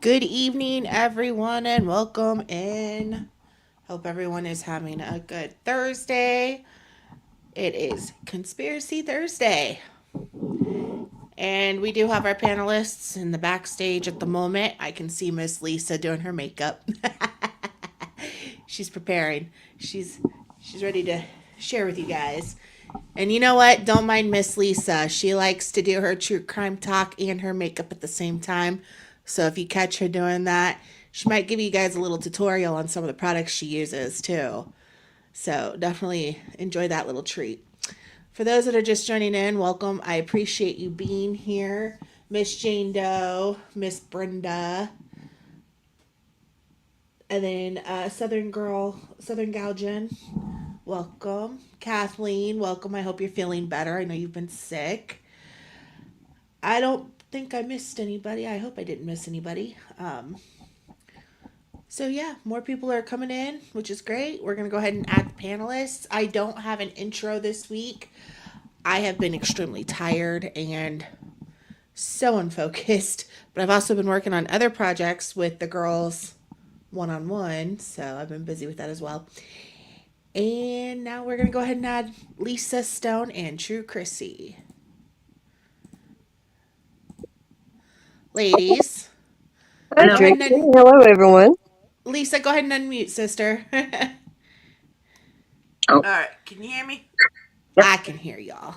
Good evening, everyone, and welcome in. Hope everyone is having a good Thursday. It is Conspiracy Thursday, and we do have our panelists in the backstage at the moment. I can see Miss Lisa doing her makeup. She's preparing. She's ready to share with you guys. And you know what? Don't mind Miss Lisa. She likes to do her true crime talk and her makeup at the same time. So if you catch her doing that, she might give you guys a little tutorial on some of the products she uses too. So definitely enjoy that little treat. For those that are just joining in, welcome. I appreciate you being here. Miss Jane Doe, Miss Brenda, and then Southern Girl, Southern Gal Jen. Welcome. Kathleen, welcome. I hope you're feeling better. I know you've been sick. I don't think I missed anybody. I hope I didn't miss anybody. So yeah, more people are coming in, which is great. We're gonna go ahead and add the panelists. I don't have an intro this week. I have been extremely tired and so unfocused, but I've also been working on other projects with the girls one on one, so I've been busy with that as well. And now we're gonna go ahead and add Lisa Stone and True Chrissy. Ladies, Hi, go ahead and Trixie. Hello, everyone. Lisa, go ahead and unmute, sister. All right, can you hear me? Yep. I can hear y'all.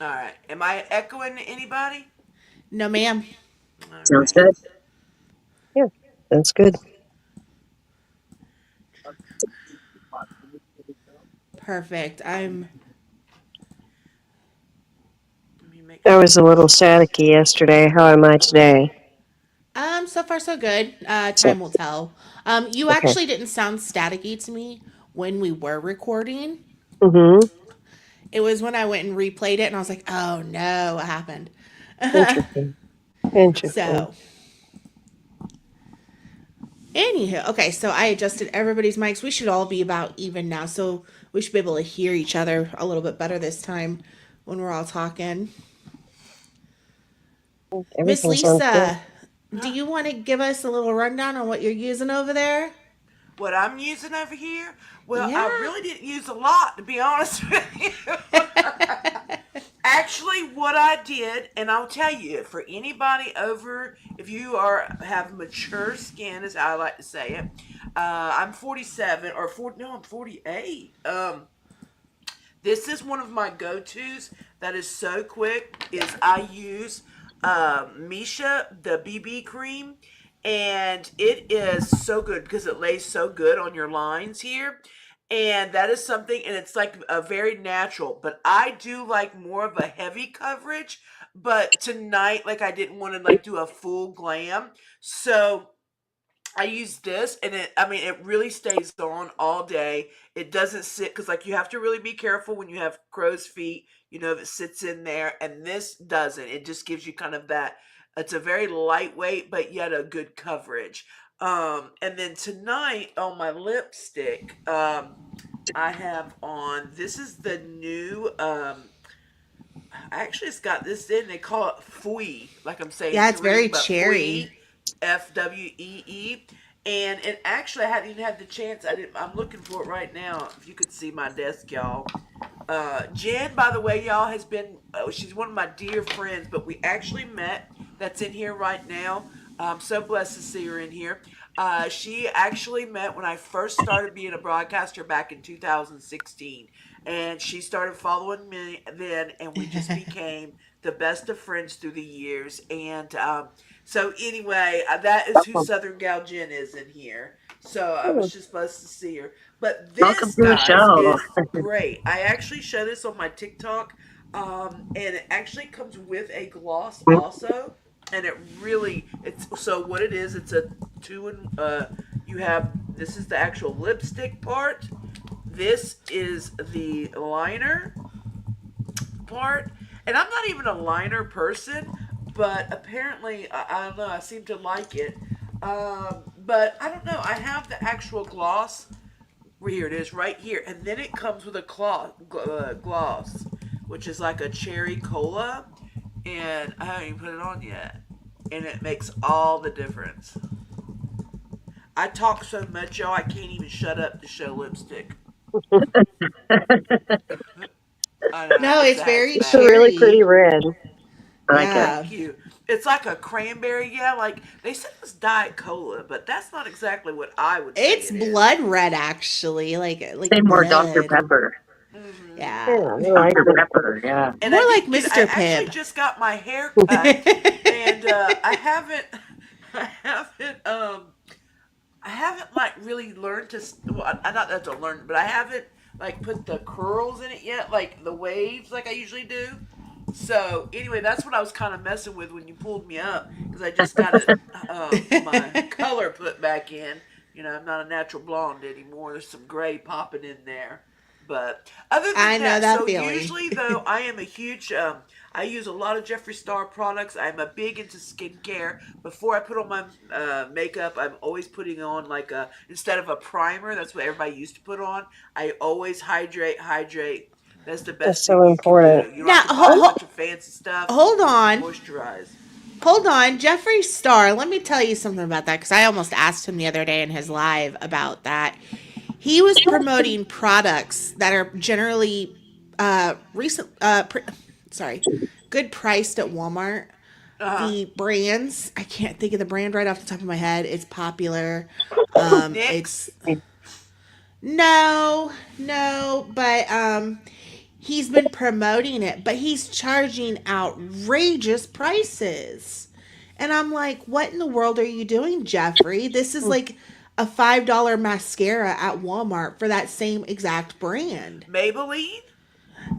All right, am I echoing anybody? No, ma'am. All Sounds right. good. Yeah, that's good. Perfect. I'm. Let me make I sure. was a little staticky yesterday. How am I today? So far so good. So, Time will tell. You okay. actually didn't sound staticky to me when we were recording. Mm-hmm. It was when I went and replayed it, and I was like, "Oh no, what happened?" Interesting. Interesting. So, anywho, okay. So I adjusted everybody's mics. We should all be about even now, so we should be able to hear each other a little bit better this time when we're all talking. Miss Everything sounds good. Lisa, do Huh? you want to give us a little rundown on what you're using over there? What I'm using over here? Well, Yeah. I really didn't use a lot, to be honest with you. Actually, what I did, and I'll tell you, for anybody over, if you are have mature skin, as I like to say it, I'm 47 or 40. No, I'm 48. This is one of my go-tos that is so quick. Is I use Misha the BB cream, and it is so good because it lays so good on your lines here. And that is something, and it's like a very natural. But I do like more of a heavy coverage. But tonight, like I didn't want to like do a full glam, so I use this, and it really stays on all day. It doesn't sit because, like, you have to really be careful when you have crow's feet. You know, if it sits in there, and this doesn't. It just gives you kind of that. It's a very lightweight, but yet a good coverage. And then tonight on my lipstick, I have on. This is the new. Actually, it's got this in. They call it Fui, like I'm saying Yeah, it's three, very but Fui, cherry. FWEE. And actually, I hadn't even had the chance. I'm looking for it right now. If you could see my desk, y'all. Jen, by the way, y'all has been. She's one of my dear friends, but we actually met. That's in here right now. I'm so blessed to see her in here. She actually met when I first started being a broadcaster back in 2016, and she started following me then, and we just became the best of friends through the years. And so anyway, that is who Welcome. Southern Gal Jen is in here. So I Hmm. was just blessed to see her. But Welcome this, to the guys, show. is great. I actually show this on my TikTok, and it actually comes with a gloss also. And it really, it's so what it is. It's a two and you have this is the actual lipstick part. This is the liner part, and I'm not even a liner person, but apparently I don't know. I seem to like it. But I don't know. I have the actual gloss. Here it is, right here, and then it comes with a gloss, which is like a cherry cola, and I haven't even put it on yet, and it makes all the difference. I talk so much, y'all. I can't even shut up to show lipstick. I know No, it's it's that's very It's a really bad. pretty cherry. red. I like it. Yeah. Thank you. It's like a cranberry, yeah. Like they said it's Diet Cola, but that's not exactly what I would say It's it is. blood red actually, like Say more Dr. blood. Pepper. Yeah, Yeah. I like Dr. it. Pepper, yeah. And More I like did get. I Mr. actually Pibb. just got my hair cut, and I haven't. I haven't. I haven't like really learned to. Well, I not that to learn, but I haven't like put the curls in it yet, like the waves, like I usually do. So anyway, that's what I was kind of messing with when you pulled me up because I just got it, my color put back in. You know, I'm not a natural blonde anymore. There's some gray popping in there. But other I than know that, that so feeling. usually though, I am a huge. I use a lot of Jeffree Star products. I'm a big into skincare. Before I put on my makeup, I'm always putting on like a instead of a primer. That's what everybody used to put on. I always hydrate, hydrate. That's the That's best so thing you can important. do. You don't have Now, to buy a bunch of fancy stuff. hold You on. moisturize. Hold on. Jeffree Star, let me tell you something about that because I almost asked him the other day in his live about that. He was promoting products that are generally recent sorry, good priced at Walmart. Uh huh. The brands, I can't think of the brand right off the top of my head. It's popular. It's Nyx. no, no, but he's been promoting it, but he's charging outrageous prices. And I'm like, what in the world are you doing, Jeffrey? This is like a $5 mascara at Walmart for that same exact brand. Maybelline.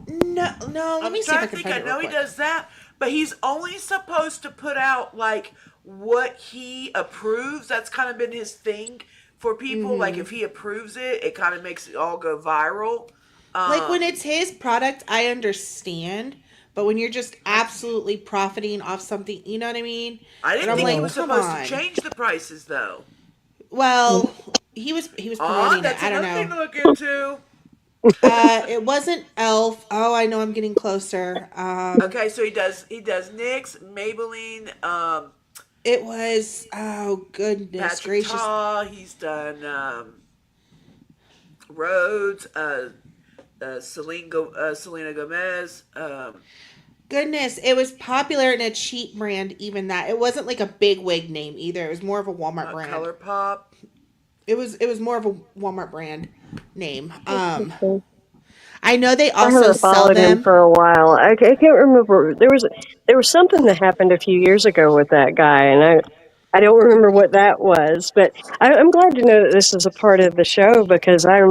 No, no, let I'm me see if trying I to can think. find I it real know he quick. does that, but he's only supposed to put out like what he approves. That's kind of been his thing for people. Like if he approves it, it kind of makes it all go viral. Like when Um, it's his product, I understand. But when you're just absolutely profiting off something, you know what I mean? I And didn't I'm think he like, was come supposed to on. change the prices though. Well, he was Ah, promoting it. that's I don't another thing know. to look into. It wasn't Elf. Oh, I know. I'm getting closer. Okay, so he does NYX, Maybelline, It was. Oh goodness Patrick gracious, Ta. He's done Rhodes, Selena Gomez, goodness! It was popular in a cheap brand. Even that. It wasn't like a big wig name either. It was more of a Walmart brand. Color Pop. It was more of a Walmart brand name. Interesting. I know they I also haven't sell followed him them. for a while. I can't remember. There was something that happened a few years ago with that guy, and I don't remember what that was. But I'm glad to know that this is a part of the show because I'm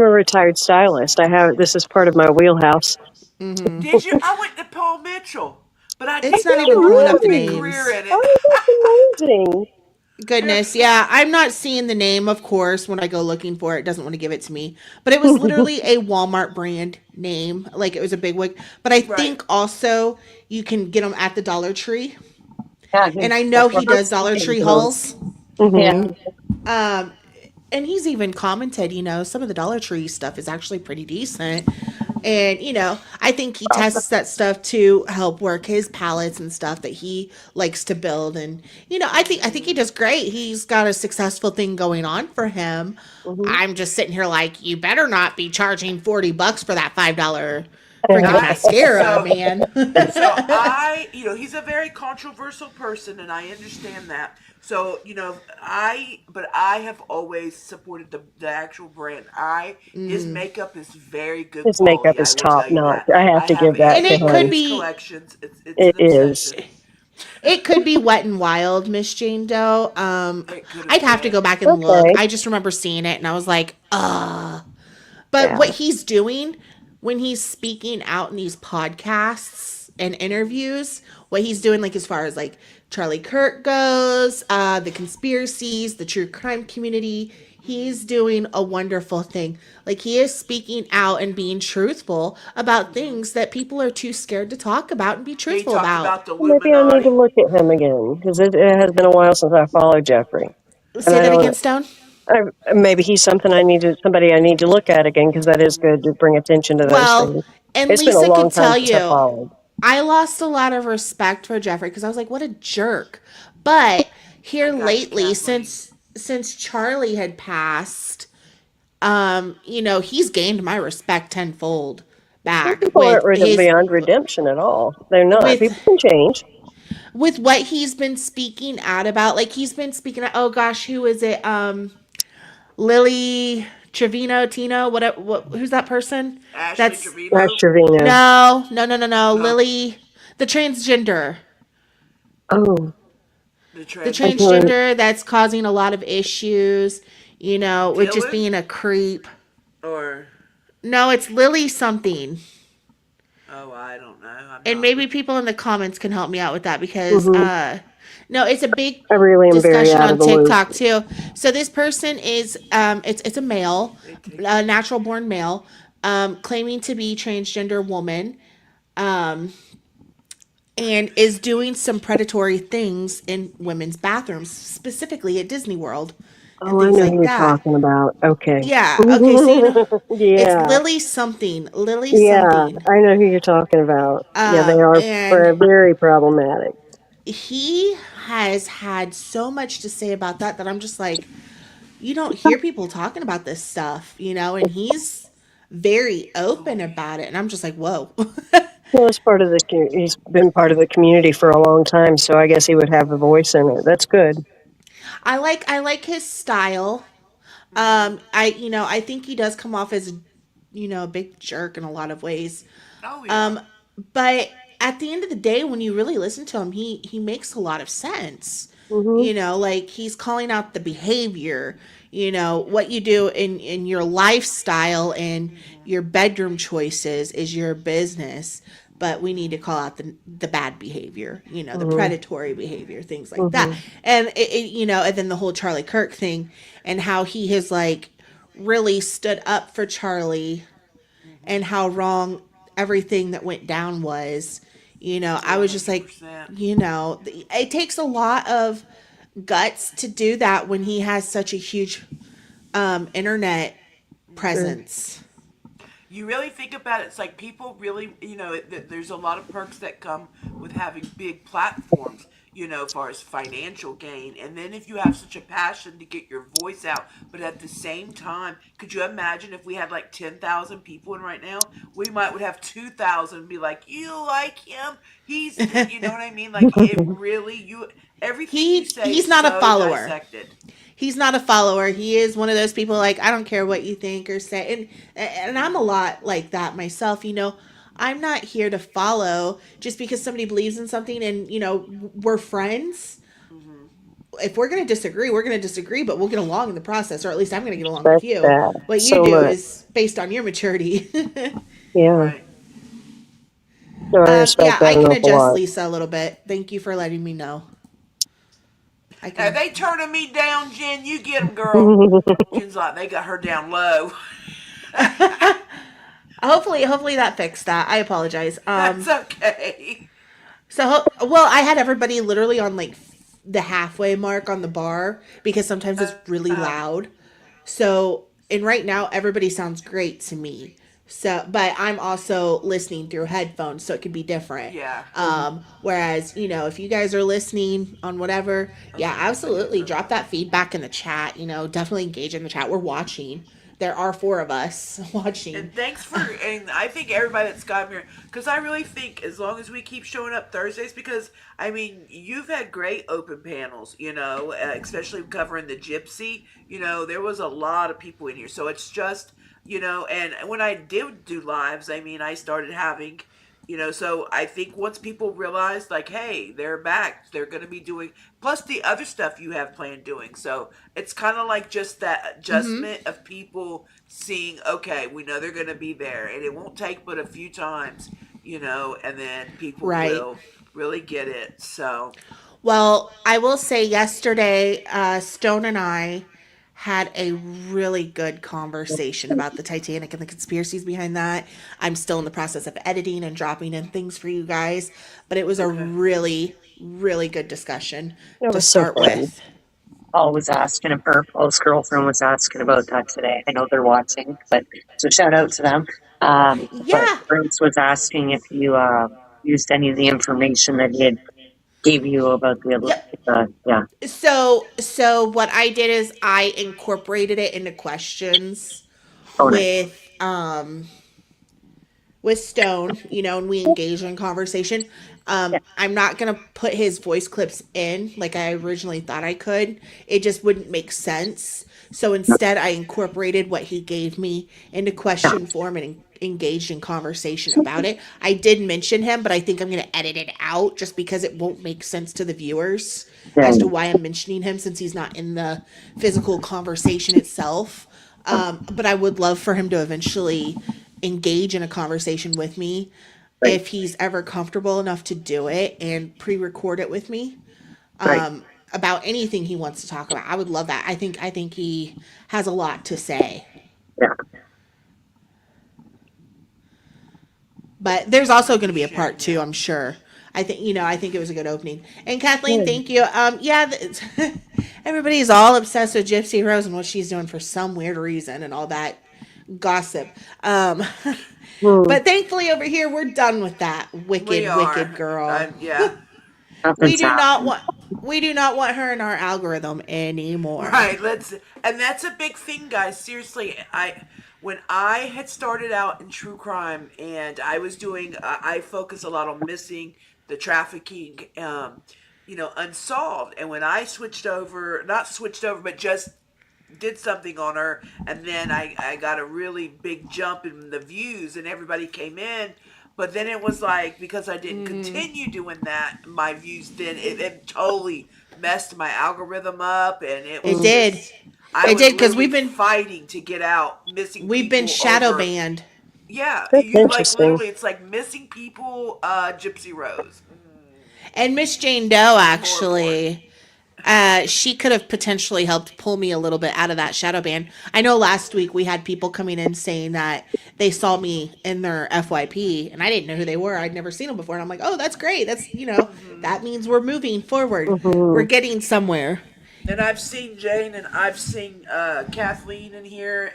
a retired stylist. I have this is part of my wheelhouse. Did you? I went to Paul Mitchell, but I It's didn't not know even you were pulling up the making a Really? career names. in it. Oh, that's amazing. Goodness, yeah, I'm not seeing the name, of course, when I go looking for it. It doesn't want to give it to me. But it was literally a Walmart brand name. Like it was a big wig. But I Right. think also you can get them at the Dollar Tree. Yeah, And I that's know what he I'm does Dollar thinking. Tree hauls. Yeah. Hmm. Um, and he's even commented, some of the Dollar Tree stuff is actually pretty decent. And, I think he tests that stuff to help work his palettes and stuff that he likes to build. And, I think he does great. He's got a successful thing going on for him. Hmm. I'm just sitting here like, you better not be charging $40 for that $5 freaking Right. mascara, So man. he's a very controversial person, and I understand that. So, but I have always supported the actual brand. His makeup is very good His makeup quality. I is will top tell you notch. that. I have I to have give that And to it any of could him. his be collections. It's It an is. obsession. It could be Wet and Wild, Miss Jane Doe. It could have I'd have to been. go back and look. Okay. I just remember seeing it and I was like, ugh. But Yeah. what he's doing when he's speaking out in these podcasts and interviews, what he's doing, like as far as like Charlie Kirk goes, the conspiracies, the true crime community, he's doing a wonderful thing. Like he is speaking out and being truthful about things that people are too scared to talk about and be He truthful talked about. about the Well, maybe I need to Illuminati. look at him again because it has been a while since I followed Jeffrey, and Say I that don't. again, Stone. Maybe he's somebody I need to look at again because that is good to bring attention to those Well, things. and It's been a Lisa long could time tell since I you, followed. I lost a lot of respect for Jeffrey because I was like, what a jerk. But I here got you, lately, Kathleen. since since Charlie had passed, he's gained my respect tenfold Well, back people aren't beyond redemption at all. They're not. with People can change. with what he's been speaking out about. Like he's been speaking out, oh gosh, who is it? Lily Trevino, Tino, who's that person? Ashley That's That's Trevino, Trevino. no. huh? Lily, the transgender. Oh, The The I can't. transgender that's causing a lot of issues, with just Dylan, being a creep. or No, it's Lily something. oh, I don't know. I'm And not. maybe people in the comments can help me out with that because Hmm. no, it's a big I really am very discussion out on of the loop. TikTok too. So this person is it's a male, They take a natural born male, claiming to be transgender woman, um, and is doing some predatory things in women's bathrooms, specifically at Disney World and Oh, I things know who like you're that. talking about. Okay. Yeah. Okay. So it's Yeah. Lily something. Lily Yeah. something. I know who you're talking about. Yeah, they are And very problematic. he has had so much to say about that I'm just like, you don't hear people talking about this stuff, and he's very open about it. And I'm just like, whoa. Well, it's part of he's been part of the community for a long time, so I guess he would have a voice in it. That's good. I like his style. Mm-hmm. I think he does come off as, a big jerk in a lot of ways. Oh yeah. Um, but at the end of the day, when you really listen to him, he makes a lot of sense. Hmm. Like he's calling out the behavior, what you do in your lifestyle and Mm-hmm. your bedroom choices is your business. But we need to call out the bad behavior, the Hmm. predatory behavior, things like that. Hmm. And and then the whole Charlie Kirk thing and how he has like really stood up for Charlie Mm-hmm. and how wrong everything that went down was. I Oh, was just like, 100%. it takes a lot of guts to do that when he has such a huge internet Mm-hmm. Sure. presence. You really think about it, it's like people really, there's a lot of perks that come with having big platforms, as far as financial gain. And then if you have such a passion to get your voice out, but at the same time, could you imagine if we had like 10,000 people in right now? We might would have 2,000 be like, you like him? You know what I mean? Like it really, everything you say He's is not a so follower. dissected. He's not a follower. He is one of those people like I don't care what you think or say. And I'm a lot like that myself, I'm not here to follow just because somebody believes in something and we're friends. Hmm. If we're going to disagree, we're going to disagree, but we'll get along in the process, or at least I'm going to get along with Respect you. that What you so do much. is based on your maturity. Yeah. Right. No, I respect Yeah, that I an can awful adjust lot. Lisa a little bit. Thank you for letting me know. I Now can. they turning me down, Jen. You get them, girl. Jen's like, they got her down low. Hopefully that fixed that. I apologize. That's okay. Well, I had everybody literally on like the halfway mark on the bar because sometimes it's really Uh, loud. And right now everybody sounds great to me. But I'm also listening through headphones, so it could be different. yeah. Whereas, if you guys are listening on whatever, yeah, Okay, that's like absolutely different. drop that feedback in the chat. Definitely engage in the chat. We're watching. There are four of us watching. And thanks and I think everybody that's got here, because I really think as long as we keep showing up Thursdays, because I mean, you've had great open panels, especially covering the gypsy, there was a lot of people in here. So it's just, and when I did do lives, I mean, I started having, so I think once people realize, like, hey, they're back, they're going to be doing, plus the other stuff you have planned doing. So it's kind of like just that Mm-hmm. adjustment of people seeing, okay, we know they're going to be there, and it won't take but a few times, and then people Right. will really get it. So, Well, I will say yesterday, Stone and I had a really good conversation about the Titanic and the conspiracies behind that. I'm still in the process of editing and dropping in things for you guys, but it was a okay. really, really good discussion That to was so start fun. with. Paul was asking, or Paul's girlfriend was asking about that today. I know they're watching, but so shout out to them. But Yeah. Bruce was asking if you used any of the information that he had gave you about Yep. yeah, So what I did is I incorporated it into questions oh, nice. with Stone, and we engage in conversation. Yeah, I'm not gonna put his voice clips in like I originally thought I could. It just wouldn't make sense. So no, instead, I incorporated what he gave me into yeah, question form and engaged in conversation about it. I did mention him, but I think I'm gonna edit it out just because it won't make sense to the viewers yeah, as to why I'm mentioning him since he's not in the physical conversation itself. But I would love for him to eventually engage in a conversation with me right, if he's ever comfortable enough to do it and pre-record it with me right, about anything he wants to talk about. I would love that. I think he has a lot to say. yeah. But there's also going to be a sharing part two, that. I'm sure. I think it was a good opening. And Kathleen, Yeah. thank you. Yeah, everybody's all obsessed with Gypsy Rose and what she's doing for some weird reason and all that gossip. Um, Hmm. but thankfully over here we're done with that We wicked, wicked are. girl. Yeah. We Nothing's do not happened. want we do not want her in our algorithm anymore. Right. And that's a big thing, guys. Seriously, when I had started out in true crime and I was doing, I focus a lot on missing, the trafficking, unsolved. And when I switched over, not switched over, but just did something on her, and then I got a really big jump in the views and everybody came in. But then it was like, because I didn't continue doing that, my views then it totally messed my algorithm up, and it It was Hmm. did. just, I It was did because literally fighting to get out missing we've been people shadow over. banned. Yeah, That's you like interesting. literally, it's like missing people, Gypsy Rose, And Miss Jane Doe more important. actually, she could have potentially helped pull me a little bit out of that shadow ban. I know last week we had people coming in saying that they saw me in their FYP and I didn't know who they were. I'd never seen them before. And I'm like, oh, that's great. That means we're moving forward. We're Hmm. getting somewhere. And I've seen Jane, and I've seen Kathleen in here.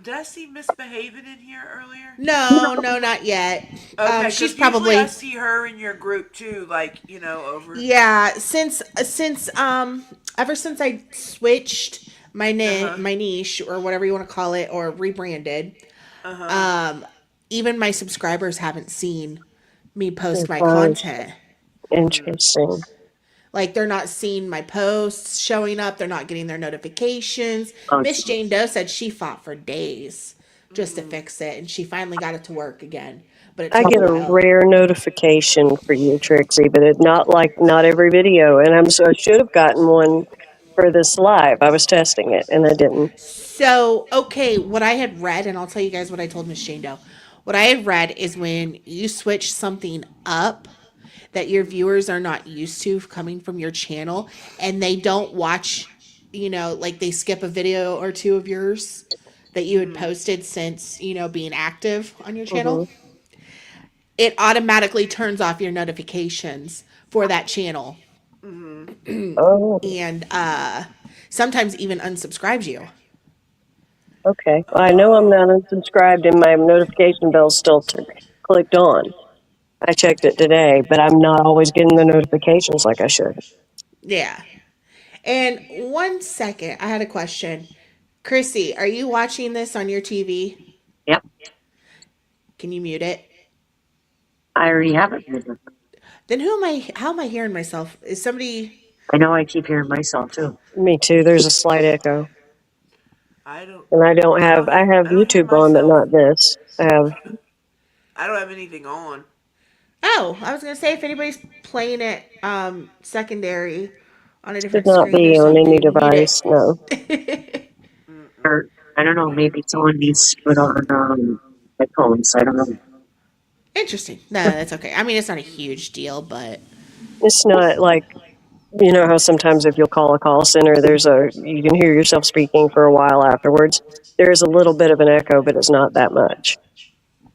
Did I see Misbehaving in here earlier? No, no, not yet. Okay, She's because usually I probably see her in your group too, like, over. yeah. Since ever since I switched Uh huh. my niche or whatever you want to call it or rebranded, Uh huh. um, even my subscribers haven't seen me post my Gosh, content. interesting. Like they're not seeing my posts showing up. They're not getting their notifications. Oh, Miss Jane geez. Doe said she fought for days just to fix it, and she finally got it to work again. But it I took a get a while. rare notification for you, Trixie, but it not like not every video. And I should have gotten one for this live. I was testing it and I didn't. So, okay, what I had read, and I'll tell you guys what I told Miss Jane Doe. What I had read is when you switch something up that your viewers are not used to coming from your channel and they don't watch, like they skip a video or two of yours that you had posted since, being active on your channel, Hmm. it automatically turns off your notifications for that channel Oh, and sometimes even unsubscribes you. okay. Well, I know I'm Oh. not unsubscribed and my notification bell's still clicked on. I checked it today, but I'm not always getting the notifications like I should. Yeah. And 1 second, I had a question. Chrissy, are you watching this on your TV? Yep, Can you mute it? I already have it. Then how am I hearing myself? Is somebody I know I keep hearing myself too. Me too. There's a slight echo. I don't. And I have I don't hear YouTube on, but myself. not this. I have, I don't have anything on. Oh, I was gonna say if anybody's playing it secondary on a should different not screen or be on any something, mute device. No. it. Mm-mm. Or I don't know. Maybe someone needs to put on headphones. I don't know. Interesting. No, that's okay. I mean it's not a huge deal, but It's not like, you know how sometimes if you'll call a call center, you can hear yourself speaking for a while afterwards. There is a little bit of an echo, but it's not that much.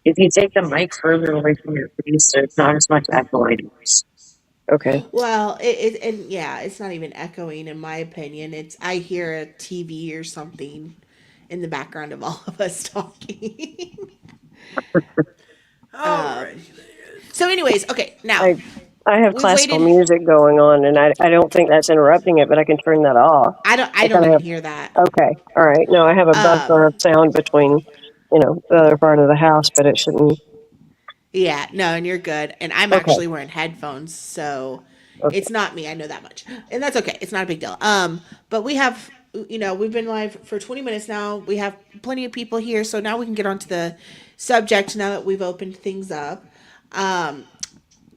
If you take the mic further away from your face, there's not as much echo items. Okay. well, it and yeah, it's not even echoing in my opinion. It's I hear a TV or something in the background of all of us talking. Alrighty then. So, anyways, okay, now I I have We've classical waited. music going on, and I don't think that's interrupting it, but I can turn that off. I I don't kind of even have. hear that. Okay, all right. No, I have a Um, buffer of sound between, the other part of the house, but it shouldn't. yeah, no, and you're good. And I'm Okay, actually wearing headphones, so okay. it's not me. I know that much, and that's okay. It's not a big deal. But we have, we've been live for 20 minutes now. We have plenty of people here, so now we can get on to the subject. Now that we've opened things up, um,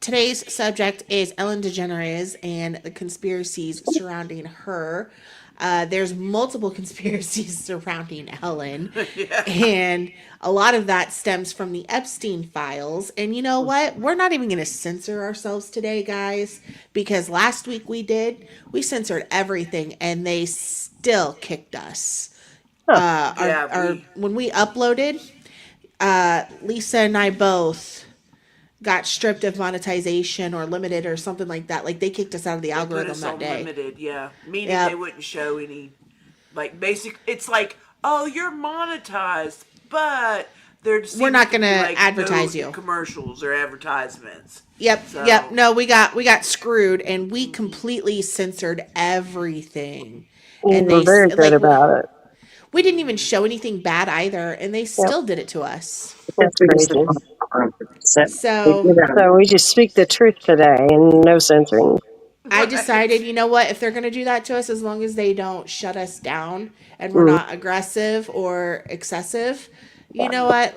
today's subject is Ellen DeGeneres and the conspiracies surrounding her. There's multiple conspiracies surrounding Ellen, Yeah. and a lot of that stems from the Epstein files. And you know what? We're not even going to censor ourselves today, guys, because last week we censored everything, and they still kicked us. Huh. Yeah, Our we. when we uploaded, Lisa and I both got stripped of monetization or limited or something like that. Like they kicked us out of the They put algorithm us that on day. limited, yeah. Meaning they Yep. wouldn't show any, like, basic. It's like, oh, you're monetized, but there We're seems not to going be, to like, no advertise you. commercials or advertisements. Yep. Yep. So, No, we got screwed and we completely censored everything. You And were they very good like about it. we didn't even show anything bad either, and they Yep, still did it to us. That's that's we just crazy. set. They So did that. So we just speak the truth today and no censoring. I right. decided, you know what, if they're going to do that to us, as long as they don't shut us down and we're Mm, not aggressive or excessive, you know what,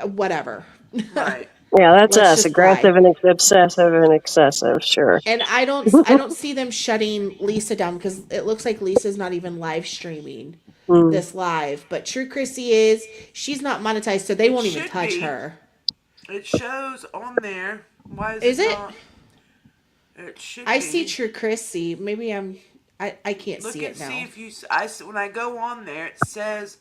whatever. Right. yeah, that's Let's us. just fly. Aggressive and obsessive and excessive. Sure. And I don't see them shutting Lisa down because it looks like Lisa's not even live streaming Mm. this live, but True Chrissy is. She's not monetized, so they It won't even should touch be. her. It shows on there. Why is Is it it? not? It should I see be. True Chrissy. Maybe I can't Look see and it see now. if you. When I go on there, it says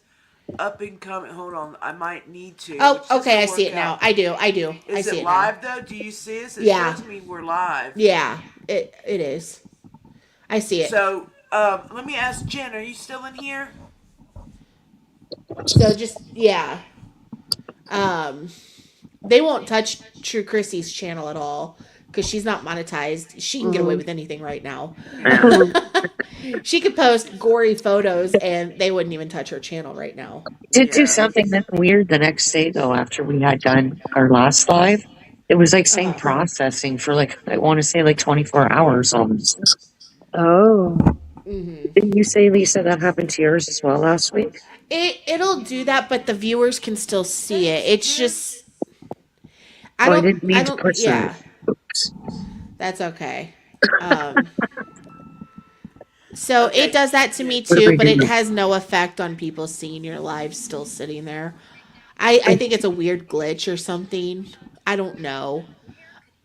up and coming. Hold on, I might need to, Oh, which this okay, will I see work it now. out. I do. I Is see it it now. live though? Do you see this? It Yeah. shows me we're live. Yeah. It is. I see it. So, let me ask Jen. Are you still in here? So just yeah. Um they won't touch True Chrissy's channel at all because she's not monetized. She can get away Mm. with anything right now. Yeah. She could post gory photos and they wouldn't even touch her channel right now. Did do Yeah. something then weird the next day though after we had done our last live. It was like Uh saying huh. processing for like I want to say like 24 hours almost. Oh, Mm-hmm. Didn't you say Lisa that happened to yours as well last week? It'll do that, but the viewers can still see it. It's just Oh, I didn't I mean to don't push that. yeah, Oops. that's okay. Um so it Okay. does that to Yeah. me What am too, I but it doing? has no effect on people seeing your live still sitting there. I think it's a weird glitch or something. I don't know.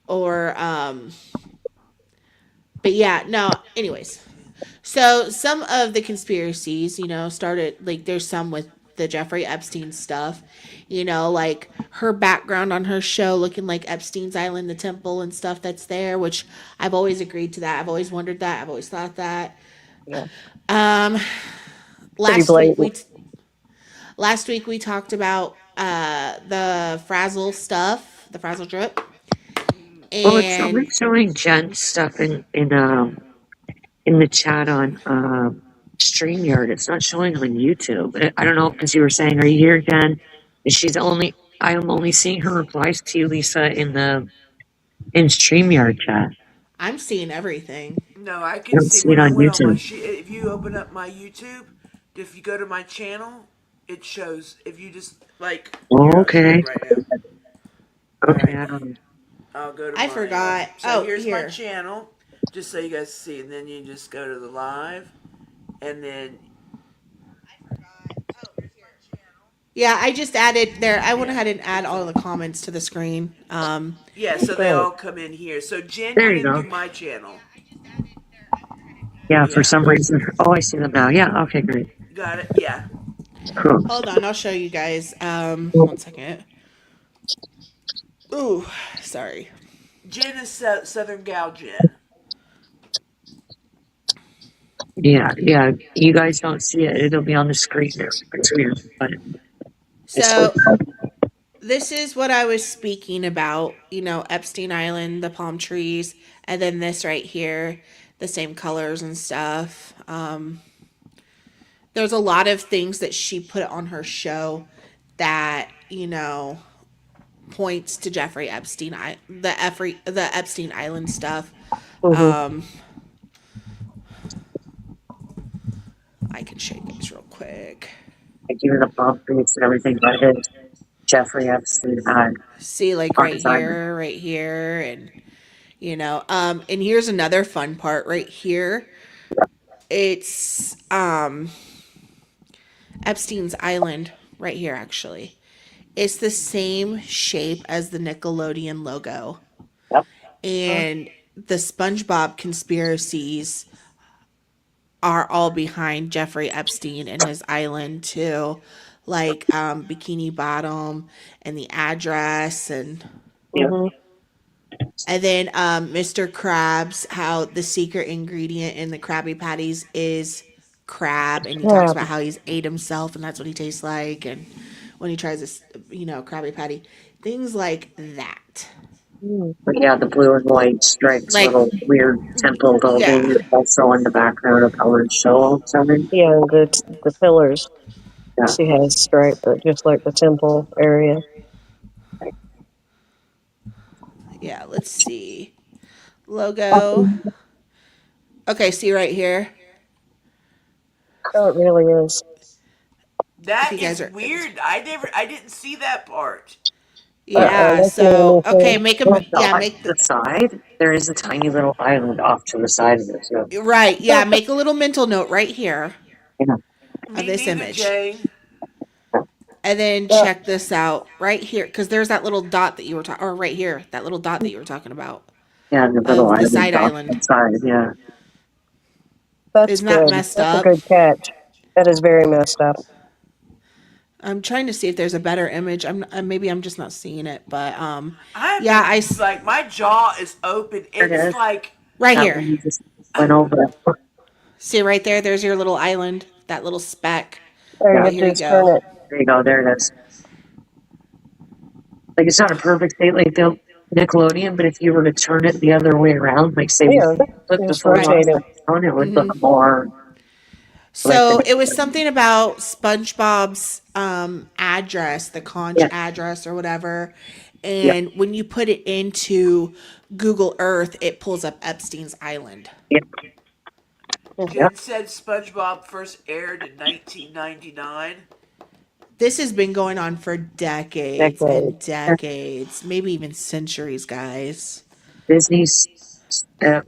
Or but yeah, no, anyways. So some of the conspiracies, started like there's some with the Jeffrey Epstein stuff, like her background on her show looking like Epstein's Island, the temple and stuff that's there, which I've always agreed to that. I've always wondered that. I've always thought that. yeah, Um, pretty last week blatant. we last week we talked about the frazzle stuff, the frazzle drip, Well, it's only and showing Jen stuff in the chat on StreamYard. It's not showing on YouTube. I don't know because you were saying, "Are you here, Jen?" And she's only. I am only seeing her replies to you, Lisa, in StreamYard chat. I'm seeing everything. No, I I can don't see see when it I on went on my. YouTube. If you open up my YouTube, if you go to my channel, it shows. If you just like here, Oh, I'll show okay. you right now. All Okay, right, I don't know. I'll go to I my. forgot. So Oh, here's my here. channel, just so you guys see, and then you just go to the live, and then Yeah, I just added there. I went yeah, ahead and add all the comments to the screen. yeah. So they Great. all come in here. So Jen There went you in go. through my channel. Yeah, for Yeah, some reason. Oh, I see them now. Yeah. Okay, great. got it. Yeah, Cool. Hold on, I'll show you guys. One second. Ooh, sorry. Jen is Southern Gal Jen. Yeah, yeah. You guys don't see it. It'll be on the screen there. It's weird, but it's So working. this is what I was speaking about, Epstein Island, the palm trees, and then this right here, the same colors and stuff. There's a lot of things that she put on her show that, points to Jeffrey Epstein, the Epstein Island stuff. Hmm. Um, I can show you guys real quick. Like even the palm trees and everything that is Jeffrey Epstein had See, like on his island. right here, and and here's another fun part right here. It's Epstein's Island right here, actually. It's the same shape as the Nickelodeon logo. Yep. And the SpongeBob conspiracies are all behind Jeffrey Epstein and his island, too. Like Bikini Bottom and the address Yeah. Hmm. and then Mr. Krabs, how the secret ingredient in the Krabby Patties is crab, and he talks Yeah. about how he's ate himself, and that's what he tastes like, and when he tries this, Krabby Patty, things like that. Mm. But yeah, the blue and white stripes, Like, little weird temple building, yeah, also in the background of Helen's show all of a sudden. Yeah, the pillars. Yeah. She has striped, but just like the temple area. yeah. Let's see logo. Okay, see right here. Oh, it really is. If That you guys is are, weird. I didn't see that part. Uh-oh, yeah. that's new to So me okay, too. make them. Off Yeah, the, make the side, there is a tiny little island off to the side of it too. right. Yeah, make a little mental note right here Yeah. of Me this neither, image. Jane. And then Yeah. check this out right here, because there's that little dot that you were talking, or right here, that little dot that you were talking about Yeah, the little of the island side off to island. the side, yeah. That's Isn't that good. messed That's a up? good catch. That is very messed up. I'm trying to see if there's a better image. Maybe I'm just not seeing it, but I've yeah, been like my jaw is open. There it It's is. like right That here. one you just went over. See right there. There's your little island, that little speck. There you Yeah, But have here to you just turn go. it. there you go. There it is. Like it's not a perfect state like the Nickelodeon, but if you were to turn it the other way around, like say Yeah, flip the just photo Right. rotate it. upside down, it would hmm look more like So the it was something about SpongeBob's address, the conch yeah, address or whatever. yeah, And when you put it into Google Earth, it pulls up Epstein's Island. yeah, yeah. Jen said SpongeBob first aired in 1999. This has been going on for decades Decade. and decades, maybe even centuries, guys. Disney's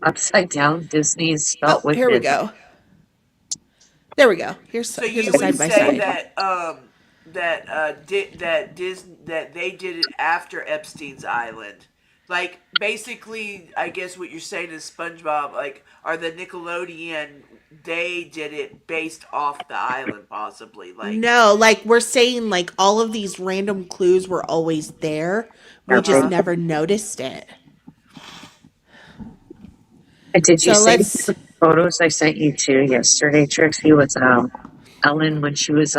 upside down. Disney's Oh, spelt with here we Disney. go. There we go. So Here's a you would side by say side. that that they did it after Epstein's Island. Like basically, I guess what you're saying is SpongeBob, like, are the Nickelodeon, they did it based off the island, possibly. Like, No, like we're saying, like all of these random clues were always there. We They're just big. uh-huh. never noticed it. And did you So see let's. the photos I sent you to yesterday, Trixie? Was Ellen when she was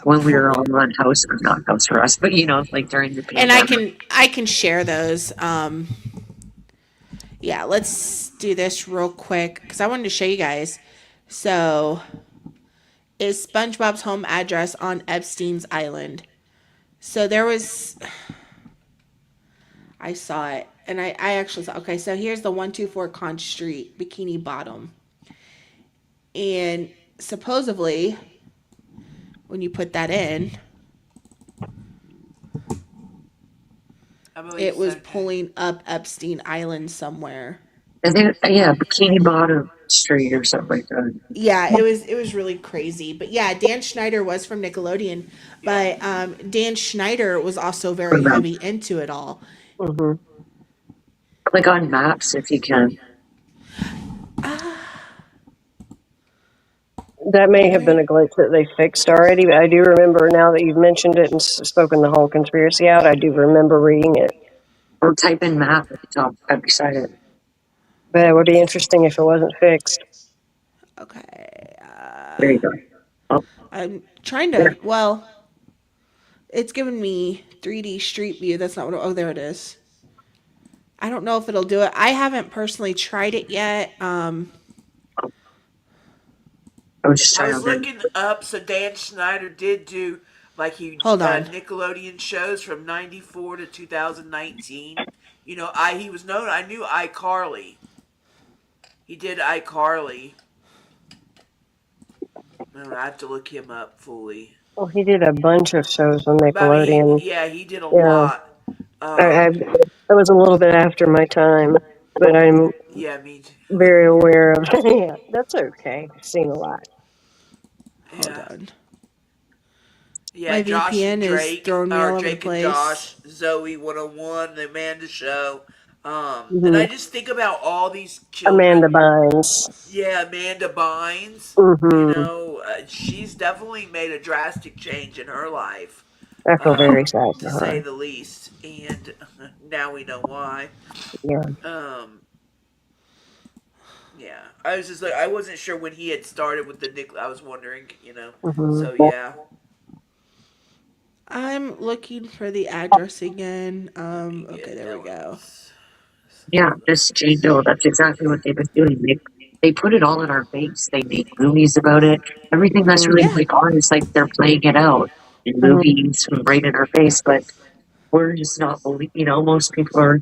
when we were all on house or not house arrest, but like during the And pandemic. I can share those. Yeah, let's do this real quick because I wanted to show you guys. So, is SpongeBob's home address on Epstein's Island? So there was, I saw it, and I actually saw. Okay, so here's the 124 Conch Street, Bikini Bottom, and supposedly, when you put that in, I believe it was so, Jane. pulling up Epstein Island somewhere. I think yeah, Bikini Bottom Street or something like that. Yeah, it was really crazy. But yeah, Dan Schneider was from Nickelodeon, Yep. but Dan Schneider was also Or very no, heavy into it all. Hmm. click on maps if you can. That may have been Okay. a glitch that they fixed already, but I do remember now that you've mentioned it and spoken the whole conspiracy out, I do remember reading it. Or type in map at the top right beside it. But it would be interesting if it wasn't fixed. Okay. There you go. Oh, I'm trying there. to. Well, It's giving me 3D Street View. That's not what. Oh, there it is. I don't know if it'll do it. I haven't personally tried it yet. I was just I trying was to think. looking up, so Dan Schneider did do like he Hold on. Nickelodeon shows from '94 to 2019. You know, I he was known. I knew iCarly. He did iCarly. I have to look him up fully. Well, he did a bunch of shows on But I mean, Nickelodeon. he did a Yeah, lot. I, I, Um, that was a little bit after my time, but I'm yeah, I mean, very aware of. Yeah, that's okay. I've seen a lot. Hold yeah, on. yeah. My Josh and VPN is Drake, throwing me or all over the Drake and place. Josh, Zoe 101, the Amanda Show. And Hmm. I just think about all these Amanda children. Bynes. Yeah, Amanda Bynes. You Hmm. know, she's definitely made a drastic change in her life, I feel very sad to for say her. the least. And now we know why. Yeah. Um, yeah, I was just like, I wasn't sure when he had started with the Nick. I was wondering, you know. Hmm. So yeah, I'm looking for the address again. let me Okay, get there we go. Ellen's. Yeah, this Jane Doe, that's exactly what they've been doing. They put it all in our face. They make movies about it. Everything that's Hmm. really Yeah. like art is like they're playing it out in Hmm. movies right in our face, but we're just not believe. You know, most people are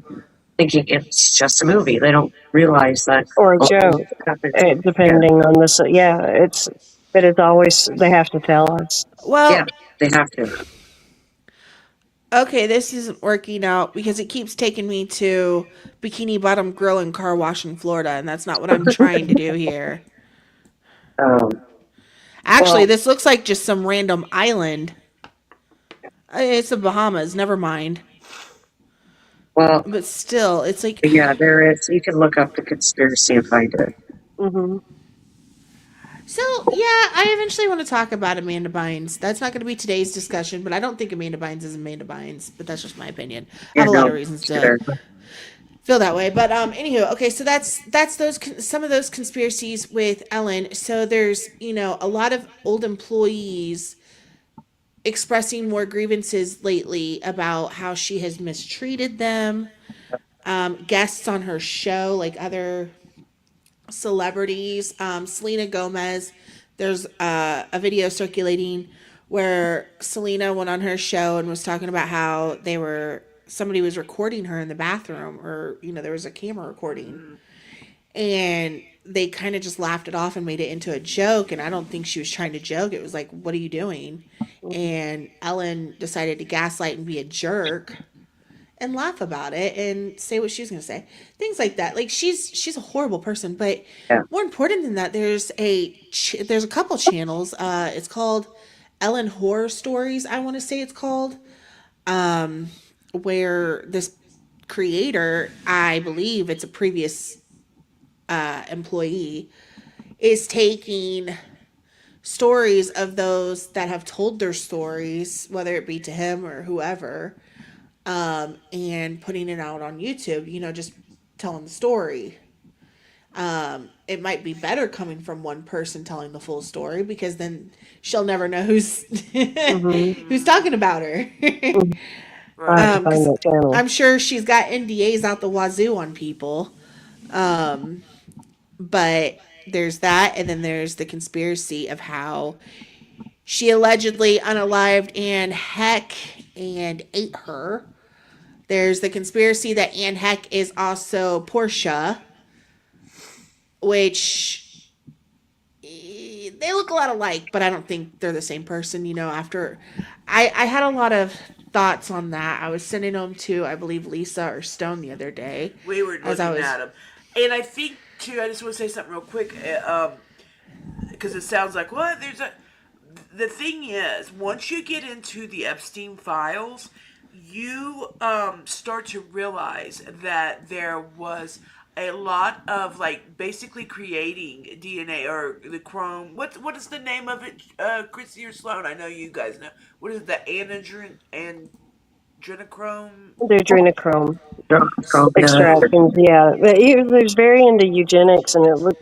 thinking it's just a movie. They don't realize that Or a oh, joke, happens. Yeah, depending on this. Yeah, but it's always, they have to tell us. yeah, Well, they have to. okay, this isn't working out because it keeps taking me to Bikini Bottom Grill and Car Wash in Florida, and that's not what I'm trying to do here. Um, Actually, well, this looks like just some random island. It's the Bahamas, never mind. well, But still, it's like. yeah, there is. You can look up the conspiracy and find it. Hmm. So, yeah, I eventually want to talk about Amanda Bynes. That's not going to be today's discussion, but I don't think Amanda Bynes is Amanda Bynes, but that's just my opinion. I Yeah, have a lot no, of reasons to sure. feel that way. But anywho, okay, so that's those some of those conspiracies with Ellen. So there's, a lot of old employees expressing more grievances lately about how she has mistreated them. Guests on her show, like other celebrities. Selena Gomez, there's a video circulating where Selena went on her show and was talking about how somebody was recording her in the bathroom, or there was a camera recording, and they kind of just laughed it off and made it into a joke. And I don't think she was trying to joke. It was like, what are you doing? And Ellen decided to gaslight and be a jerk and laugh about it and say what she's going to say. Things like that. Like, she's a horrible person, but Yeah. more important than that, there's a couple channels. It's called Ellen Horror Stories, I want to say it's called, where this creator, I believe it's a previous employee, is taking stories of those that have told their stories, whether it be to him or whoever, and putting it out on YouTube, just telling the story. It might be better coming from one person telling the full story, because then she'll never know who's Hmm. who's talking about her. I have right. to find Because that channel. I'm sure she's got NDAs out the wazoo on people. But there's that, and then there's the conspiracy of how she allegedly unalived Anne Heck and ate her. There's the conspiracy that Anne Heck is also Portia, which they look a lot alike, but I don't think they're the same person. After I had a lot of thoughts on that. I was sending them to, I believe, Lisa or Stone the other day We were as I looking was. at him, and I think too. I just want to say something real quick, because it sounds like what there's a. The thing is, once you get into the Epstein files, you start to realize that there was a lot of like basically creating DNA or the chrome. What is the name of it, Chrissy or Sloan? I know you guys know. What is it, the adrenochrome? The adrenochrome Yeah. extractions, yeah. But he was very into eugenics, and it was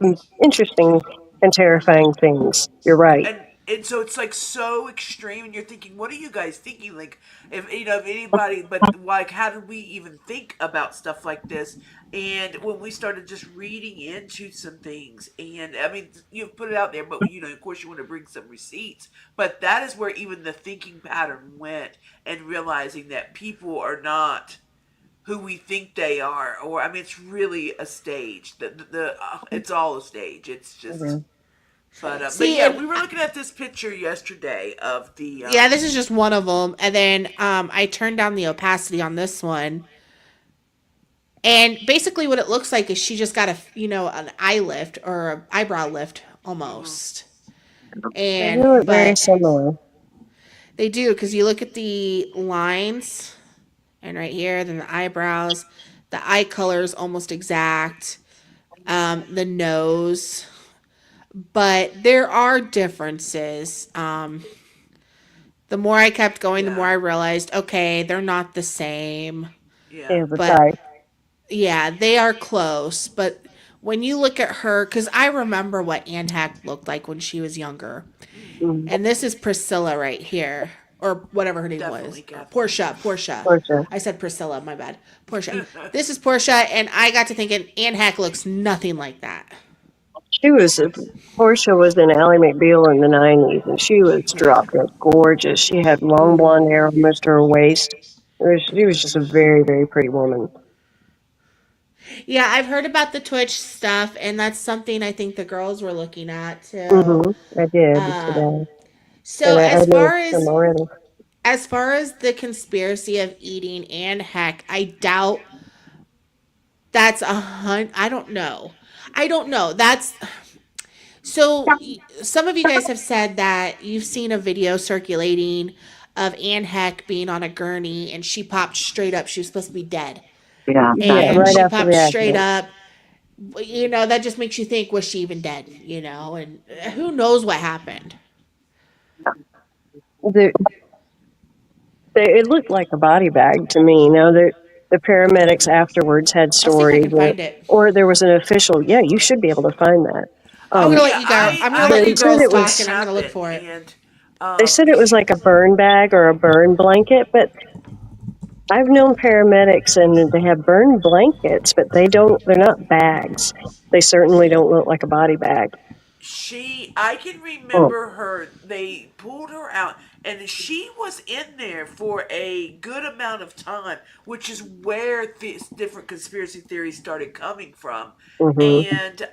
some interesting and terrifying things. You're right. And and so it's like so extreme, and you're thinking, what are you guys thinking? Like, if anybody, but like, how did we even think about stuff like this? And when we started just reading into some things, and I mean, you put it out there, but of course, you want to bring some receipts, but that is where even the thinking pattern went, and realizing that people are not who we think they are, or I mean, it's really a stage. It's all a stage. It's just. Mhm. But See, yeah, and we were looking at this picture yesterday of the yeah, this is just one of them. And then I turned down the opacity on this one. And basically, what it looks like is she just got an eye lift or an eyebrow lift mhm, almost. They do look very But similar. they do, because you look at the lines, and right here, then the eyebrows, the eye color is almost exact. The nose, but there are differences. The more I kept going, the more yeah, I realized, okay, they're not the same. She yeah, has a But type. yeah, they are close. But when you look at her, because I remember what Anne Hack looked like when she was younger. hmm, Mm, And this is Priscilla right here, or whatever her name was. definitely Kathleen. Portia. for sure. I said Priscilla, my bad. Portia. This is Portia, and I got to thinking Anne Hack looks nothing like that. She was Portia was in Ally McBeal in the '90s, and she was Yeah. drop dead gorgeous. She had long blonde hair almost to her waist. She was just a very, very pretty woman. Yeah, I've heard about the Twitch stuff, and that's something I think the girls were looking at too. Mm-hmm. I did Uh, today, so and I as know far some as already. as far as the conspiracy of eating and heck, I doubt that's I don't know. I don't know. That's so. Some of you guys have said that you've seen a video circulating of Anne Heck being on a gurney and she popped straight up. She was supposed to be dead, Yeah, Yeah, and right she after popped the straight accident. up. That just makes you think, was she even dead? And who knows what happened. The, it looked like a body bag to me. Now the paramedics afterwards had I'll see if I stories, can find it. or there was an official. Yeah, you should be able to find that. I'm Oh gonna Um, let yeah, you go. I I'm gonna let I you they said girls it remember talk, it and was I'm gonna look happened, for it. and they said it was because like a burn bag or a burn blanket, but I've known paramedics and they have burn blankets, but they're not bags. They certainly don't look like a body bag. I can Oh, remember her. They pulled her out, and she was in there for a good amount of time, which is where these different conspiracy theories started coming from. mm-hmm. And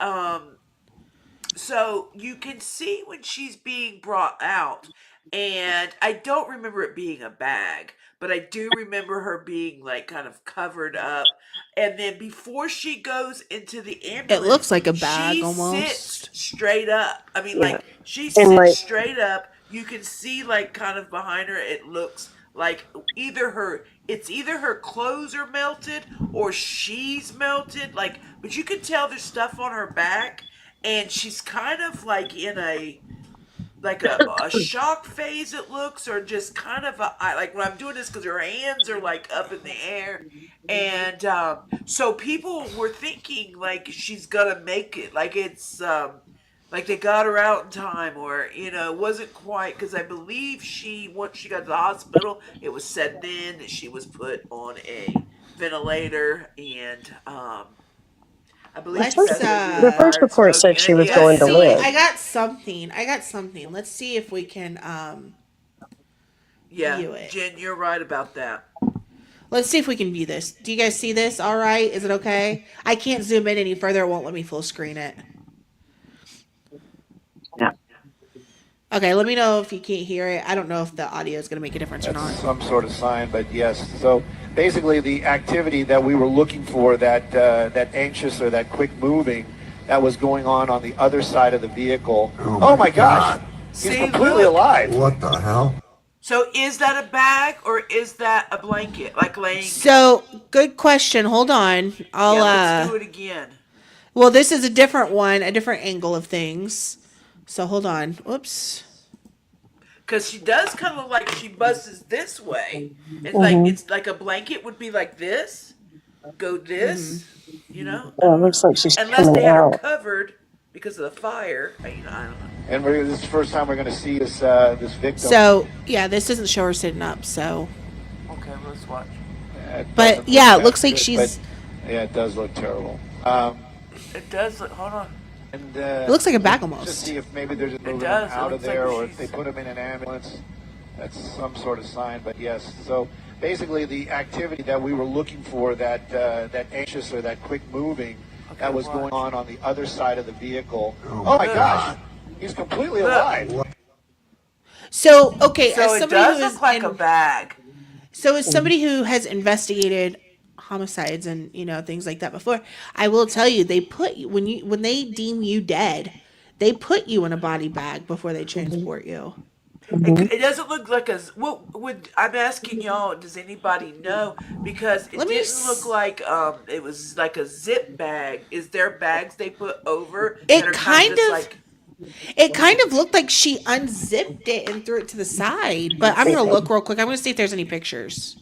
so you can see when she's being brought out, and I don't remember it being a bag, but I do remember her being like kind of covered up. And then before she goes into the It ambulance, looks like a bag she sits almost. straight up. I mean, Yeah, like she and sits like straight up. You can see like kind of behind her, it looks like either her clothes are melted or she's melted. Like, but you can tell there's stuff on her back, and she's kind of like in a shock phase, it looks, or just kind of like when I'm doing this because her hands are like up in the air, and so people were thinking like she's gonna make it, like it's like they got her out in time, or it wasn't quite, because I believe once she got to the hospital, it was said then that she was put on a ventilator, and I the believe she Let's first passed away due to the first fire and report smoking. said she And was yeah, let's going to and it see. live. was. I got something. Let's see if we can Yeah, view it. Jen, you're right about that. Let's see if we can view this. Do you guys see this? All right. Is it okay? I can't zoom in any further. It won't let me full screen it. yeah. Okay. Let me know if you can't hear it. I don't know if the audio is going to make a difference or That's not. some sort of sign, but yes. So basically, the activity that we were looking for, that anxious or that quick moving, that was going on the other side of the vehicle. Oh my gosh, he's See, completely look. alive. What the hell? So is that a bag or is that a blanket? Like laying. So, good question. Hold on. Yeah, let's do it again. Well, this is a different one, a different angle of things. So, hold on. Whoops. Because she does kind of look like she buzzes this way. Mm-hmm. It's like a blanket would be like this, go this, I Yeah, it don't looks know. like she's Unless coming they had her out. covered, because of the fire. I don't know. And this is the first time we're going to see this victim. So yeah, this doesn't show her sitting up. So, Okay, let's watch. It but doesn't look yeah, it that looks like good, but she's. yeah, it does look terrible. It does look. Hold on. And It looks like a bag just almost. see if maybe they're just It moving him does. It out of looks like there, or if they she's. put him in an ambulance. That's some sort of sign. But yes, so basically the activity that we were looking for, that anxious or that quick moving, Okay, that was watch. going on the other side of the vehicle. Oh my gosh, he's completely Look. alive. So okay, So as it somebody who does is look like a in, bag. so as somebody who has investigated homicides and things like that before, I will tell you they put you when they deem you dead, they put you in a body bag before they transport you. It doesn't look like a. What would I'm asking y'all? Does anybody know? Because it Let me. didn't look like it was like a zip bag. Is there bags they put over that It are kind of kind just of like? it kind of looked like she unzipped it and threw it to the side. But I'm gonna look real quick. I'm gonna see if there's any pictures.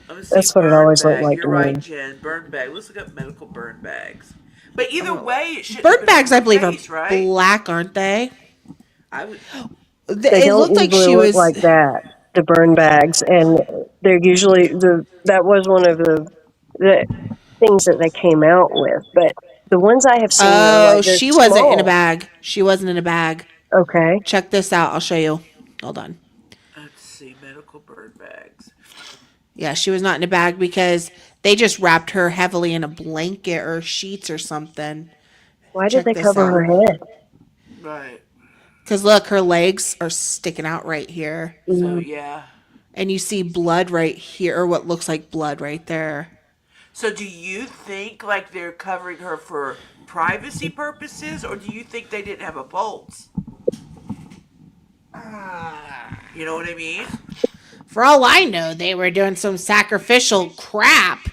Let me see. That's what it Burn always looked bag. like You're to right, me. Jen. Burn bag. Let's look up medical burn bags. But I'm either gonna look. way, it shouldn't have Bird been on bags, I her believe, are face, right? black, aren't they? I would. They It don't looked like usually she look was. like that, the burn bags, and they're usually that was one of the things that they came out with. But the ones I have seen are Oh, like they're she wasn't in a small. bag. She wasn't in a bag. Okay, Check this out. I'll show you. Hold on. Let's see. Medical burn bags. Yeah, she was not in a bag because they just wrapped her heavily in a blanket or sheets or something. why did Check they this cover out. her head? Right. Because look, her legs are sticking out right here. So Mm, yeah. And you see blood right here, or what looks like blood right there. So do you think like they're covering her for privacy purposes, or do you think they didn't have a pulse? You know what I mean? For all I know, they were doing some sacrificial crap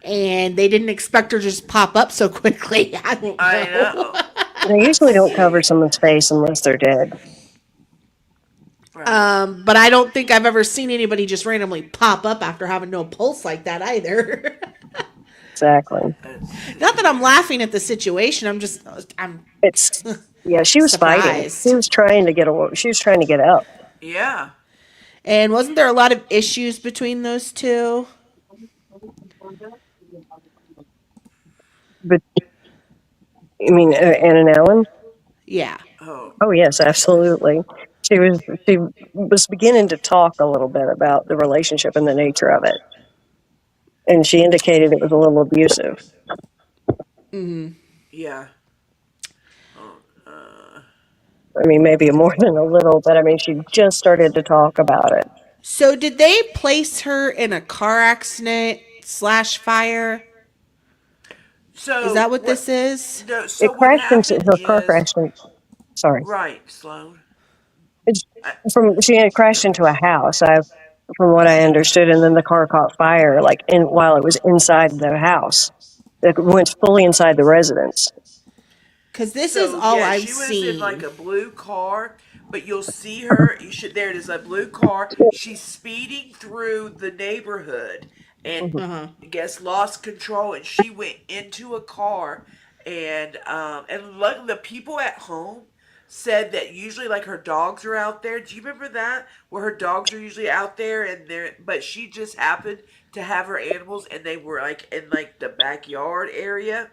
and they didn't expect her to just pop up so quickly. I don't I know. know. They Let's usually don't cover see. someone's face unless they're dead. Right. But I don't think I've ever seen anybody just randomly pop up after having no pulse like that either. Exactly. Let's Not that see I'm here. laughing at the situation. I'm It's yeah. She was fighting. She surprised. was trying to get away. She was trying to get up. Yeah. And wasn't there a lot of issues between those two? But I mean, Ann and Alan. Yeah. Oh. Oh yes, absolutely. She was beginning to talk a little bit about the relationship and the nature of it, and she indicated it was a little abusive. Yeah. Oh. I mean, maybe more than a little, but I mean, she just started to talk about it. So did they place her in a car accident slash fire? Is So that what what? this is? No. It So what crashed into happened her car is crashed. Sorry, right, Sloan. it's I, from she had crashed into a house. From what I understood, and then the car caught fire, like while it was inside the house. It went fully inside the residence. Because this is So all yeah, I've she was in like seen. a blue car, but you'll see her. You should there. It is a blue car. She's speeding through the neighborhood, and Mhm. Uh huh. I guess lost control, and she went into a car, and like the people at home said that usually like her dogs are out there. Do you remember that where her dogs are usually out there and they're but she just happened to have her animals and they were like in like the backyard area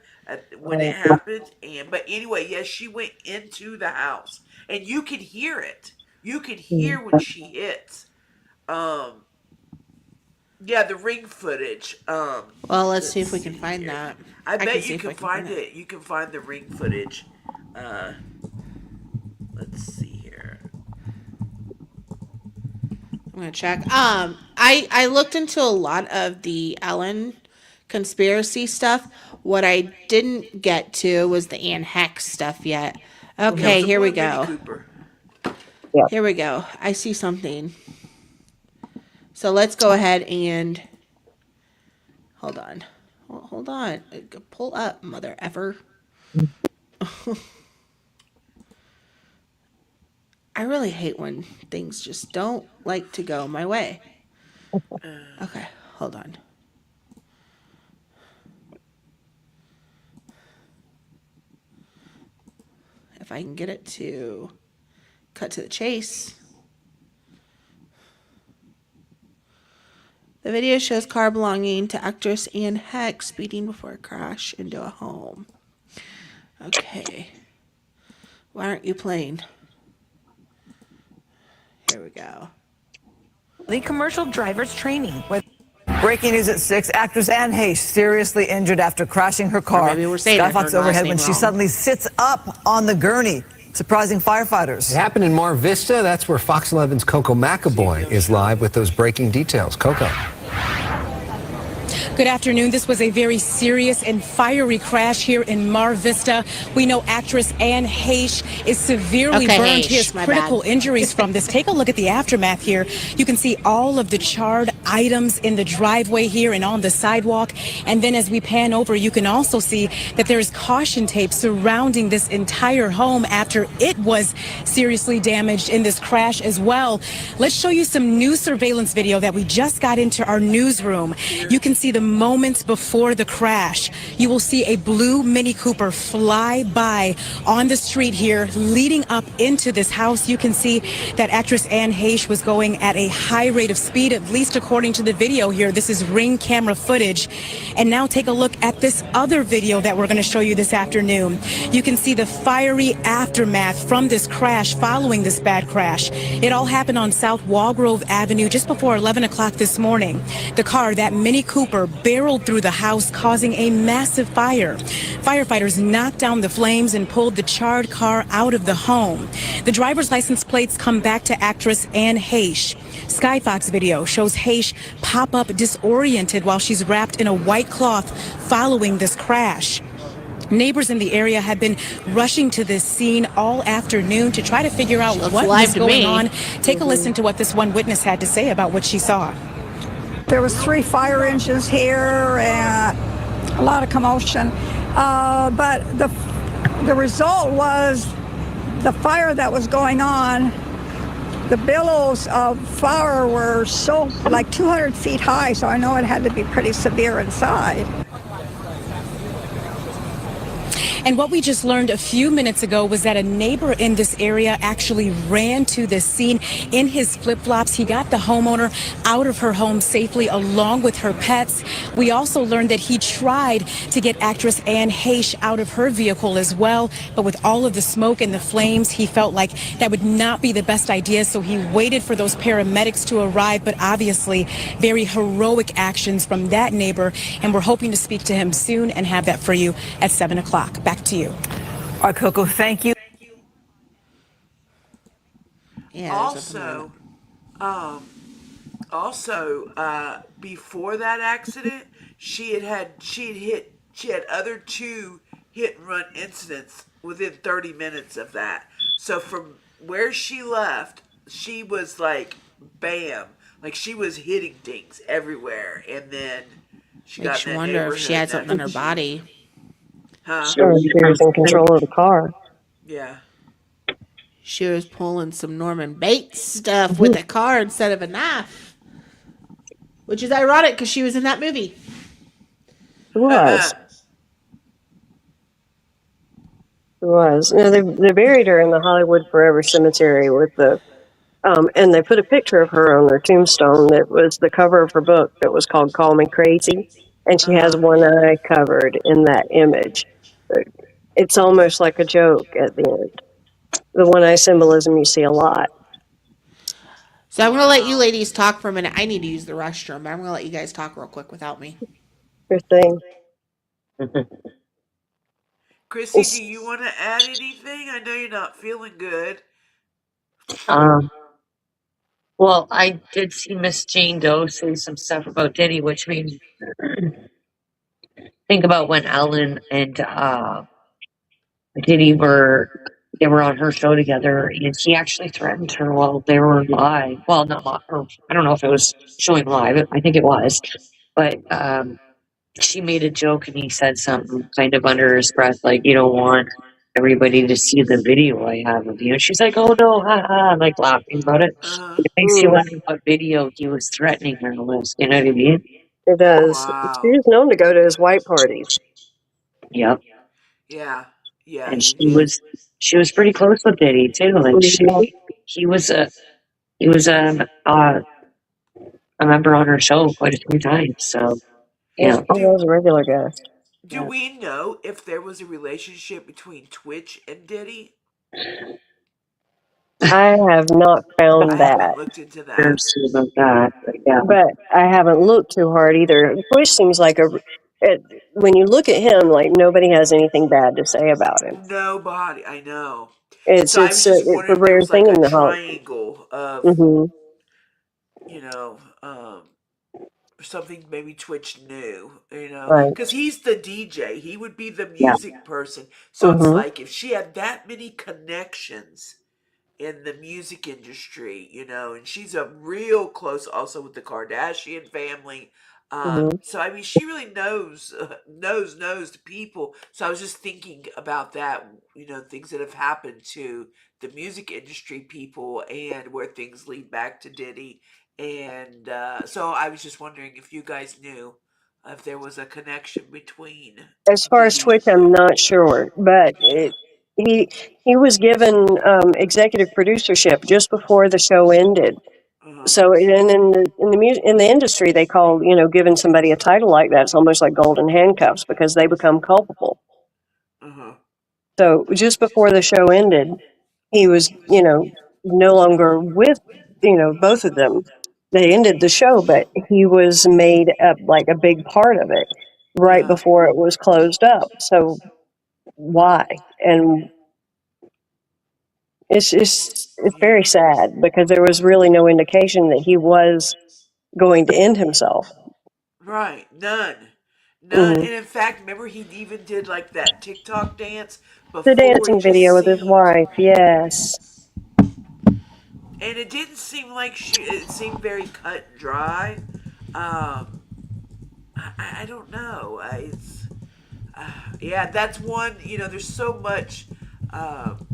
when it happened and but anyway yes she went into the house and you could hear it you could hear when she hits um yeah the ring footage Well, let's see let's if we can see find here that. I I can bet see you if can I can find find that. it you can find the ring footage uh let's see here. I'm gonna check. I looked into a lot of the Ellen conspiracy stuff. What I didn't get to was the Anne Hex stuff yet. Yeah, it Okay, was a here we blue Mini go. Cooper. Yeah. Here we go. I see something. So let's go ahead and hold on. Hold on. Pull up, mother ever. I really hate when things just don't like to go my way. Okay, hold on. if I can get it to cut to the chase. The video shows car belonging to actress Anne Heck speeding before a crash into a home. Okay. Why aren't you playing? Here we go. The commercial driver's training. Breaking news at 6. Actress Anne Heche seriously injured after crashing her car. maybe we're saying her Skyfox last overhead name when she wrong. suddenly sits up on the gurney, surprising firefighters. It happened in Mar Vista. That's where Fox 11's Coco McAvoy is live with those breaking details. Coco. Good afternoon. This was a very serious and fiery crash here in Mar Vista. We know actress Anne Heche is severely burned. She has critical injuries from this. Take a look at the aftermath here. You can see all of the charred items in the driveway here and on the sidewalk. And then as we pan over, you can also see that there's caution tape surrounding this entire home after it was seriously damaged in this crash as well. Let's show you some new surveillance video that we just got into our newsroom. You can see the moments before the crash. You will see a blue Mini Cooper fly by on the street here leading up into this house. You can see that actress Anne Heche was going at a high rate of speed, at least according to the video here. This is Ring camera footage. And now take a look at this other video that we're going to show you this afternoon. You can see the fiery aftermath from this crash following this bad crash. It all happened on South Walgrove Avenue just before 11 o'clock this morning. The car, that Mini Cooper, barreled through the house, causing a massive fire. Firefighters knocked down the flames and pulled the charred car out of the home. The driver's license plates come back to actress Anne Heche. Skyfox video shows Heche pop up disoriented while she's wrapped in a white cloth following this crash. Neighbors in the area have been rushing to this scene all afternoon to try to figure out what was going on. Take a listen to what this one witness had to say about what she saw. There was 3 fire engines here and a lot of commotion. But the result was the fire that was going on, the billows of fire were so like 200 feet high, so I know it had to be pretty severe inside. And what we just learned a few minutes ago was that a neighbor in this area actually ran to this scene in his flip-flops. He got the homeowner out of her home safely along with her pets. We also learned that he tried to get actress Anne Heche out of her vehicle as well. But with all of the smoke and the flames, he felt like that would not be the best idea. So he waited for those paramedics to arrive. But obviously, very heroic actions from that neighbor. And we're hoping to speak to him soon and have that for you at 7 o'clock. Back to you. All right, Coco, thank you. Yeah, before that accident, she had other 2 hit and run incidents within 30 minutes of that. So from where she left, she was like, bam, like she was hitting things everywhere, and then she got. I wonder if she had something in her body. Huh? Sure, she was in control of the car. Yeah. She was pulling some Norman Bates stuff with a car instead of a knife. Which is ironic because she was in that movie. It was. It was. No, they buried her in the Hollywood Forever Cemetery with the, and they put a picture of her on their tombstone that was the cover of her book that was called Call Me Crazy. And she has one eye covered in that image. It's almost like a joke at the end. The one eye symbolism you see a lot. So I'm going to let you ladies talk for a minute. I need to use the restroom, but I'm going to let you guys talk real quick without me. Your thing. Chrissy, do you want to add anything? I know you're not feeling good. Well, I did see Miss Jane Doe say some stuff about Diddy, which made me think about when Ellen and Diddy were on her show together, and he actually threatened her while they were live. Well, not live, or I don't know if it was showing live. I think it was, but she made a joke, and he said something kind of under his breath, like, "You don't want everybody to see the video I have of you." And she's like, "Oh no, ha ha," like laughing about it. It makes you wonder what video he was threatening her with. You know what I mean? It does. Wow. She's known to go to his white parties. Yep. Yeah. Yeah, and he did. she was pretty close with Diddy too. Like Mhm. he was he was a member on her show quite a few times. So Yes, yeah, he Do was a regular guest. do yeah. we know if there was a relationship between Twitch and Diddy? I have not I found haven't that, looked into that. Curious about that, but yeah, but I haven't looked too hard either. Bush seems like it, when you look at him, like nobody has anything bad to say about him. Nobody, I know. It's So I was it's just it's a wondering if there rare was thing like a in the Hol. triangle of, Hmm. you know, something maybe Twitch knew, Right. because he's the DJ. He would be the yeah, music person. So it's Hmm. like if she had that many connections in the music industry, and she's a real close also with the Kardashian family. Hmm. So I mean, she really knows the people. So I was just thinking about that, things that have happened to the music industry people and where things lead back to Diddy. And so I was just wondering if you guys knew if there was a connection between As far as Diddy. Twitch, I'm not sure, but he he was given executive producership just before the show ended. Uh So, and in the industry, they call giving somebody a title like that, it's almost like golden handcuffs because they become culpable. huh. So just before the show ended, he was no longer with both of them. They ended the show, but he was made up like a big part of it Uh right huh. before it was closed up. So why? And it's very Yeah. sad because there was really no indication that he was going to end himself. Right. None. None. Hmm. And in fact, remember he even did like that TikTok dance The before it dancing just video with his seemed, wife, yes. and it didn't seem like it seemed very cut and dry. Um, I don't know. Yeah, that's one, there's um,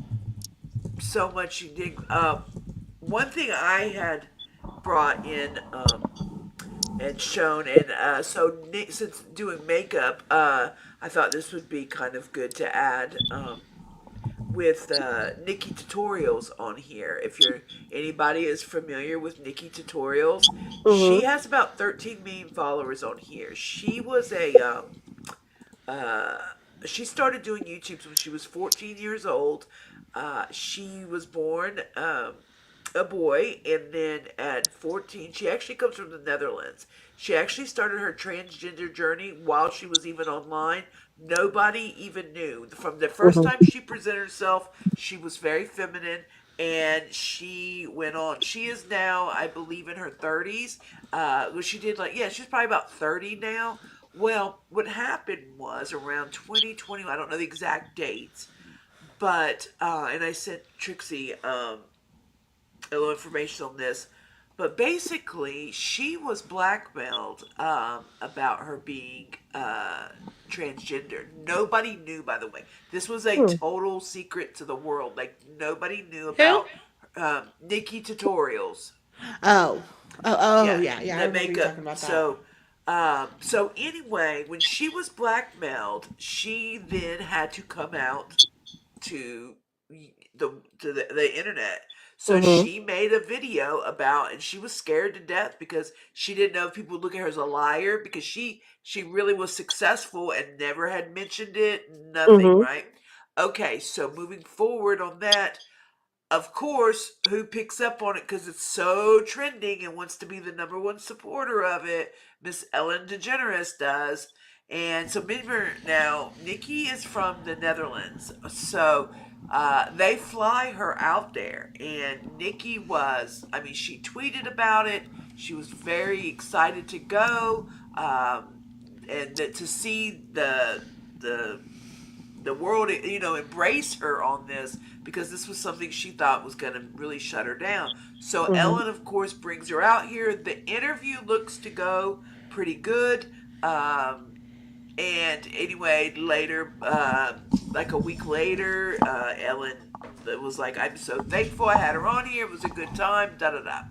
so much you dig. One thing I had brought in, and shown. And so, since doing makeup, I thought this would be kind of good to add with Nikki Tutorials on here. If anybody is familiar with Nikki Tutorials, Hmm. she has about 13 million followers on here. Uh, she started doing YouTube when she was 14 years old. She was born a boy, and then at 14, she actually comes from the Netherlands. She actually started her transgender journey while she was even online. Nobody even knew. From the first Hmm. time she presented herself, she was very feminine, and she went on. She is now, I believe, in her 30s. Well, she did yeah, she's probably about 30 now. Well, what happened was around 2020, I don't know the exact dates, but, and I sent Trixie a little information on this, but basically, she was blackmailed about her being transgender. Nobody knew, by the way. This was a Hmm. total secret to the world. Like, nobody knew Who? about Nikki Tutorials. Oh. Oh, Yeah, yeah, yeah. I the remember you makeup. talking about that. So anyway, when she was blackmailed, she then had to come out to the internet. So Hmm. she made a video about, and she was scared to death because she didn't know if people would look at her as a liar because she really was successful and never had mentioned it. Nothing, Hmm. right? Okay, so moving forward on that, of course, who picks up on it because it's so trending and wants to be the number one supporter of it? Miss Ellen DeGeneres does. And so remember now, Nikki is from the Netherlands. So they fly her out there. And Nikki I mean, she tweeted about it. She was very excited to go. And to see the world, embrace her on this because this was something she thought was going to really shut her down. So Hmm. Ellen, of course, brings her out here. The interview looks to go pretty good. Um, and anyway, later, like a week later, Ellen was like, "I'm so thankful I had her on here. It was a good time." Da da da.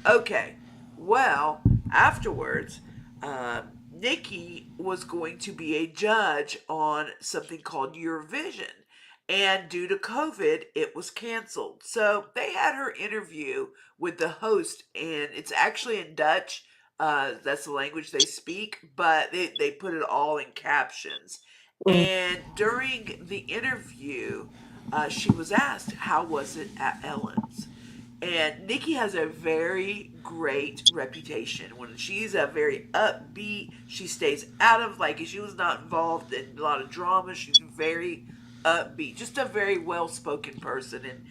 Okay. Well, afterwards, Nikki was going to be a judge on something called Eurovision. And due to COVID, it was canceled. So they had her interview with the host, and it's actually in Dutch. That's the language they speak, but they put it all in captions. Mm. And during the interview, she was asked, "How was it at Ellen's?" And Nikki has a very great reputation. When she's a very upbeat, she stays out of, like, if she was not involved in a lot of drama, she's very upbeat, just a very well spoken person. And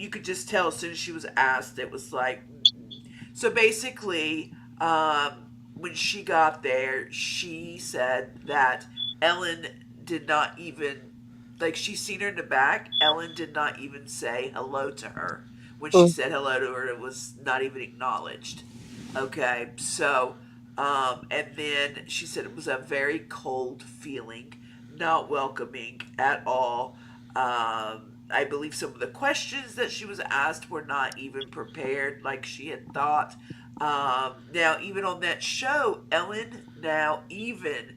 you could just tell as soon as she was asked, it was like, so basically, when she got there, she said that Ellen did not even, like, she's seen her in the back. Ellen did not even say hello to her. When she Mm. said hello to her, it was not even acknowledged. Okay, so, and then she said it was a very cold feeling, not welcoming at all. I believe some of the questions that she was asked were not even prepared like she had thought. Now, even on that show, Ellen, now, even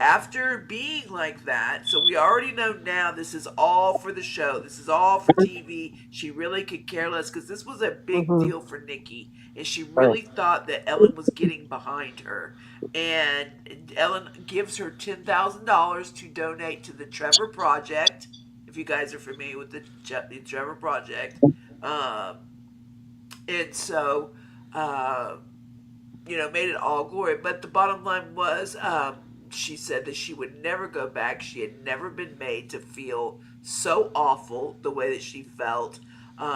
after being like that, so we already know now this is all for the show. This is all for TV. She really could care less because this was a big Mhm. deal for Nikki. And she Right. really thought that Ellen was getting behind her. And Ellen gives her $10,000 to donate to the Trevor Project. If you guys are familiar with the Trevor Project. Um, and so, uh, made it all glory. But the bottom line was, she said that she would never go back. She had never been made to feel so awful the way that she felt.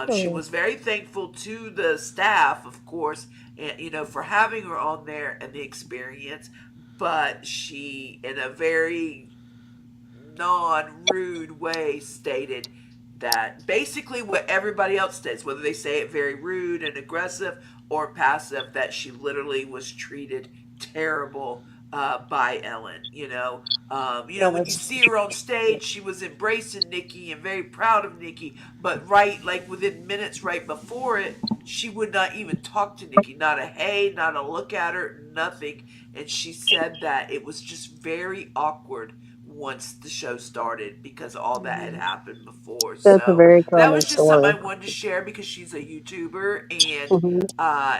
She Oh, was very thankful to the staff, of course, and for having her on there and the experience. But she, in a very non-rude way, stated that basically what everybody else says, whether they say it very rude and aggressive or passive, that she literally was treated terrible by Ellen. yeah, When you that's see her on stage, she was embracing Nikki and very proud of Nikki, but right, like within minutes right before it, she would not even talk to Nikki, not a hey, not a look at her, nothing. And she said that it was just very awkward once the show started because all that had happened before. that's a So very that common was just something story. I wanted to share because she's a YouTuber, and Mhm.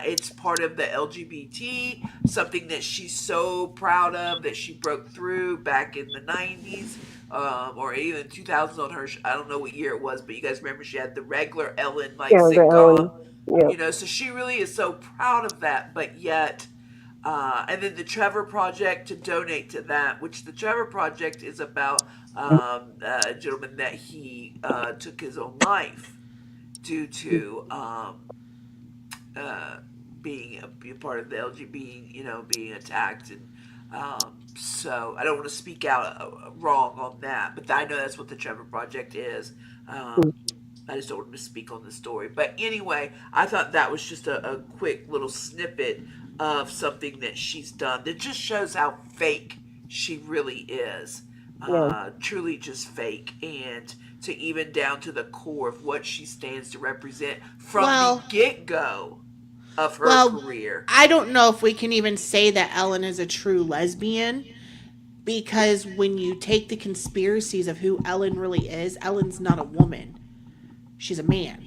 it's part of the LGBT, something that she's so proud of that she broke through back in the 90s. Or even 2000s on her, I don't know what year it was, but you guys remember she had the regular Ellen like Yeah, the Ellen. sitcom, Yeah. so she really is so proud of that, but yet and then the Trevor Project to donate to that, which the Trevor Project is about a gentleman that he took his own life due to uh, being a part of the LGBT, being attacked. And so I don't want to speak out wrong on that, but I know that's what the Trevor Project is. Um, I just don't want to speak on the story. But anyway, I thought that was just a quick little snippet of something that she's done that just shows how fake she really is. Yeah. Truly just fake. And to even down to the core of what she stands to represent from the Well, get go of her well, career. I don't know if we can even say that Ellen is a true lesbian because when you take the conspiracies of who Ellen really is, Ellen's not a woman. She's a man.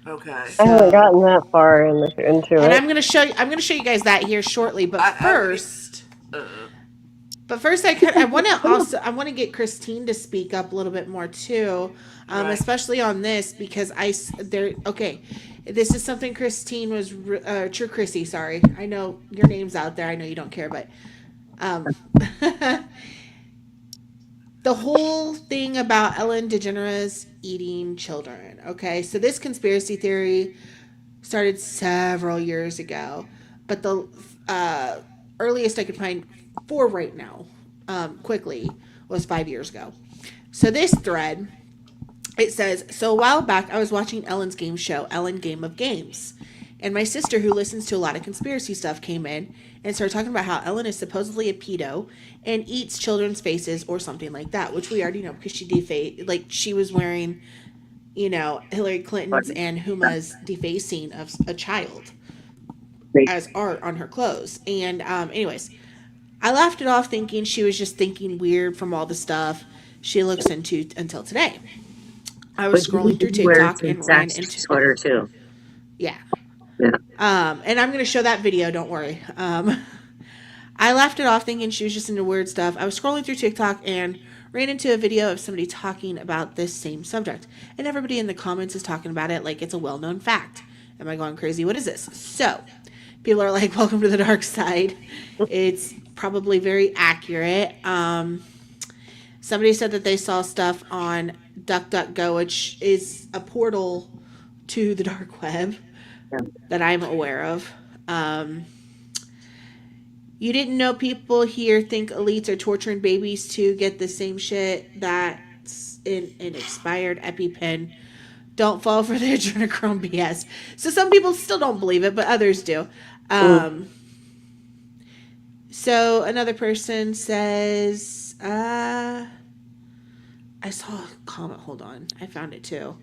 Okay. I haven't So, gotten that far into and it. I'm going to show you guys that here shortly, I would. Uh, but first I want to get Christine to speak up a little bit more too, right. especially on this because there okay, this is something Christine was True Chrissy, sorry. I know your name's out there. I know you don't care, but um the whole thing about Ellen DeGeneres eating children. Okay, so this conspiracy theory started several years ago, but the earliest I could find for right now, quickly, was 5 years ago. So this thread, it says, so a while back I was watching Ellen's game show, Ellen Game of Games. And my sister, who listens to a lot of conspiracy stuff, came in and started talking about how Ellen is supposedly a pedo and eats children's faces or something like that, which we already know because she was wearing, Hillary Clinton's and Huma's defacing of a child as art on her clothes. And anyways, I laughed it off thinking she was just thinking weird from all the stuff she looks into until today. I was But scrolling through he wears TikTok the and ran exact into sweater too. yeah. Yeah. And I'm gonna show that video. Don't worry. I laughed it off thinking she was just into weird stuff. I was scrolling through TikTok and ran into a video of somebody talking about this same subject, and everybody in the comments is talking about it like it's a well-known fact. Am I going crazy? What is this? So, people are like, "Welcome to the dark side." It's probably very accurate. Somebody said that they saw stuff on DuckDuckGo, which is a portal to the dark web that I'm aware of. You didn't know people here think elites are torturing babies to get the same shit that's in an expired EpiPen. Don't fall for their adrenochrome BS. So some people still don't believe it, but others do. So another person says, I saw a comment. Hold on. I found it too.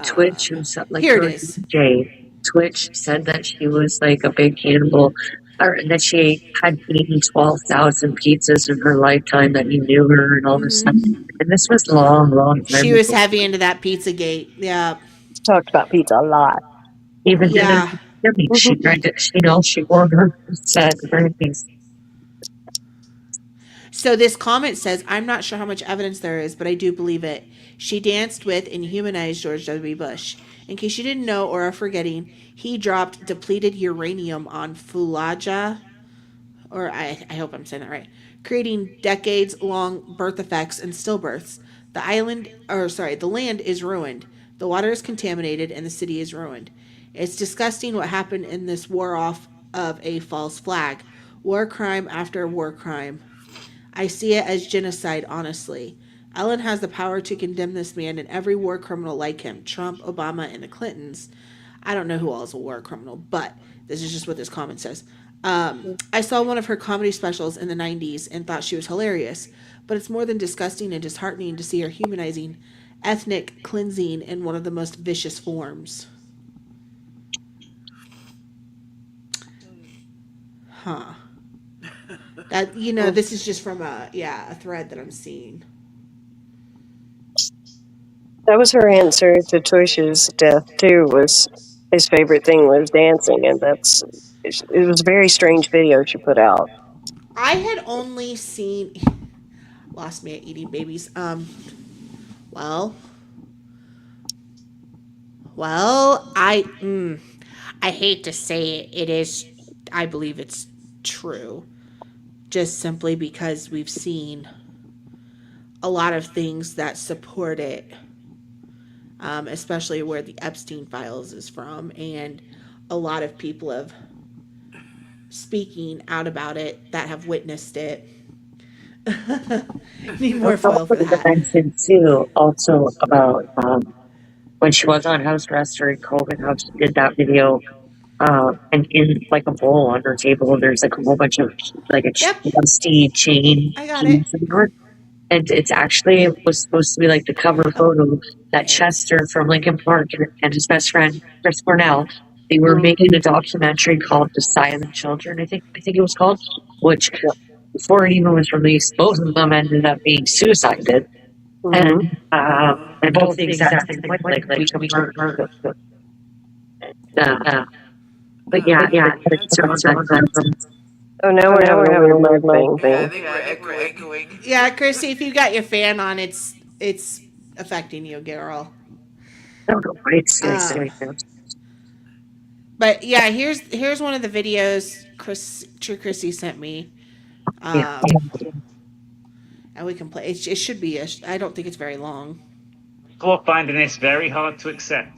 Twitch himself, like Here it her is. DJ, Twitch said that she was like a big cannibal, or that she had eaten 12,000 pizzas in her lifetime, that he knew her and all this stuff. And this was long time She was ago. heavy into that Pizzagate. Yeah. Talked about pizza a lot. Even did Yeah. it. She tried to, she wore her set everything. So this comment says, I'm not sure how much evidence there is, but I do believe it. She danced with and humanized George W. Bush. In case you didn't know or are forgetting, he dropped depleted uranium on Fallujah, or I hope I'm saying that right, creating decades-long birth effects and stillbirths. The land is ruined. The water is contaminated and the city is ruined. It's disgusting what happened in this war off of a false flag. War crime after war crime. I see it as genocide, honestly. Ellen has the power to condemn this man and every war criminal like him. Trump, Obama, and the Clintons. I don't know who all is a war criminal, but this is just what this comment says. I saw one of her comedy specials in the 90s and thought she was hilarious, but it's more than disgusting and disheartening to see her humanizing ethnic cleansing in one of the most vicious forms. Huh. That, this is just from a thread that I'm seeing. That was her answer to Twish's death too. Was his favorite thing was dancing, and it was a very strange video she put out. I had only seen lost me at eating babies. Well, I hate to say it. It is. I believe it's true. Just simply because we've seen a lot of things that support it, especially where the Epstein files is from, and a lot of people have speaking out about it that have witnessed it. Need more foil for that. Mentioned too, also about when she was on house arrest during COVID, how she did that video. And in like a bowl on her table, there's like a whole bunch of like a rusty chain. I got it. And it's actually was supposed to be like the cover photo that Chester from Lincoln Park and his best friend Chris Cornell, they were making a documentary called "The Silent Children." I think it was called, which before it even was released, both of them ended up being suicided, and both the exact same like we heard. But yeah. Oh, now we're having a weird mic thing. I think we're echoing. Yeah, Chrissy, if you got your fan on, it's affecting you, girl. I don't know why it's But yeah, here's one of the videos Chrissy sent me. And we can play. It should be. I don't think it's very long. People finding this very hard to accept.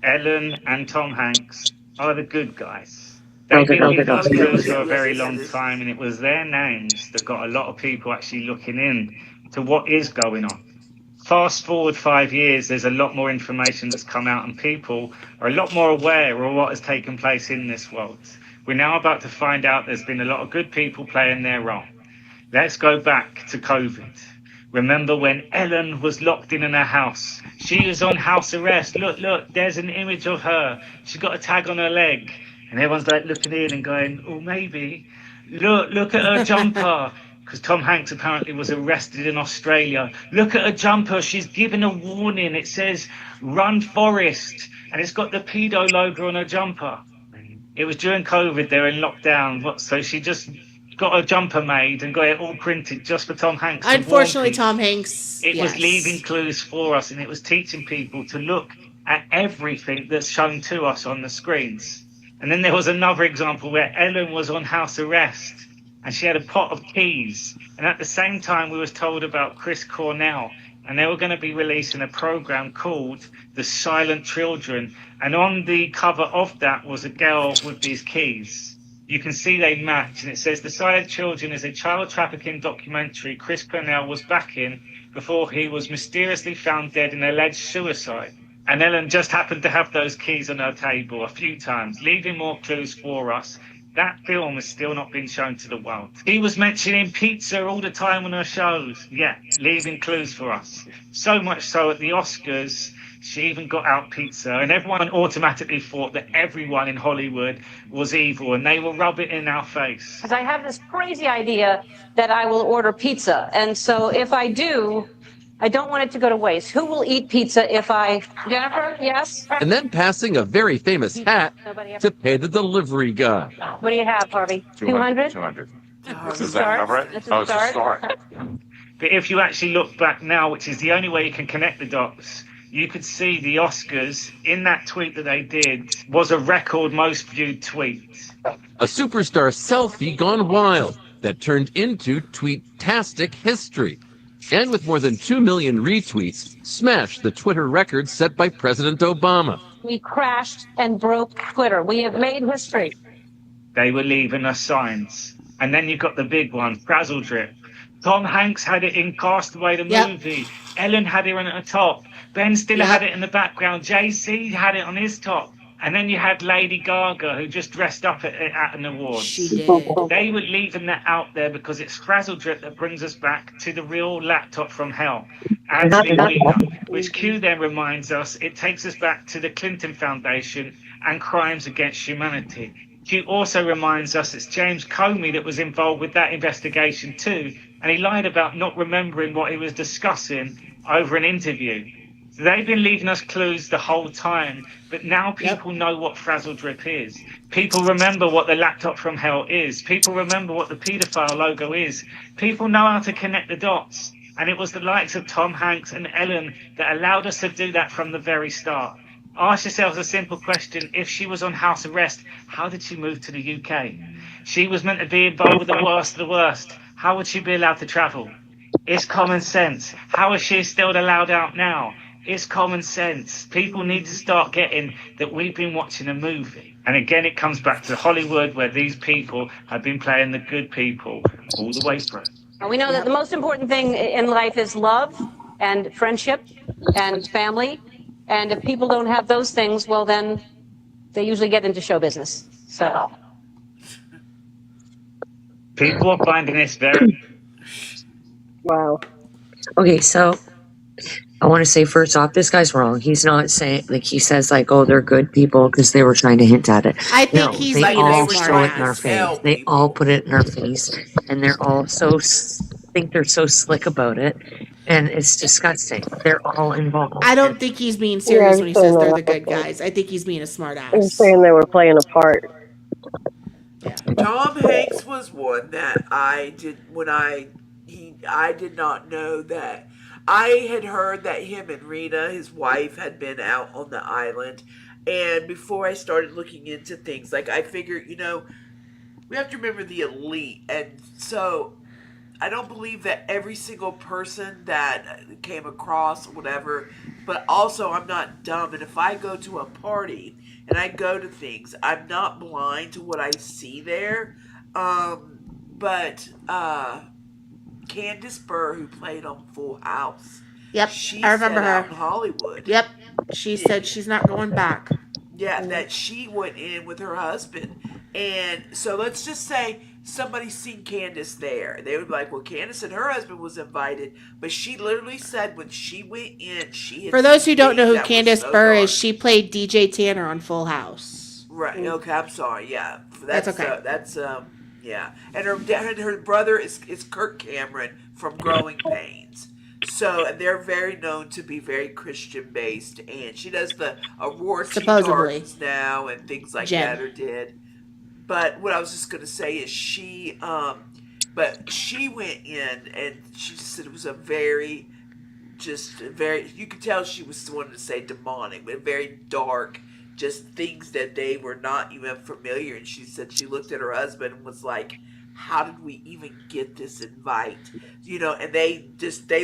Ellen and Tom Hanks are the good guys. They've been with us for a very long time, and it was their names that got a lot of people actually looking in to what is going on. Fast forward 5 years, there's a lot more information that's come out, and people are a lot more aware of what has taken place in this world. We're now about to find out there's been a lot of good people playing their role. Let's go back to COVID. Remember when Ellen was locked in her house? She was on house arrest. Look, there's an image of her. She's got a tag on her leg. And everyone's like looking in and going, oh, maybe. Look at her jumper. because Tom Hanks apparently was arrested in Australia. Look at her jumper. She's given a warning. It says, "Run Forest." And it's got the pedo logo on her jumper. It was during COVID. They were in lockdown. So she just got a jumper made and got it all printed just for Tom Hanks. Unfortunately, Tom Hanks. It was leaving clues for us, and it was teaching people to look at everything that's shown to us on the screens. And then there was another example where Ellen was on house arrest and she had a pot of keys. And at the same time, we was told about Chris Cornell, and they were going to be releasing a program called The Silent Children. And on the cover of that was a girl with these keys. You can see they match, and it says The Silent Children is a child trafficking documentary Chris Cornell was back in before he was mysteriously found dead in alleged suicide. And Ellen just happened to have those keys on her table a few times, leaving more clues for us. That film has still not been shown to the world. He was mentioning pizza all the time on her shows. Yeah, leaving clues for us. So much so at the Oscars, she even got out pizza, and everyone automatically thought that everyone in Hollywood was evil, and they will rub it in our face. Because I have this crazy idea that I will order pizza, and so if I do, I don't want it to go to waste. Who will eat pizza if I... Jennifer, yes? And then passing a very famous hat to pay the delivery guy. What do you have, Harvey? 200? 200. This is start. This is a start. But if you actually look back now, which is the only way you can connect the dots, you could see the Oscars in that tweet that they did was a record most viewed tweet. A superstar selfie gone wild that turned into tweet-tastic history. And with more than 2 million retweets, smashed the Twitter record set by President Obama. We crashed and broke Twitter. We have made history. They were leaving us signs. And then you got the big one, Frazzle Drip. Tom Hanks had it in Castaway the movie. Ellen had it on her top. Ben Stiller had it in the background. JC had it on his top. And then you had Lady Gaga, who just dressed up at an awards. She did. They were leaving that out there because it's Frazzle Drip that brings us back to the real laptop from hell. Anthony Weiner, which Q then reminds us, it takes us back to the Clinton Foundation and crimes against humanity. Q also reminds us it's James Comey that was involved with that investigation too, and he lied about not remembering what he was discussing over an interview. So they've been leaving us clues the whole time, but now people know what Frazzle Drip is. People remember what the laptop from hell is. People remember what the paedophile logo is. People know how to connect the dots. And it was the likes of Tom Hanks and Ellen that allowed us to do that from the very start. Ask yourselves a simple question. If she was on house arrest, how did she move to the UK? She was meant to be involved with the worst of the worst. How would she be allowed to travel? It's common sense. How is she still allowed out now? It's common sense. People need to start getting that we've been watching a movie. And again, it comes back to Hollywood, where these people have been playing the good people all the way through. We know that the most important thing in life is love and friendship and family. And if people don't have those things, well, then they usually get into show business. So people are finding this very... Wow. Okay, so I want to say first off, this guy's wrong. He's not saying, like, he says, like, oh, they're good people because they were trying to hint at it. I think he's they like all a show it in our face. They all put it in our face, and they're all think they're so slick about it, and it's disgusting. They're all involved. I don't think he's being serious when he says they're the good guys. I think he's being a smart ass. He's saying they were playing a part. Tom Hanks was one that I did not know that. I had heard that him and Rena, his wife, had been out on the island, and before I started looking into things, like, I figured, we have to remember the elite, and so I don't believe that every single person that came across whatever, but also I'm not dumb, and if I go to a party and I go to things, I'm not blind to what I see there. But Candace Burr, who played on Full House, she I remember set her out in Hollywood. Yep, she said she's not going back. Yeah, that she went in with her husband, and so let's just say somebody's seen Candace there. They would be like, well, Candace and her husband was invited, but she literally said when she went in, she had... For those who don't know who Candace Burr is, she played DJ Tanner on Full House. Right, okay, I'm sorry, yeah. That's okay. Yeah, and her dad, her brother is Kirk Cameron from Growing Pains. So, and they're very known to be very Christian based, and she does the Aurora Tea Supposedly. Gardens now and things like Jen. that, or did. But what I was just gonna say is but she went in and she just said it was a very, just very. You could tell she was wanting to say demonic, but very dark. Just things that they were not even familiar. And she said she looked at her husband and was like, "How did we even get this invite?" And they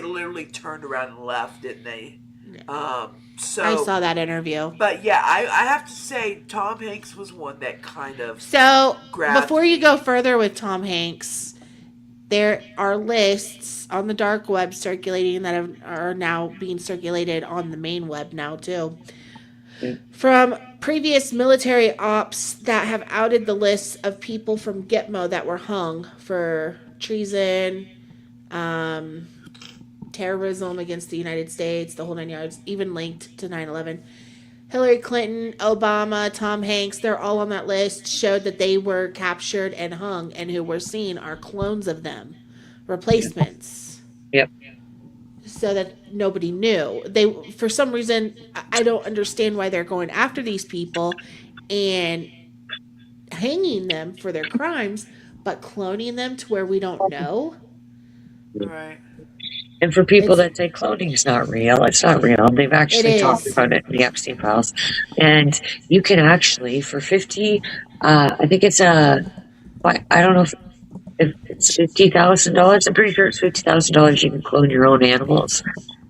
literally turned around and left, didn't they? So I saw that interview. But yeah, I have to say Tom Hanks was one that kind of So grabbed before you me. go further with Tom Hanks, there are lists on the dark web circulating that are now being circulated on the main web now too, from previous military ops that have outed the lists of people from Gitmo that were hung for treason, terrorism against the United States, the whole 9 yards, even linked to 9/11. Hillary Clinton, Obama, Tom Hanks, they're all on that list, showed that they were captured and hung, and who we're seeing are clones of them, replacements. Yep. So that nobody knew. They, for some reason, I don't understand why they're going after these people and hanging them for their crimes, but cloning them to where we don't know. Right. And for people that say cloning is not real, it's not real. They've actually talked about it in the Epstein files. And you can actually, for 50, I think it's I don't know if it's $50,000. I'm pretty sure it's $50,000. You can clone your own animals.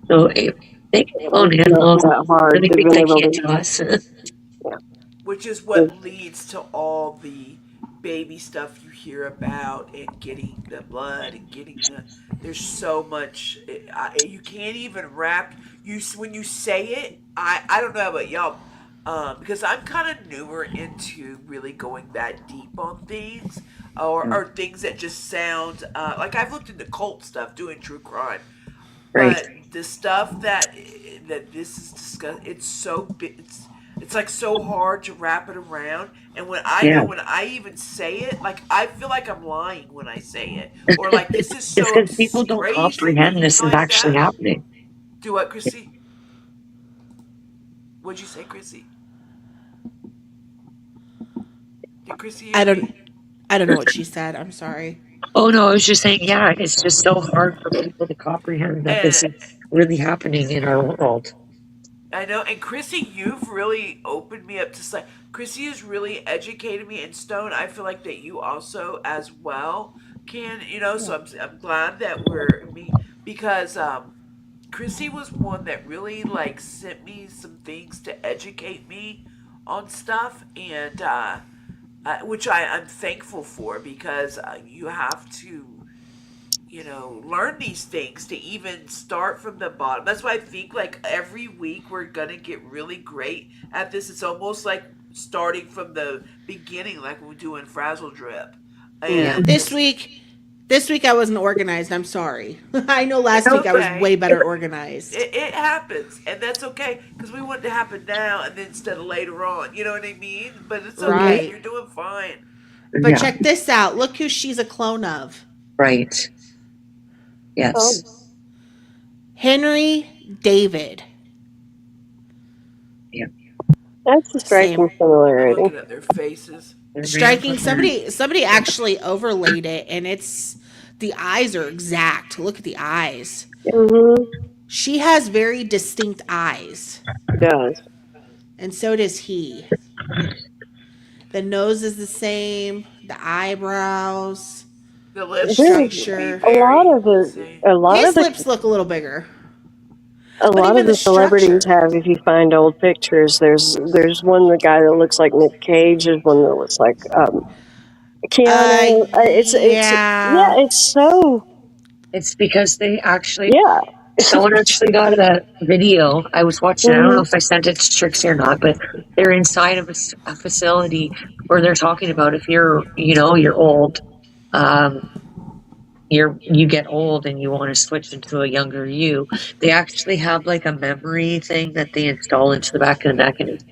So if they can clone animals, then they can't to us. Which is what leads to all the baby stuff you hear about and getting the blood and getting the. There's so much. You can't even wrap. When you say it, I don't know about y'all, because I'm kind of newer into really going that deep on things, or things that just sound like I've looked into cult stuff, doing true crime, but the stuff that this is discussed, it's so big. It's like so hard to wrap it around, and when I even say it, like I feel like I'm lying when I say it, or like this is so. It's because people don't comprehend this is actually happening. Do what, Chrissy? What'd you say, Chrissy? Did Chrissy? I don't know what she said. I'm sorry. Oh no, I was just saying, yeah, it's just so hard for people to comprehend that this is really happening in our world. I know, and Chrissy, you've really opened me up to Chrissy has really educated me, and Stone, I feel like that you also as well can, so I'm glad that because Chrissy was one that really sent me some things to educate me on stuff, and which I'm thankful for, because you have to learn these things to even start from the bottom. That's why I think every week we're gonna get really great at this. It's almost like starting from the beginning, like when we do in Frazzle Drip. And This week I wasn't organized. I'm sorry. I know last week I was way better organized. It happens, and that's okay, because we want it to happen now and then instead of later on. You know what I mean? But it's okay. Right. You're doing fine. But check this out. Look who she's a clone of. Right. Yes. Henry David. Yeah. That's a striking similarity. Looking at their faces. Striking. Somebody actually overlaid it, and the eyes are exact. Look at the eyes. Mm-hmm. She has very distinct eyes. She does. And so does he. The nose is the same. The eyebrows. The lip structure. His lips look a little bigger. A lot of the celebrities have, if you find old pictures, there's one, the guy that looks like Nick Cage, there's one that looks like Keanu. It's because they actually someone actually got a video. I was watching. I don't know if I sent it to Trixie or not, but they're inside of a facility where they're talking about if you're old. You get old and you want to switch into a younger you. They actually have a memory thing that they install into the back of the neck, and it's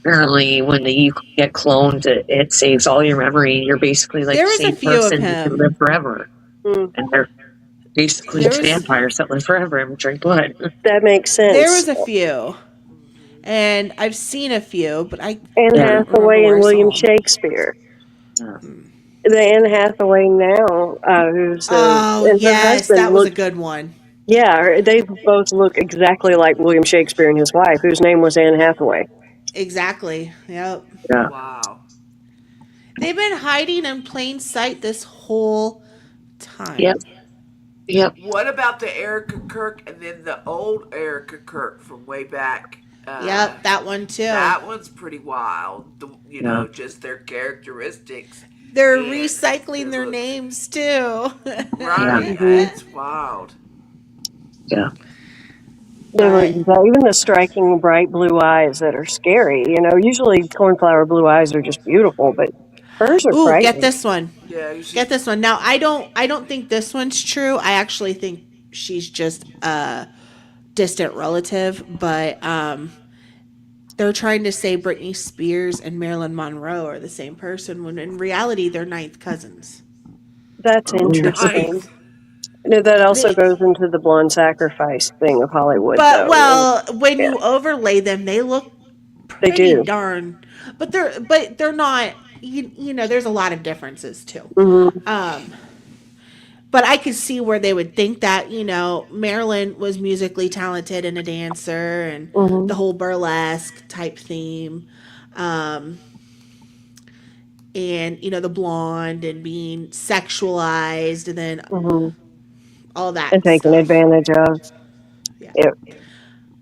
apparently when you get cloned, it saves all your memory. You're basically like There the was a same few of person. You can him. live forever. Mm. And they're basically There was vampires that live forever and drink blood. That makes there sense. was a few, and I've seen a few, but I Anne Yeah. don't remember Hathaway where and I William saw them. Shakespeare. Yeah. The Anne Hathaway now, who's Oh and her yes, husband that was a look, good one. yeah, they both look exactly like William Shakespeare and his wife, whose name was Anne Hathaway. Exactly. Yep. Yeah. Wow. They've been hiding in plain sight this whole time. Yep. Yep. What about the Erica Kirk and then the old Erica Kirk from way back? Yep, that one too. That one's pretty wild. You Yeah. know, just their characteristics. They're and recycling their looks. names too. Right. Mhm. It's wild. Yeah. They look But even the striking bright blue eyes that are scary. You know, usually cornflower blue eyes are just beautiful, but hers are ooh, get frightening. this one. Yeah, you see. Get this one. Now I don't think this one's true. I actually think she's just a distant relative, but they're trying to say Britney Spears and Marilyn Monroe are the same person when in reality they're ninth cousins. That's interesting. Nice. No, that also They- goes into the blonde sacrifice thing of Hollywood, But though. well, when Yeah. you overlay them, they look They pretty do. darn. But they're not. You know, there's a lot of differences too. Mhm. But I could see where they would think that, you know, Marilyn was musically talented and a dancer and Mhm. the whole burlesque type theme. And, you know, the blonde and being sexualized and then Mhm. all that And taken stuff. advantage of. Yeah.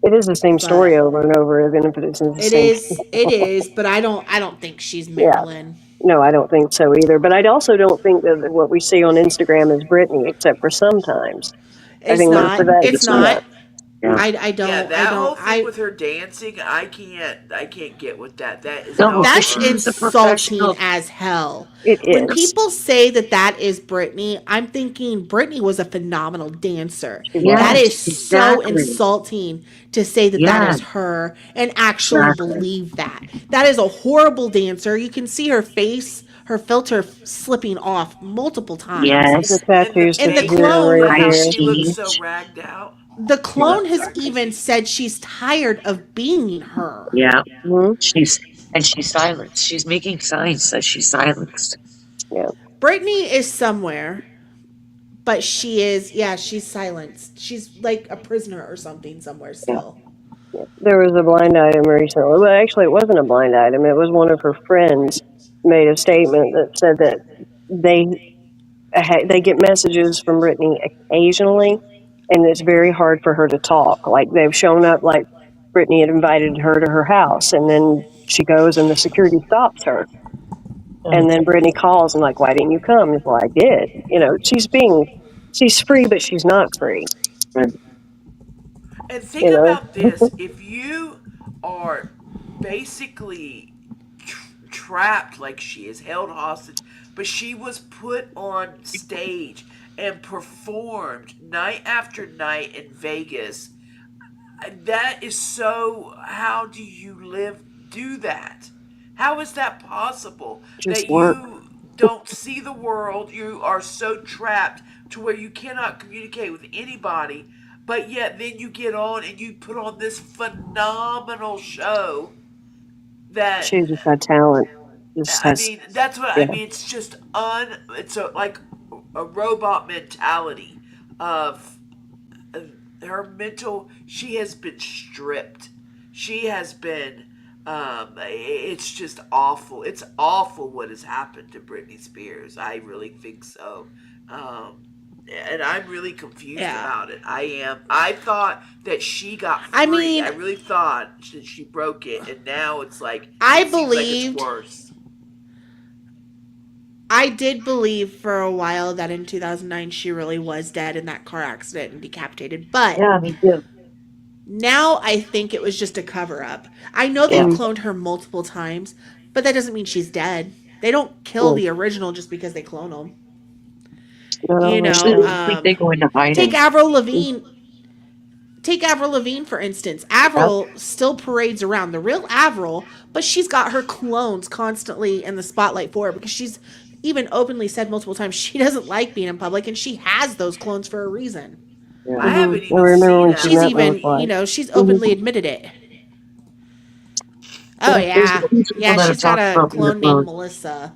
It is the same story But over and over again, but it's in the same. it is, but I don't think she's Yeah. Marilyn. No, I don't think so either. But I also don't think that what we see on Instagram is Britney, except for sometimes. I It's think most not. of that It's is not. not. Yeah. I don't. Yeah, that whole thing I with her dancing, I can't get with that. That is No, not That's she her. was a insulting professional. as hell. It When is. people say that is Britney, I'm thinking Britney was a phenomenal dancer. Yes, That is so exactly. insulting to say that Yeah. is her and actually Exactly. believe that. That is a horrible dancer. You can see her face, her filter slipping off multiple times. Yes. The tattoos And the disappear and clone- How reappear. she looks I've so seen. ragged out. The clone has Sorry, even Chrissy. said she's tired of being her. Yeah. Mhm. She's silenced. She's making signs that she's silenced. Yeah. Brittany is somewhere, but she's silenced. She's like a prisoner or something somewhere still. There was a blind item recently. Well, actually, it wasn't a blind item. It was one of her friends made a statement that said that they get messages from Brittany occasionally, and it's very hard for her to talk. Like they've shown up, like Brittany had invited her to her house, and then she goes and the security stops her. And then Brittany calls and like, why didn't you come? And well, I did. You know, she's free, but she's not free. And And think You know? about this: if you are basically trapped, like she is held hostage, but she was put on stage and performed night after night in Vegas. That is so. How do you do that? How is that possible? Just That work. you don't see the world, you are so trapped to where you cannot communicate with anybody, but yet then you get on and you put on this phenomenal show that She just had talent. Just I has, mean, that's what yeah. I mean. It's just it's like a robot mentality of her mental. She has been stripped. She has been. It's just awful. It's awful what has happened to Britney Spears. I really think so. And I'm really confused about it. I am. I thought that she got free. I mean- I really thought that she broke it, and now it's like I it seems like believed- it's worse. I did believe for a while that in 2009 she really was dead in that car accident and decapitated. But yeah, me too. now I think it was just a cover up. I know they've cloned her multiple times, but that doesn't mean she's dead. They don't kill the original just because they clone them. You know, I think they go into hiding. take Avril Lavigne. take Avril Lavigne, for instance. Avril still parades around, the real Avril, but she's got her clones constantly in the spotlight for her because she's even openly said multiple times she doesn't like being in public, and she has those clones for a reason. Yeah. I haven't I even remember seen when she She's met even, those like. she's openly admitted it. Oh, There's yeah. people Yeah, that have she's got talked a about being a clone named clone. Melissa.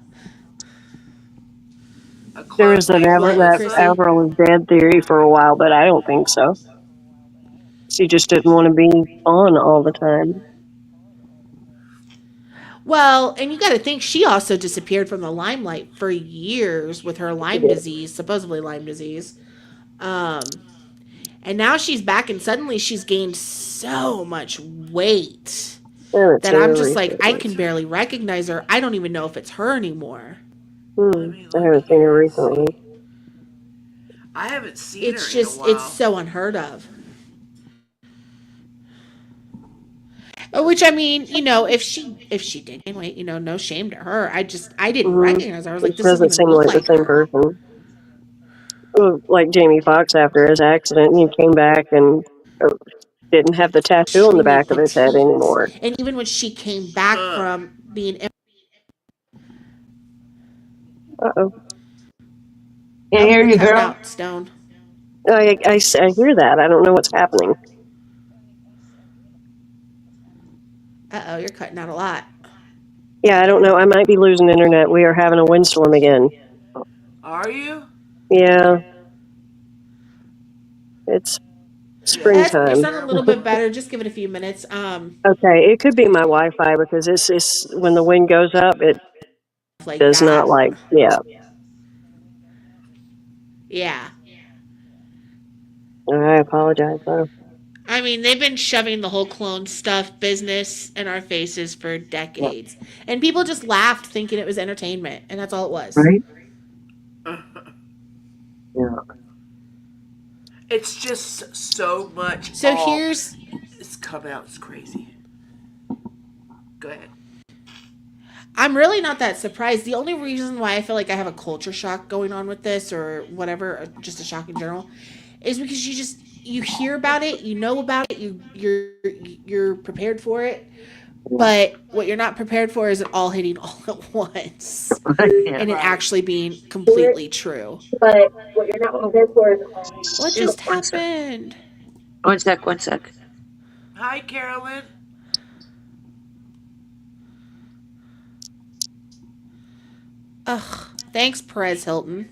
a There clone was an named What, that Melissa. Chrissy? Avril is dead theory for a while, but I don't think so. She just didn't want to be on all the time. Well, and you got to think she also disappeared from the limelight for years with her She Lyme did. disease, supposedly Lyme disease. And now she's back, and suddenly she's gained so much weight I haven't that seen I'm her just like, I recently. can barely recognize her. I don't even know if it's her anymore. Let me I look haven't seen her here and recently. see. I haven't seen her in a It's while. so unheard of. Which, I mean, if she did gain weight, no shame to her. I didn't recognize her. I was like, It this doesn't doesn't even seem look like the like same her. person. Well, like Jamie Foxx after his accident, he came back and didn't have the tattoo on the Extremely back of his head petite. anymore. And even when she came back Huh. from being Uh-oh. Can't hear you're you, cutting girl. out, Stone. I hear that. I don't know what's happening. Uh-oh, you're cutting out a lot. Yeah, I don't know. I might be losing internet. We are having a windstorm again. Are you? Yeah, it's You're springtime. sounding a little bit better. Just give it a few minutes. Okay, it could be my Wi-Fi because it's when the wind goes up, it Like does not that. like. Yeah, Yeah. I apologize though. I mean, they've been shoving the whole clone stuff business in our faces for decades. And people just laughed thinking it was entertainment, and that's all it was. Right? Yeah. It's just so much. So here's it's come out. It's crazy. Go ahead. I'm really not that surprised. The only reason why I feel like I have a culture shock going on with this or whatever, or just a shock in general, is because you hear about it, you know about it, you're prepared for it, but what you're not prepared for is it all hitting all at once and it actually being completely true. But what you're not prepared for is What just happened? One sec. Hi, Carolyn. Ugh. Thanks, Perez Hilton.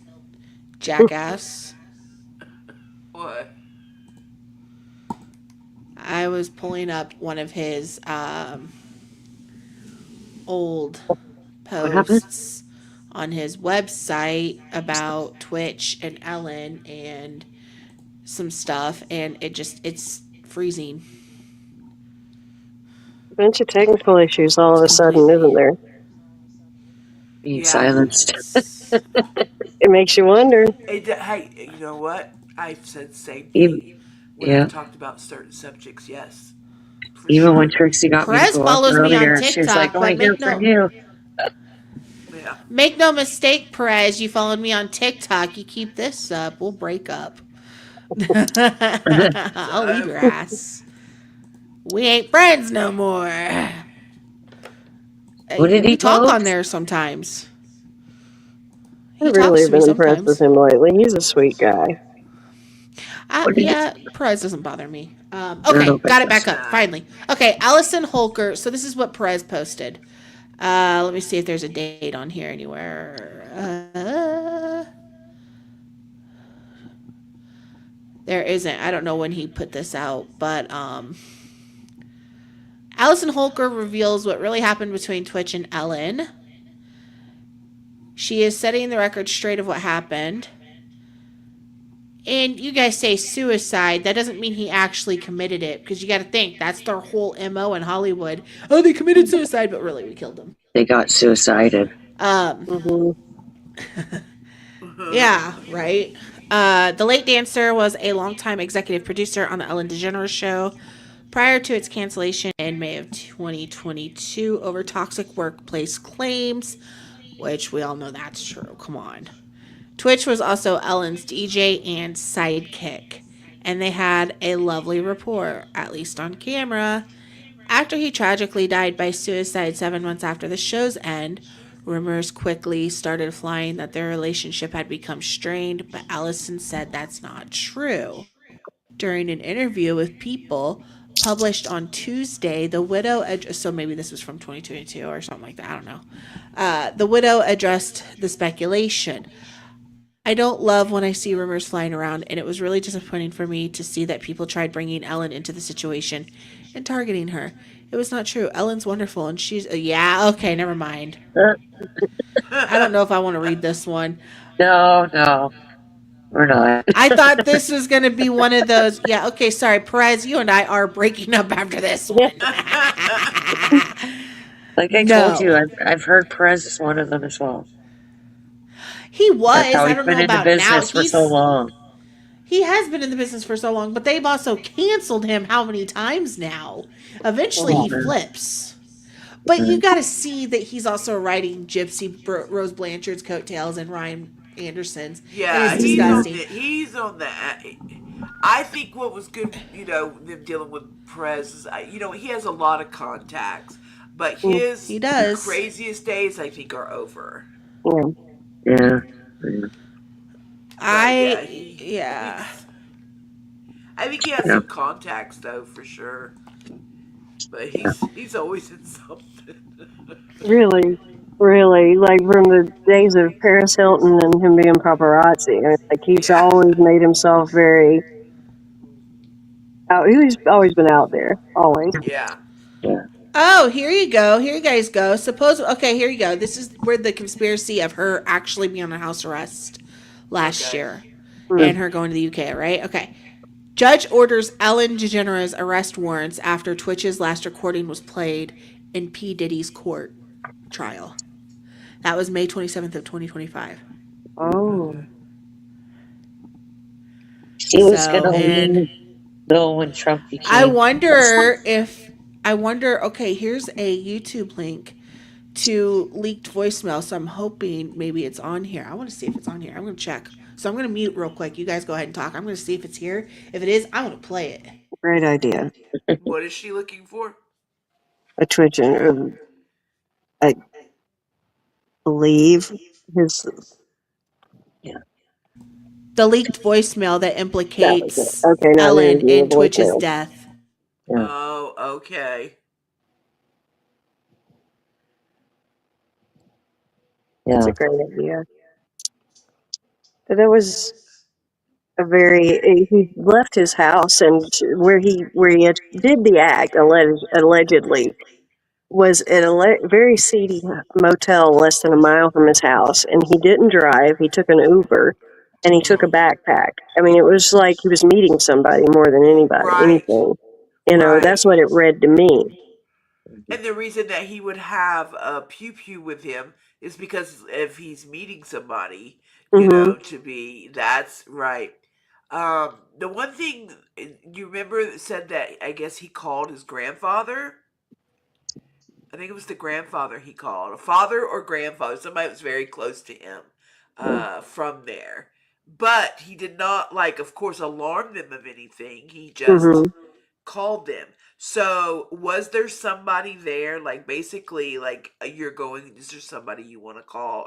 Jackass. What? I was pulling up one of his old posts on his website about Twitch and Ellen and some stuff, and it's freezing. A bunch of technical issues all of a sudden, isn't there? Being silenced. It makes you wonder. Hey, you know what? I've said the same thing when I've talked about certain subjects. Yes. Even when Trixie got me to Perez go up follows me on earlier, she was like, TikTok, "I want but to hear from you." Yeah. Make no mistake, Perez, you followed me on TikTok. You keep this up, we'll break up. I'll leave your ass. We ain't friends no more. What did he talk post? on there sometimes. I really have been impressed with him lately. He's a sweet guy. Yeah, Perez doesn't bother me. Okay, got it back up, finally. Okay, Allison Holker. So this is what Perez posted. Let me see if there's a date on here anywhere. There isn't. I don't know when he put this out, but Allison Holker reveals what really happened between Twitch and Ellen. She is setting the record straight of what happened. And you guys say suicide. That doesn't mean he actually committed it, because you got to think that's their whole MO in Hollywood. Oh, they committed suicide, but really we killed them. They got suicided. Yeah, right. The Late Dancer was a longtime executive producer on the Ellen DeGeneres Show prior to its cancellation in May of 2022 over toxic workplace claims, which we all know that's true. Come on. Twitch was also Ellen's DJ and sidekick. and they had a lovely rapport, at least on camera. After he tragically died by suicide 7 months after the show's end, rumors quickly started flying that their relationship had become strained, but Allison said that's not true. During an interview with People published on Tuesday, the widow, so maybe this was from 2022 or something like that, I don't know. The widow addressed the speculation. I don't love when I see rumors flying around, and it was really disappointing for me to see that people tried bringing Ellen into the situation and targeting her. It was not true. Ellen's wonderful, and she's yeah. Okay, never mind. I don't know if I want to read this one. No, we're not. I thought this was going to be one of those. Yeah, okay, sorry, Perez. You and I are breaking up after this one. Like I told you, I've heard Perez is one of them as well. He That's was. how I he's don't been know in the about now. business for so long. He has been in the business for so long, but they've also canceled him how many times now? Eventually, he flips. But you got to see that he's also riding Gypsy Rose Blanchard's coattails and Ryan Anderson's. Yeah, and it's disgusting. he's on the. I think what was good, them dealing with Perez is, he has a lot of contacts, but his he does. craziest days, I think, are over. Yeah. I think he has some contacts though, for sure. But he's always in something. Really, like from the days of Paris Hilton and him being paparazzi. I mean, like he's always made himself very. He's always been out there, always. Yeah. Oh, here you go. Here you guys go. Here you go. This is where the conspiracy of her actually being on house arrest last year and her going to the UK, right? Okay. Judge orders Ellen DeGeneres arrest warrants after Twitch's last recording was played in P. Diddy's court trial. That was May 27th of 2025. Oh. She was gonna leave though when Trump became. I wonder, okay, here's a YouTube link to leaked voicemail. So I'm hoping maybe it's on here. I want to see if it's on here. I'm going to check. So I'm going to mute real quick. You guys go ahead and talk. I'm going to see if it's here. If it is, I want to play it. Great idea. What is she looking for? A Twitch and I believe his. The leaked voicemail that implicates now Ellen in Twitch's death. Oh, okay. That's a great idea. But that was a very. He left his house and where he did the act allegedly was at a very seedy motel less than a mile from his house, and he didn't drive. He took an Uber, and he took a backpack. I mean, it was like he was meeting somebody more than anything. That's what it read to me. And the reason that he would have a pew pew with him is because if he's meeting somebody, to be, that's right. The one thing you remember said that I guess he called his grandfather. I think it was the grandfather he called, a father or grandfather, somebody that was very close to him from there. But he did not, of course, alarm them of anything. He just called them. So was there somebody there, basically, you're going, is there somebody you want to call?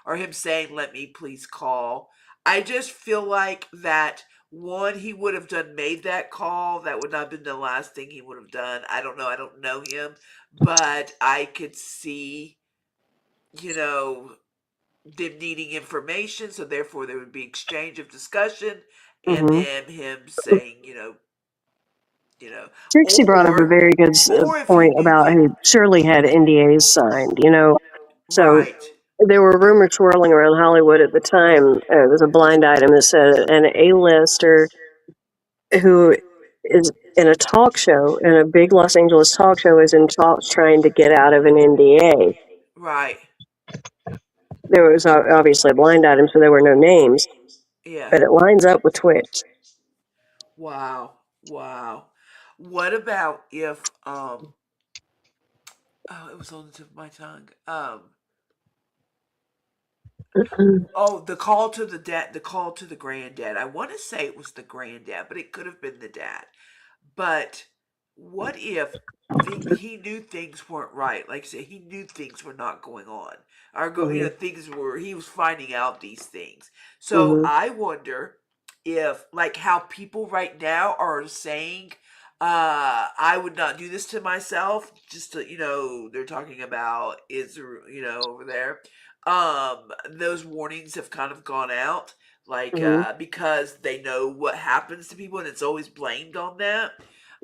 Or him saying, let me please call. I just feel like that, one, he would have made that call. That would not have been the last thing he would have done. I don't know. I don't know him. But I could see, them needing information. So therefore there would be exchange of discussion. And then him saying, Trixie brought up a very good point about who surely had NDAs signed, So there were rumors swirling around Hollywood at the time. It was a blind item that said an A-lister who is in a talk show, in a big Los Angeles talk show, is in talks trying to get out of an NDA. Right. There was obviously a blind item, so there were no names. Yeah. But it lines up with Twitch. Wow. What about if it was on the tip of my tongue. Oh, the call to the dad, the call to the granddad. I want to say it was the granddad, but it could have been the dad. But what if he knew things weren't right? Like I said, he knew things were not going on. Mhm. Things were. He was finding out these things. So Mhm. I wonder if, like, how people right now are saying, I would not do this to myself. Just to, they're talking about Israel, over there. Those warnings have kind of gone out, like, Mhm. because they know what happens to people, and it's always blamed on that.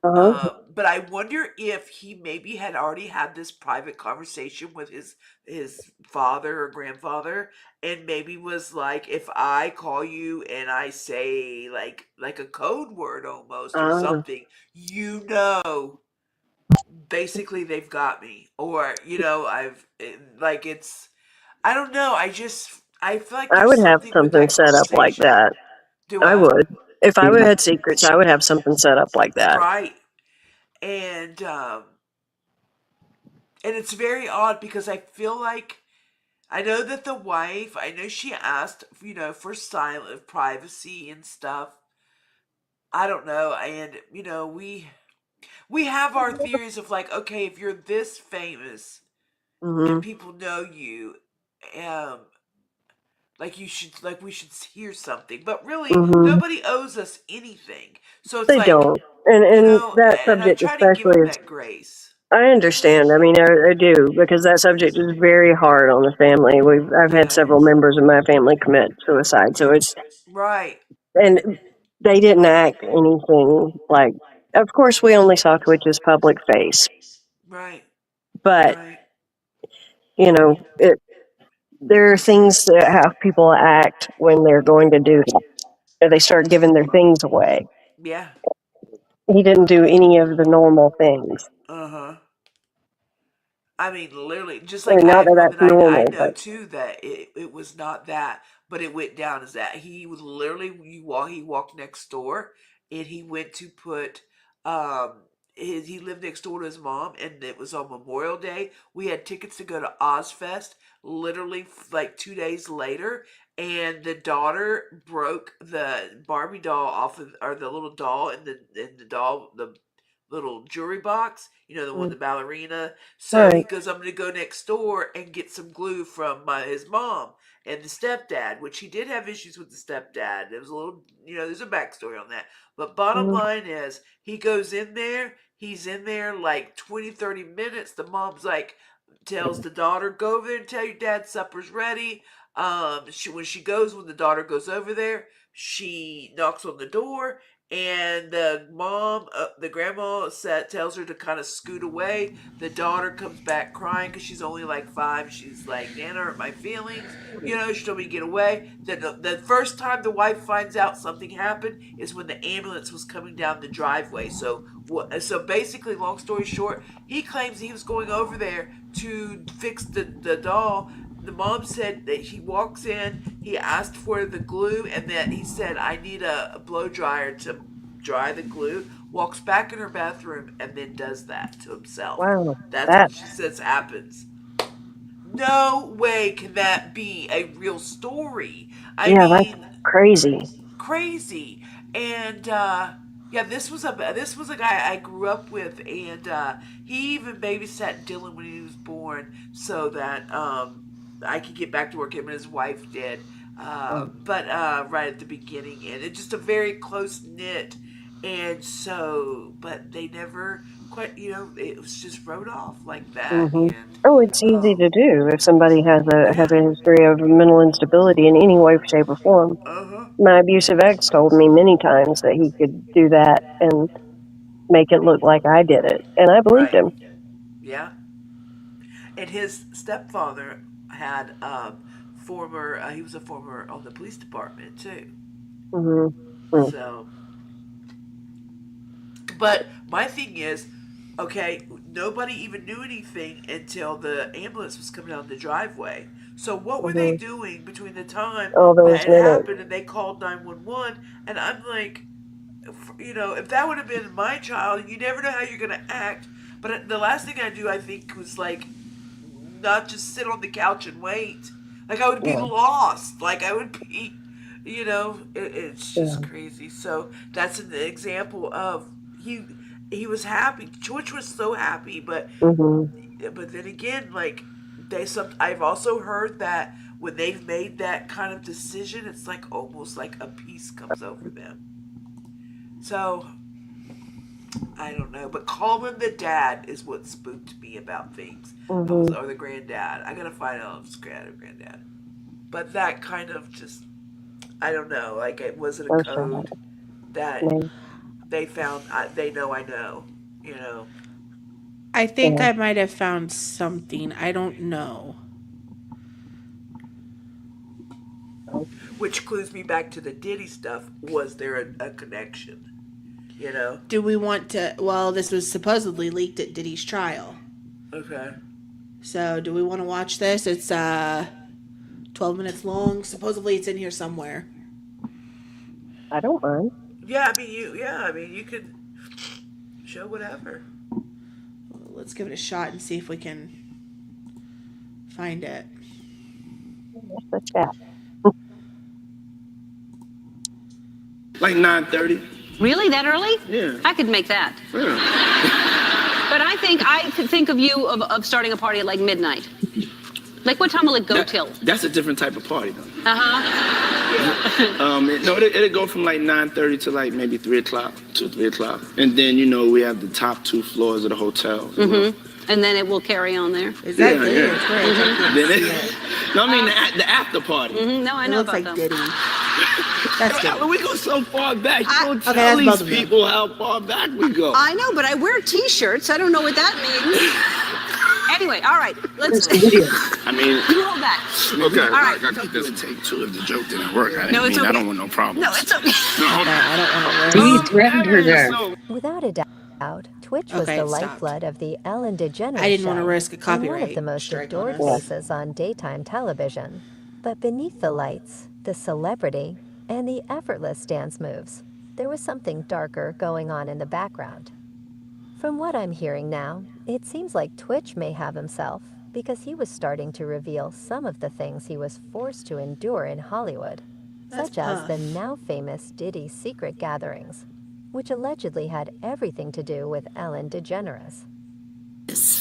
Uh-huh. But I wonder if he maybe had already had this private conversation with his father or grandfather, and maybe was like, if I call you and I say like a code word almost or Uh, something, basically they've got me, or like it's, I don't know. I feel like I there's would have something with something that set up like conversation. that. Do I I? would. If I would had secrets, I would have something set up like that. Right. And it's very odd because I feel like, I know that the wife, I know she asked, for silent privacy and stuff. I don't know, and we have our theories of, like, okay, if you're this famous and Mhm. people know you, um, like we should hear something. But really, Mhm. nobody owes us anything. So it's They like, don't. And that and I subject try to give especially them is, that grace. I understand. I mean, I do, because that subject is very hard on the family. I've had Yeah. several members of my family commit suicide, so it's, Right. and they didn't act anything like. Of course, we only saw Twitch's public face, Right. but Right. it. There are things that how people act when they're going to do that. They start giving their things away. Yeah. He didn't do any of the normal things. Uh huh. I mean, literally, just I like mean, I not have that one that's that I normal, know but too, that it was not that, but it went down as that. He was literally, he walked next door, and he went to put, he lived next door to his mom, and it was on Memorial Day. We had tickets to go to Ozfest, literally like 2 days later, and the daughter broke the Barbie doll off of, or the little doll the little jewelry box, the one, mm, the ballerina. So he right. goes, I'm gonna go next door and get some glue from his mom and the stepdad, which he did have issues with the stepdad. There was a little, there's a backstory on that. But bottom Mm, line is, he goes in there, he's in there like 20, 30 minutes. The mom's like, tells the daughter, go over there and tell your dad supper's ready. When the daughter goes over there, she knocks on the door, and the grandma tells her to kind of scoot away. The daughter comes back crying because she's only like 5. She's like, Nana hurt my feelings. She told me to get away. The first time the wife finds out something happened is when the ambulance was coming down the driveway. So basically, long story short, he claims he was going over there to fix the doll. The mom said that he walks in, he asked for the glue, and that he said, I need a blow dryer to dry the glue, walks back in her bathroom, and then does that to himself. wow. That's That, what she says happens. No way can that be a real story. I yeah, that's mean, crazy. crazy. And yeah, this was a guy I grew up with, and he even babysat Dylan when he was born, so that I could get back to work. Him and his wife did, but right at the beginning, and it's just a very close knit, and so, but they never quite, it was just wrote off like that, Hmm. and Oh, it's easy to do if somebody has yeah, a history of mental instability in any way, shape, or form. uh huh, My abusive ex told me many times that he could do that and make it look like I did it, and I believed right, him. yeah. And his stepfather had former he was a former on the police department too. Hmm. So, but my thing is, okay, nobody even knew anything until the ambulance was coming down the driveway. So what were they Hmm. doing between the time All those that it minutes. happened and they called 911? And I'm like, if that would have been my child, you never know how you're gonna act. But the last thing I do, I think, was like, not just sit on the couch and wait. Like I would be Yeah. lost. Like I would be, it's Yeah. just crazy. So that's an example of he he was happy. George was so happy, but then again, like I've also heard that when they've made that kind of decision, it's like almost like a peace comes over them. So I don't know, but call him the dad is what spooked me about things. Or the granddad. I gotta find out if it's granddad or granddad. But that kind of just, I don't know, like it wasn't a code that they found. They know I know, I think I might have found something. I don't know. Which clues me back to the Diddy stuff. Was there a connection? Do we want to? Well, this was supposedly leaked at Diddy's trial. Okay. So, do we want to watch this? It's 12 minutes long. Supposedly, it's in here somewhere. I don't mind. Yeah, I mean, you could show whatever. Let's give it a shot and see if we can find it. The chat. Like 9:30. Really? That early? Yeah. I could make that. Yeah. But I could think of you of starting a party at like midnight. Like what time will it go till? That's a different type of party, though. Uh-huh. It'll go from like 9:30 to like maybe 3 o'clock, 3 o'clock. And then, we have the top 2 floors of the hotel. And then it will carry on there. Is that Yeah, Diddy? yeah. It's great. No, I mean the after party. No, I It know looks about like them. Diddy. That's Diddy. We go so far back. You don't Okay, tell that's both these of them. people how far back we go. I know, but I wear T-shirts. I don't know what that means. Anyway, all right. Let's. I mean, You hold that. okay. All right. I keep this take 2 if the joke didn't work. No, it's okay. I don't want no problems. No, it's okay. I don't want to He threatened her there. Without a doubt, Twitch was Okay, the it stopped. lifeblood of the Ellen DeGeneres I didn't want to show risk a and one of copyright the most strike on adored us. faces on daytime television. But beneath the lights, the celebrity, and the effortless dance moves, there was something darker going on in the background. From what I'm hearing now, it seems like Twitch may have himself because he was starting to reveal some of the things he was forced to endure in Hollywood, such as the now famous Diddy secret gatherings, which allegedly had everything to do with Ellen DeGeneres.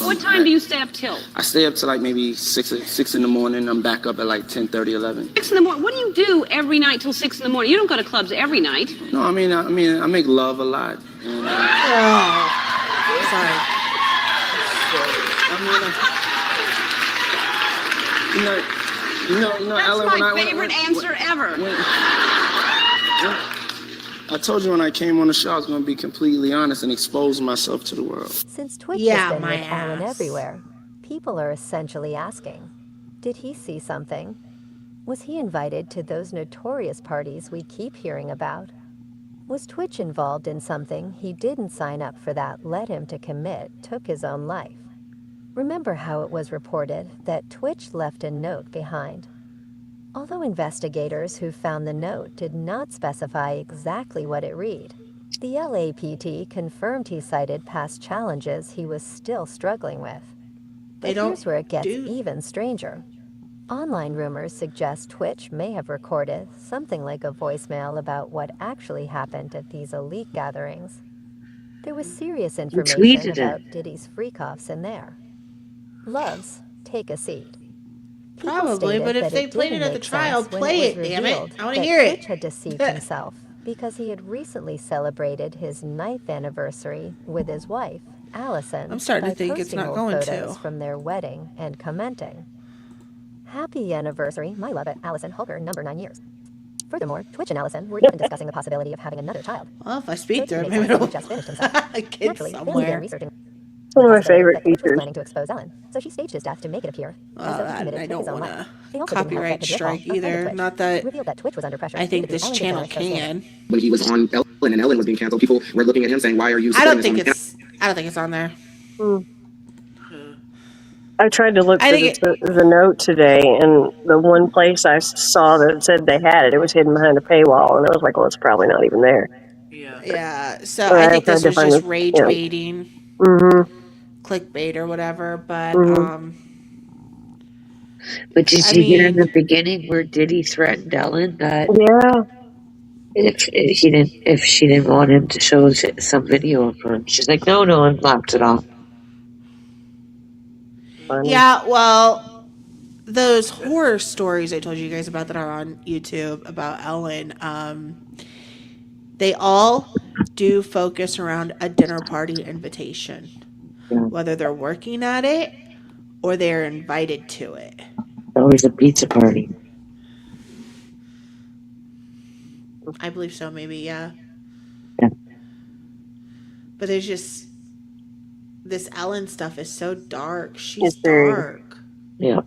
What time do you stay up till? I stay up to like maybe 6 in the morning. I'm back up at like 10:30, 11. 6 in the morning. What do you do every night till 6 in the morning? You don't go to clubs every night. No, I mean, I make love a lot. And, Sorry. That's Ellen, my favorite answer ever. I told you when I came on the show I was going to be completely honest and expose myself to the world. Since Twitch Yeah, has been my with Ellen ass. everywhere, people are essentially asking, did he see something? Was he invited to those notorious parties we keep hearing about? Was Twitch involved in something he didn't sign up for that led him to commit, took his own life? Remember how it was reported that Twitch left a note behind. Although investigators who found the note did not specify exactly what it read, the LAPD confirmed he cited past challenges he was still struggling with. But here's where it gets even stranger. Online rumors suggest Twitch may have recorded something like a voicemail about what actually happened at these elite gatherings. There was serious information about Diddy's freak-offs in there. Loves, take a seat. People Probably, stated but if that they it played didn't it at the make trial, sense when play was it, damn it. revealed I want to that hear Twitch it. had deceived himself because he had recently celebrated his 9th anniversary with his wife, Allison. I'm starting to by think it's posting not old going photos to. from their wedding and commenting, "Happy anniversary, my love at Allison Holker, number 9 years." Furthermore, Twitch and Allison were even discussing the possibility of having another child. Well, if I speak So to it him, makes maybe sense that it'll he just finished himself. get Naturally, they began somewhere. researching It's one of my the possibility favorite that Twitch was features. planning to expose Ellen, so she staged his death to make it appear as though he committed I to don't his own want life. to They also didn't help copyright that the strike Hall of either. Twitch Not that revealed that Twitch was under pressure I think due to this the Ellen channel DeGeneres scandal. can. When he was on Ellen and Ellen was being canceled, people were looking at him saying, "Why are you?" I don't think it's on there. I tried to look I for think the note today, and the one place I saw that said they had it, it was hidden behind a paywall, and I was like, well, it's probably not even there. Yeah, so But I I think this tried to was find just the- rage yeah. baiting, Mm-hmm. clickbait or whatever. But But did I you hear in the mean, beginning where Diddy threatened Ellen that Yeah. if she didn't want him to show some video of her, she's like, no, and locked it off. Funny. yeah, well, those horror stories I told you guys about that are on YouTube about Ellen, they all do focus around a dinner party invitation, Yeah. whether they're working at it or they're invited to it. Always a pizza party. I believe so, maybe, yeah. Yeah. But there's just this Ellen stuff is so dark. She's It's very. dark. Yeah.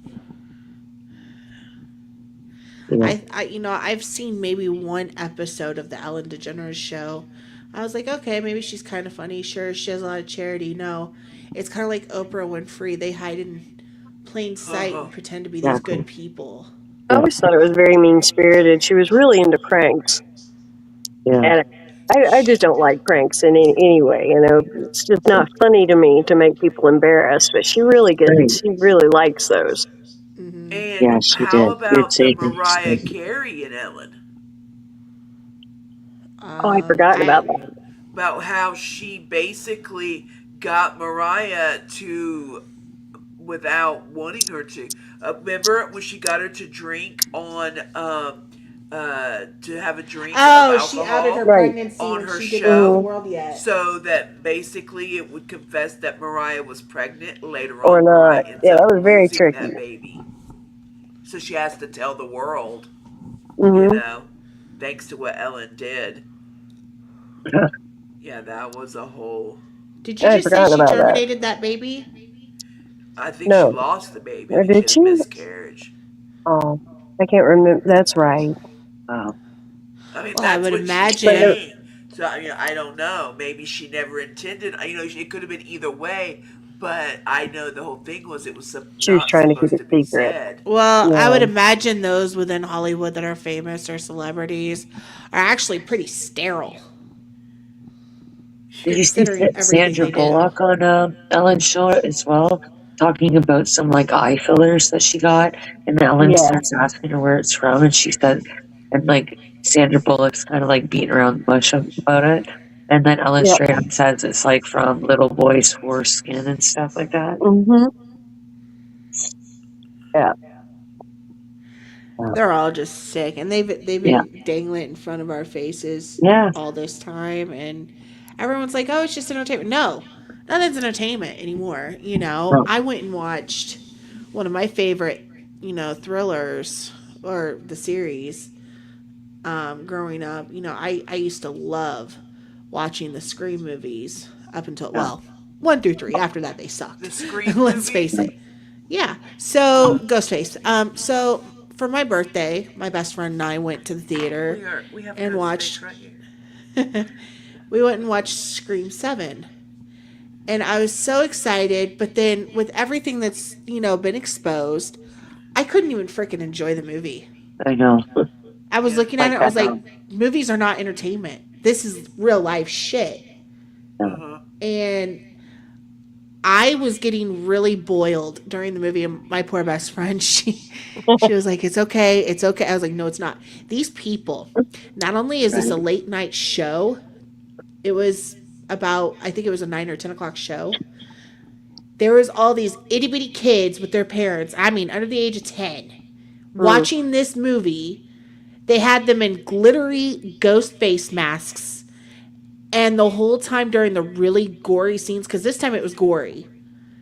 I've seen maybe one episode of the Ellen DeGeneres show. I was like, okay, maybe she's kind of funny. Sure, she has a lot of charity. No, it's kind of like Oprah Winfrey. They hide in plain sight and pretend to be these good people. I always thought it was very mean-spirited. She was really into pranks. Yeah. And I just don't like pranks in any way. It's just not funny to me to make people embarrassed. But she really she really likes those. Mm-hmm. And yeah, she how did. about the Mariah Carey and Ellen? Oh, I forgot about that. About how she basically got Mariah to, without wanting her to. Remember when she got her to drink on, to have a drink of alcohol? She outed her pregnancy on when her she show, didn't tell the world yet. so that basically it would confess that Mariah was pregnant later Or on. not. Mariah ends Yeah, up that was very losing tricky. that baby. So she has to tell the world, Mm-hmm. thanks to what Ellen did. Yeah, that was a whole. Did you just say she terminated that baby? I think she lost the baby. Or did she? Miscarriage. Oh, I can't remember. That's right. I mean, Well, that's I would what imagine. she's saying. So I don't know. Maybe she never intended. It could have been either way. But I know the whole thing was it was She was trying to keep it secret. Said. Well, I would imagine those within Hollywood that are famous or celebrities are actually pretty sterile. Did you see Sandra Bullock on Ellen's show as well? Talking about some eye fillers that she got, and Ellen starts asking her where it's from, and she said, and Sandra Bullock's kind of beating around the bush about it, and then Ellen straight up says it's from little boys' foreskin and stuff like that. Mm-hmm. Yeah. They're all just sick, and they've been dangling it in front of our faces all this time, and everyone's like, "Oh, it's just entertainment." No, nothing's entertainment anymore. I went and watched one of my favorite, thrillers or the series. Growing up, I used to love watching the Scream movies up until 1 through 3. After that, they sucked. The Scream. Let's face it. Yeah. So Ghostface. So for my birthday, my best friend and I went to the theater and watched. Right here. We went and watched Scream 7. And I was so excited, but then with everything that's, been exposed, I couldn't even freaking enjoy the movie. I know. I was looking at it, I was like, movies are not entertainment. This is real life shit. And I was getting really boiled during the movie, and my poor best friend, she was like, it's okay. I was like, no, it's not. These people, not only is this a late night show, it was about, I think it was a 9 or 10 o'clock show. There was all these itty bitty kids with their parents, under the age of 10, watching this movie. They had them in glittery ghost face masks. And the whole time during the really gory scenes, because this time it was gory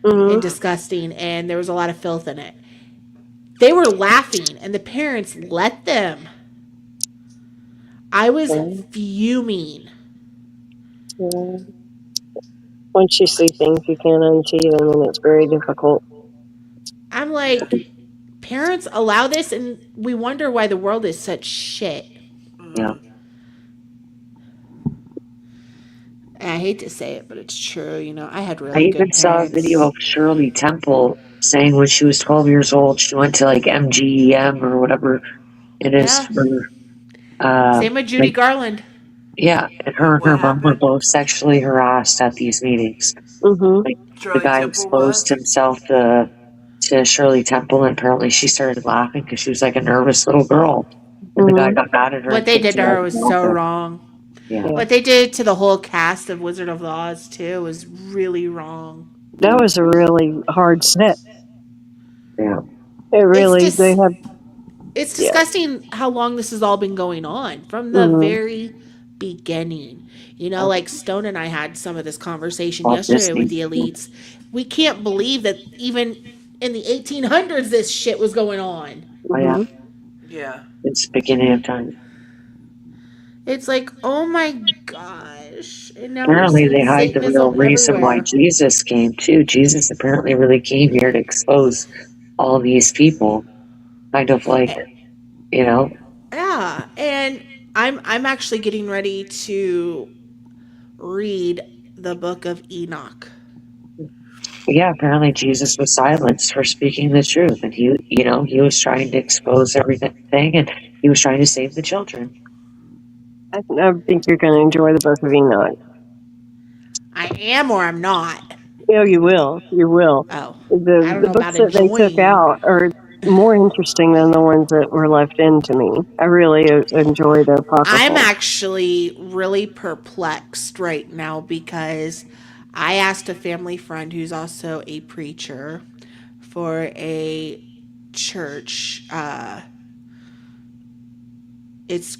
and disgusting, and there was a lot of filth in it, they were laughing, and the parents let them. I was fuming. Once you see things you can't unsee them, and it's very difficult. I'm like, parents allow this, and we wonder why the world is such shit. Yeah. I hate to say it, but it's true. I had really I good even parents. saw a video of Shirley Temple saying when she was 12 years old, she went to MGEM or whatever it is for. Same with Judy Garland. Yeah, and her and her mom were both sexually harassed at these meetings. Mm-hmm. The guy exposed himself to to Shirley Temple, and apparently she started laughing because she was like a nervous little girl. And the guy got mad at her. What they did to her was so wrong. Yeah. What they did to the whole cast of Wizard of Oz too was really wrong. That was a really hard set. Yeah. It really, they have. It's disgusting how long this has all been going on from the very beginning. You know, like Stone and I had some of this conversation yesterday with the elites. We can't believe that even in the 1800s this shit was going on. Oh, yeah. Yeah. It's the beginning of time. It's like, oh my gosh. And now Apparently we're they seeing hide the real Satanism reason why everywhere. Jesus came too. Jesus apparently really came here to expose all these people. Kind of like, you know. Yeah, and I'm actually getting ready to read the book of Enoch. Yeah, apparently Jesus was silenced for speaking the truth, and he was trying to expose everything, and he was trying to save the children. I think you're going to enjoy the Book of Enoch. I am or I'm not. Oh, you will. You will. Oh, The books that they took out are more interesting than the ones that were left in to me. I really enjoy the Apocryphal. I'm actually really perplexed right now because I asked a family friend who's also a preacher for a church. It's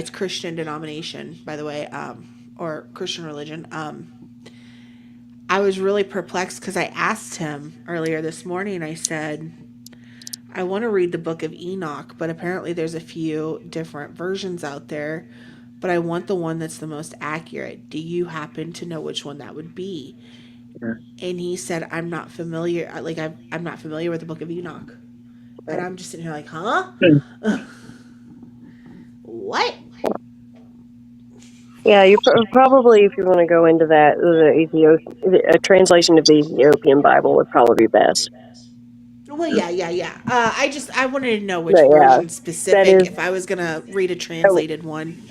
Christian denomination, by the way, or Christian religion. I was really perplexed because I asked him earlier this morning. I said, I want to read the book of Enoch, but apparently there's a few different versions out there, but I want the one that's the most accurate. Do you happen to know which one that would be? Yeah. And he said, I'm not familiar. Like, I'm not familiar with the book of Enoch. And I'm just sitting here like, huh? What? Yeah, you probably, if you want to go into that, a translation of the Ethiopian Bible would probably be best. Well, yeah. I wanted to know which But, yeah, version specific if I was gonna read a translated one.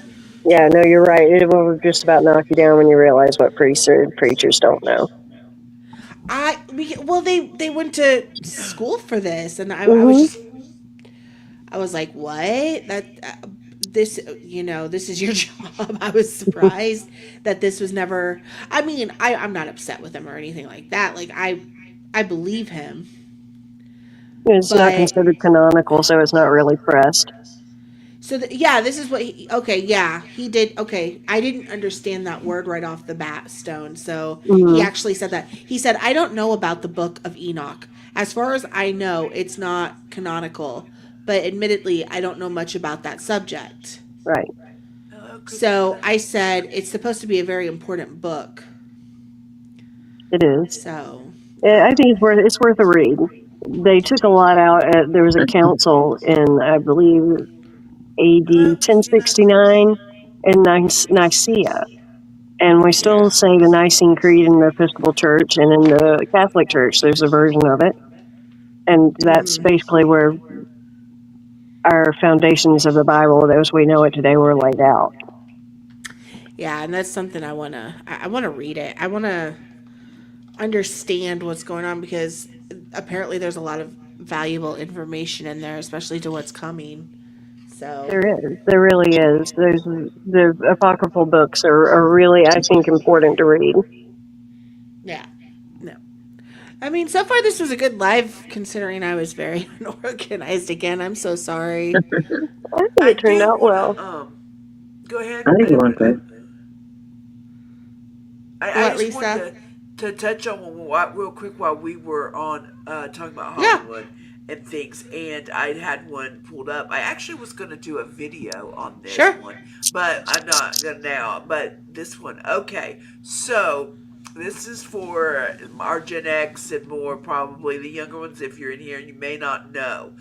Yeah, no, you're right. It will just about knock you down when you realize what priests or preachers don't know. They went to school for this, and I was like, what? This is your job. I was surprised that this was never. I mean, I'm not upset with him or anything like that. Like I believe him. It's not considered canonical, so it's not really pressed. So this is what he did. Okay, I didn't understand that word right off the bat, Stone. So he actually said that. He said, I don't know about the book of Enoch. As far as I know, it's not canonical. But admittedly, I don't know much about that subject. Right. So I said, it's supposed to be a very important book. It is. So I think it's worth a read. They took a lot out. There was a council in, I believe, AD 1069 in Nicaea. And we still say the Nicene Creed in the Episcopal Church, and in the Catholic Church there's a version of it. And that's basically where our foundations of the Bible, as we know it today, were laid out. Yeah, and that's something I want to read it. I want to understand what's going on, because apparently there's a lot of valuable information in there, especially to what's coming. So There really is. The apocryphal books are really, I think, important to read. Yeah. No. I mean, so far this was a good live, considering I was very unorganized again. I'm so sorry. I think it turned out well. Go ahead. I think you want to. I just wanted to touch on real quick while we were on talking about Hollywood and things, and I had one pulled up. I actually was going to do a video on this one, but I'm not going to now. But this one, okay. So this is for our Gen X and more, probably the younger ones. If you're in here, and you may not know,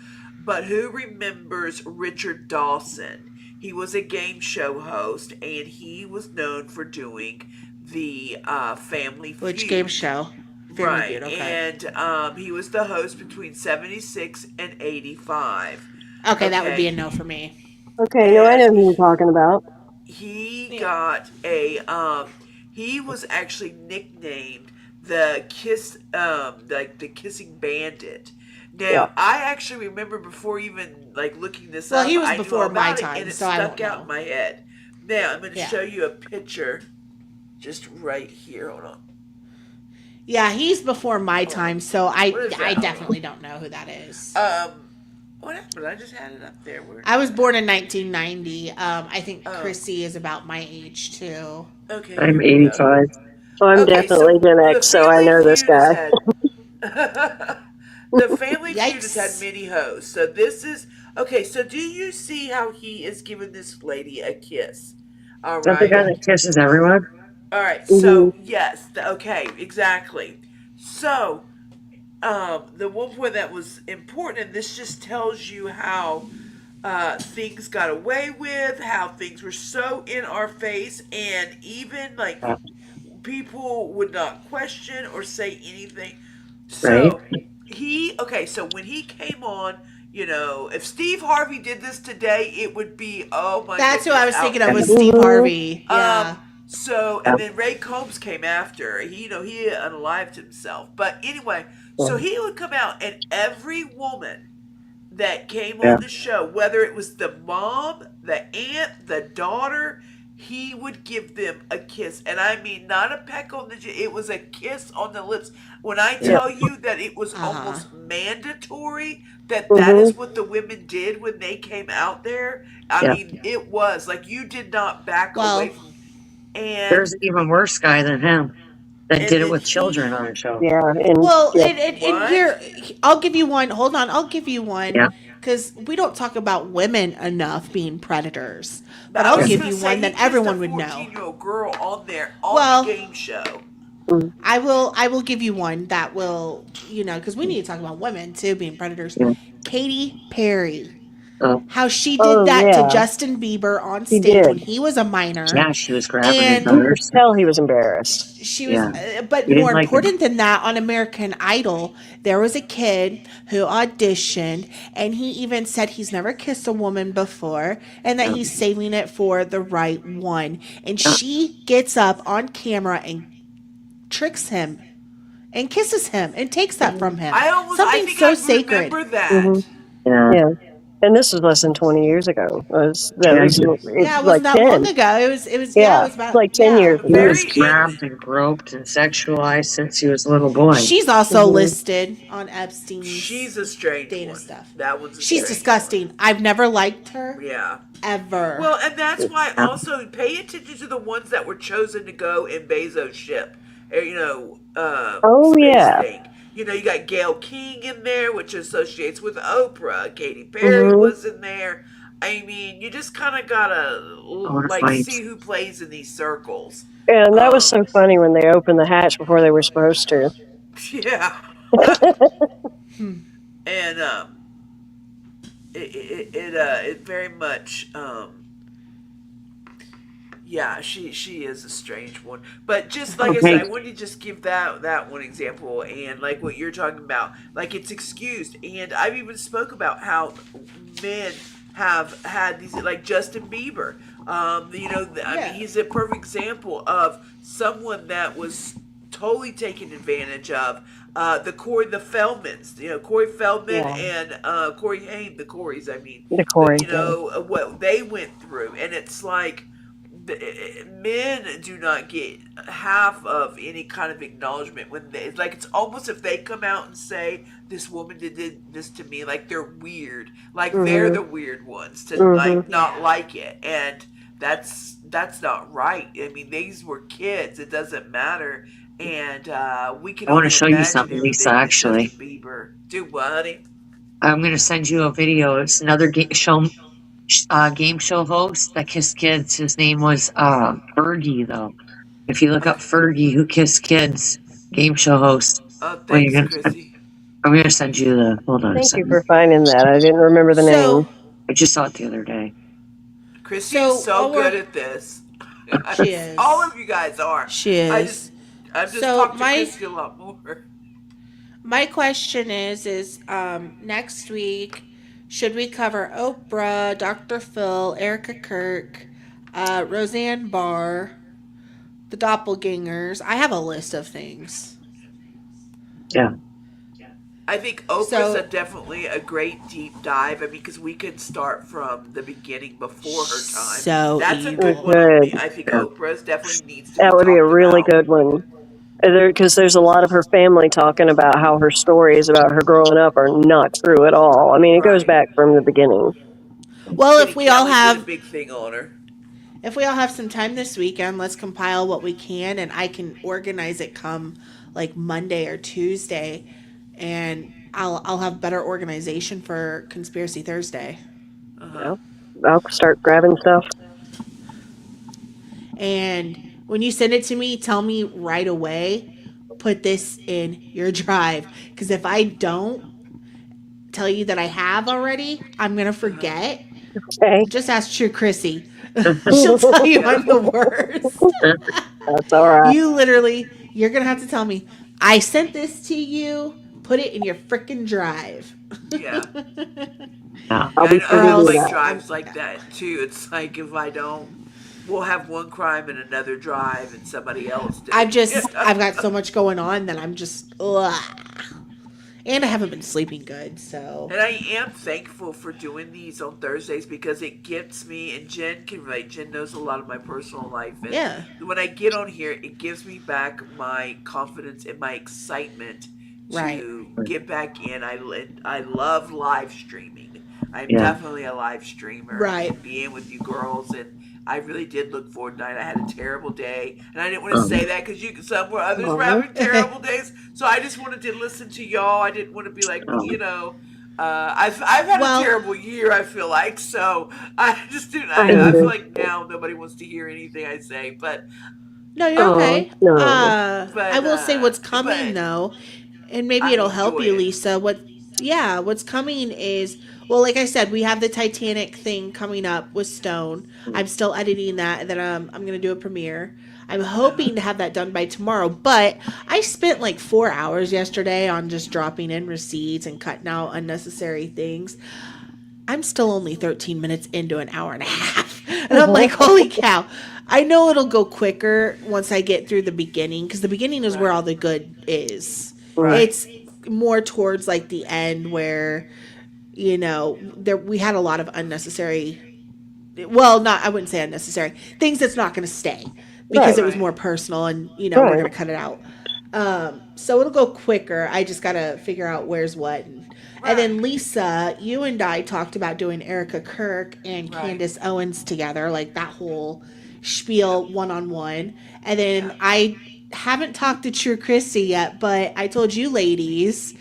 but who remembers Richard Dawson? He was a game show host, and he was known for doing the Family Feud. Which game show? Family Feud, okay. And he was the host between 76 and 85. Okay, that would be a no for me. Okay, no, I know who you're talking about. He got a, he was actually nicknamed the kiss, like the kissing bandit. Yeah. Now, I actually remember before even like looking this Well, up, he was I knew before all my about it, time, and it so I don't stuck out know. in my head. Now, I'm going to Yeah. show you a picture, just right here. Hold on. Yeah, he's before my time, so What is that? I Hold definitely on. don't know who that is. What happened? I just had it up there. I was born in 1990. I think Oh. Chrissy is about my age too. Okay, I'm here we go. 85. So I'm Okay, definitely so Gen the X, so I Family know this Feud has guy. had the Family Feud has had Yikes. many hosts. So this is okay. So do you see how he is giving this lady a kiss? All Is that the right. guy that kisses everyone? All right. Hmm. So yes. Okay. Exactly. So the one point that was important, and this just tells you how things got away with, how things were so in our face, and even like people would not question or say anything. Right? So so when he came on, if Steve Harvey did this today, it would be, oh my That's who I goodness, was thinking of, was outrageous. Steve Hmm. Harvey. Yeah. So and then Ray Combs came after. He unalived himself. But anyway, so he would come out, and every woman that came Yeah. on the show, whether it was the mom, the aunt, the daughter, he would give them a kiss. And I mean, not a peck on the it was a kiss on the lips. When I Yeah. tell you that it was Uh-huh. almost mandatory that Hmm. is what the women did when they came out there. I Yeah. mean, it was like you did not back Well, away from. There's And an even worse guy than him that did it then with children he on the show. Yeah, and well, yeah. and what? here, I'll give you one. Hold on, I'll give you one Yeah. because we don't talk about women enough being predators. But I I'll was give gonna you say one he that kissed a everyone would know. 14-year-old girl on there on Well, the game show. I will give you one that will, because we need to talk about women too being predators. Yeah. Katy Perry. Oh, How she did Oh that to yeah, Justin Bieber on he stage when did. he was a minor. yeah, she was grabbing his And You could daughters. tell he was embarrassed. she was, Yeah. but He didn't more like it. important than that, on American Idol, there was a kid who auditioned, and he even said he's never kissed a woman before and that he's saving it for the right one. And she gets up on camera and tricks him and kisses him and takes that from him. I Something think so I sacred. remember that. Hmm. Yeah. Yeah, and this was less than 20 years ago. That Yeah. was Yeah, it like wasn't that long 10. ago. It Yeah, was about, like 10 yeah. years He ago. was Very in grabbed and groped and sexualized since he was a little boy. She's also Hmm. listed on Epstein's She's a strange data one. stuff. That one's a She's strange disgusting. I've never liked her. one. Yeah. Ever. Well, and that's why Yeah. also pay attention to the ones that were chosen to go in Bezos' ship. Oh Space yeah. thing. You got Gail King in there, which associates with Oprah. Katy Perry Hmm. was in there. I mean, you just kind of gotta I want to like fight. see who plays in these circles. And that was Um, so funny when they opened the hatch before they were supposed to. yeah, and it very much yeah, she is a strange one. But just like I Okay. said, I wanted to just give that one example, and like what you're talking about, like it's excused. And I've even spoke about how men have had these, like Justin Bieber. I mean, he's a perfect example of someone that was totally taken advantage of. The Feldmans, Corey Feldman Yeah. and Corey Haim, the Coreys, I mean, The Corey. what they went through, and it's like men do not get half of any kind of acknowledgement when it's like it's almost if they come out and say this woman did this to me, like they're weird, like they're the weird ones to like not like it, and that's not right. I mean, these were kids. It doesn't matter. And we can I want only to show you imagine something, Lisa, everything that actually. Justin Bieber do. What, honey? I'm going to send you a video. It's another game show host that kissed kids. His name was Fergie, though. If you look up Fergie, who kissed kids, game show host. Thanks, Chrissy. I'm going to send you the. Hold on a Thank you second. for finding that. I didn't remember the name. I just saw it the other day. Chrissy is so good at this. She is. All of you guys are. She is. I'm just So talking to Chrissy a lot more. My question is next week, should we cover Oprah, Dr. Phil, Erica Kirk, Roseanne Barr, the Doppelgangers? I have a list of things. Yeah. I think Oprah's definitely a great deep dive. I mean, because we could start from the beginning before her time. So That's evil. a good one on me. I think Oprah's definitely needs to be That would be a talked really about. good one. Because there's a lot of her family talking about how her stories about her growing up are not true at all. I mean, it goes back from the beginning. Well, if Kitty we all Kelly did a have big thing on her. if we all have some time this weekend, let's compile what we can, and I can organize it come like Monday or Tuesday, and I'll have better organization for Conspiracy Thursday. Yeah. I'll start grabbing stuff. And when you send it to me, tell me right away, put this in your drive. Because if I don't tell you that I have already, I'm going to forget. Okay. Just ask True Chrissy. She'll tell you I'm the worst. That's all right. You're going to have to tell me, I sent this to you, put it in your freaking drive. Yeah. I'll be sure I to have do like that. drives like that too. It's like if I don't, we'll have one crime in another drive and somebody else did. I've got so much going on that I'm just, ugh. And I haven't been sleeping good, so. And I am thankful for doing these on Thursdays because it gets me, and Jen can relate. Jen knows a lot of my personal life. And yeah. When I get on here, it gives me back my confidence and my excitement to get back in. I love live streaming. I'm definitely a live streamer. Right. And being with you girls, and I really did look forward to tonight. I had a terrible day, and I didn't want to say that because some were others were having terrible days. So I just wanted to listen to y'all. I didn't want to be like, I've had a terrible year. I feel like so. I just didn't. I feel like now nobody wants to hear anything I say, but. No, you're okay. No. I will say what's coming though, and maybe it'll help you, Lisa. What's coming is, well, like I said, we have the Titanic thing coming up with Stone. I'm still editing that, and then I'm gonna do a premiere. I'm hoping to have that done by tomorrow, but I spent like 4 hours yesterday on just dropping in receipts and cutting out unnecessary things. I'm still only 13 minutes into an hour and a half. And I'm like, holy cow. I know it'll go quicker once I get through the beginning, because the beginning is where all the good is. Right. It's more towards like the end where, we had a lot of unnecessary, I wouldn't say unnecessary, things that's not going to stay because it was more personal and, we're going to cut it out. So it'll go quicker. I just got to figure out where's what. And then Lisa, you and I talked about doing Erica Kirk and Candace Owens together, like that whole spiel one-on-one. And then I haven't talked to True Chrissy yet, but I told you ladies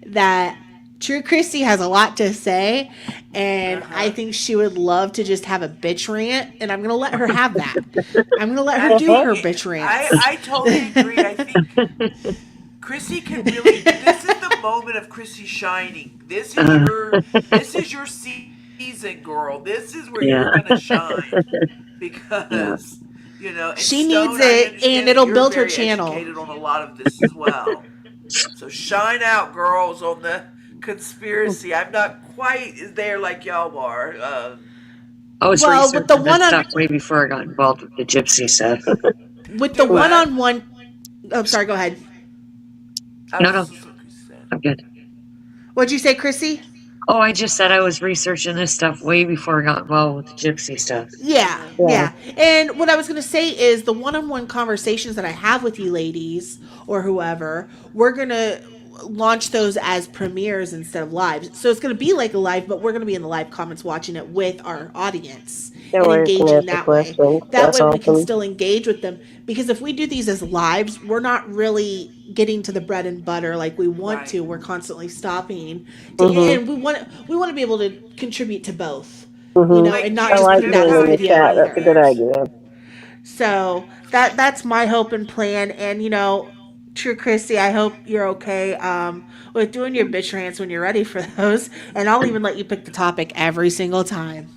that True Chrissy has a lot to say, and I think she would love to just have a bitch rant, and I'm going to let her have that. I'm going to let her do her bitch rant. I totally agree. I think Chrissy can really. This is the moment of Chrissy shining. This is your season, girl. This is where you're gonna shine because she needs it, and it'll build her channel. Educated on a lot of this as well. So shine out, girls, on the conspiracy. I'm not quite there like y'all are. I was researching this stuff way before I got involved with the gypsy stuff. With the one-on-one. Oh, sorry. Go ahead. No. I'm good. What'd you say, Chrissy? Oh, I just said I was researching this stuff way before I got involved with the gypsy stuff. Yeah. And what I was going to say is the one-on-one conversations that I have with you ladies or whoever, we're going to launch those as premieres instead of lives. So it's going to be like a live, but we're going to be in the live comments watching it with our audience and engaging that way. That way we can still engage with them. Because if we do these as lives, we're not really getting to the bread and butter like we want to. We're constantly stopping. And we want to be able to contribute to both. And not just put that in the chat. That's a good idea. So that's my hope and plan. And True Chrissy, I hope you're okay with doing your bitch rants when you're ready for those. And I'll even let you pick the topic every single time.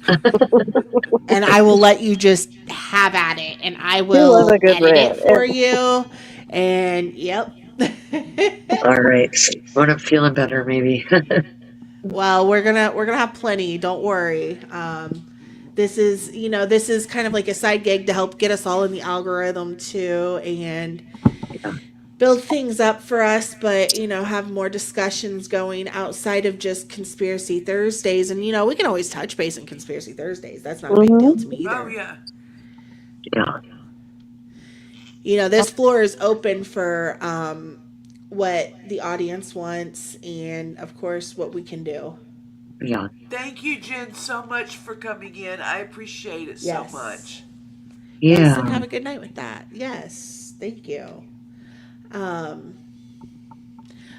And I will let you just have at it. And I will edit it for you. And yep. All right. When I'm feeling better, maybe. Well, we're gonna have plenty. Don't worry. This is kind of like a side gig to help get us all in the algorithm too. And build things up for us, but have more discussions going outside of just Conspiracy Thursdays. And we can always touch base in Conspiracy Thursdays. That's not a big deal to me either. Oh yeah. This floor is open for what the audience wants, and of course what we can do. Yeah. Thank you, Jen, so much for coming in. I appreciate it so much. Yeah. Yes, and have a good night with that. Yes, thank you. But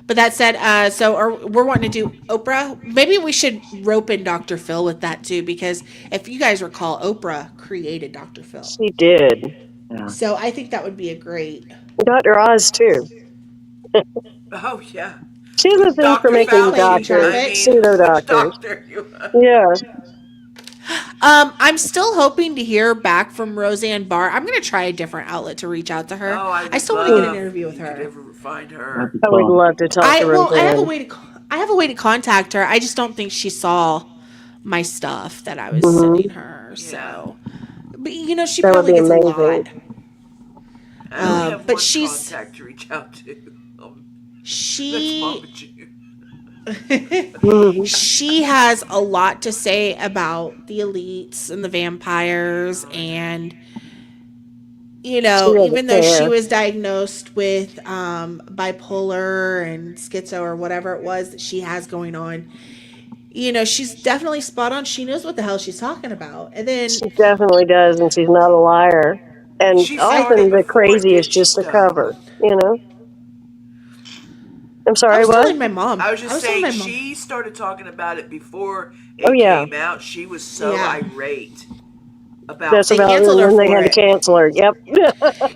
that said, we're wanting to do Oprah. Maybe we should rope in Dr. Phil with that too, because if you guys recall, Oprah created Dr. Phil. She did. Yeah. So I think that would be a great. Dr. Oz too. Oh yeah. She has a thing for making doctors, pseudo doctors. Yeah. I'm still hoping to hear back from Roseanne Barr. I'm going to try a different outlet to reach out to her. Oh, I still want to get an interview with her. Ever find her? I would love to talk to Roseanne. I have a way to contact her. I just don't think she saw my stuff that I was sending her. So, but she that probably gets amazing. a lot. I only have but one she's contact to reach out to. She That's she has a lot to say about the elites and the vampires, and even though she was diagnosed with bipolar and schizo or whatever it was that she has going on, she's definitely spot on. She knows what the hell she's talking about. And then she definitely does, and she's not a liar. And often the crazy is just a cover, I'm sorry, I was what? telling my mom. I was just saying she started talking about it before it came out. She was so irate about That's about canceled her when they for had to it. cancel her. Yep.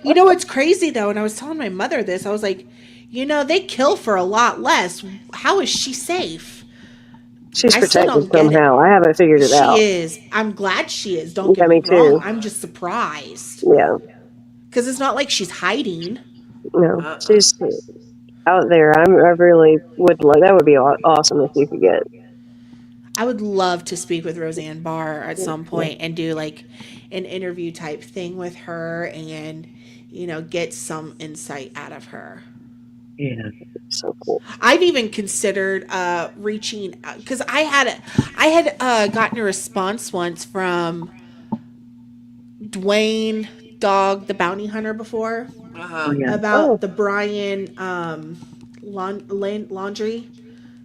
What's crazy though, and I was telling my mother this, I was like, they kill for a lot less. How is she safe? She's protected somehow. I haven't figured it out. She is. I'm glad she is. Don't get me me wrong. too. I'm just surprised. Yeah. Because it's not like she's hiding. No, she's out there. I really would love. That would be awesome if you could get. I would love to speak with Roseanne Barr at some point and do like an interview type thing with her, and get some insight out of her. Yeah, so cool. I've even considered reaching, because I had gotten a response once from Dwayne Dog the Bounty Hunter before about the Brian Laundrie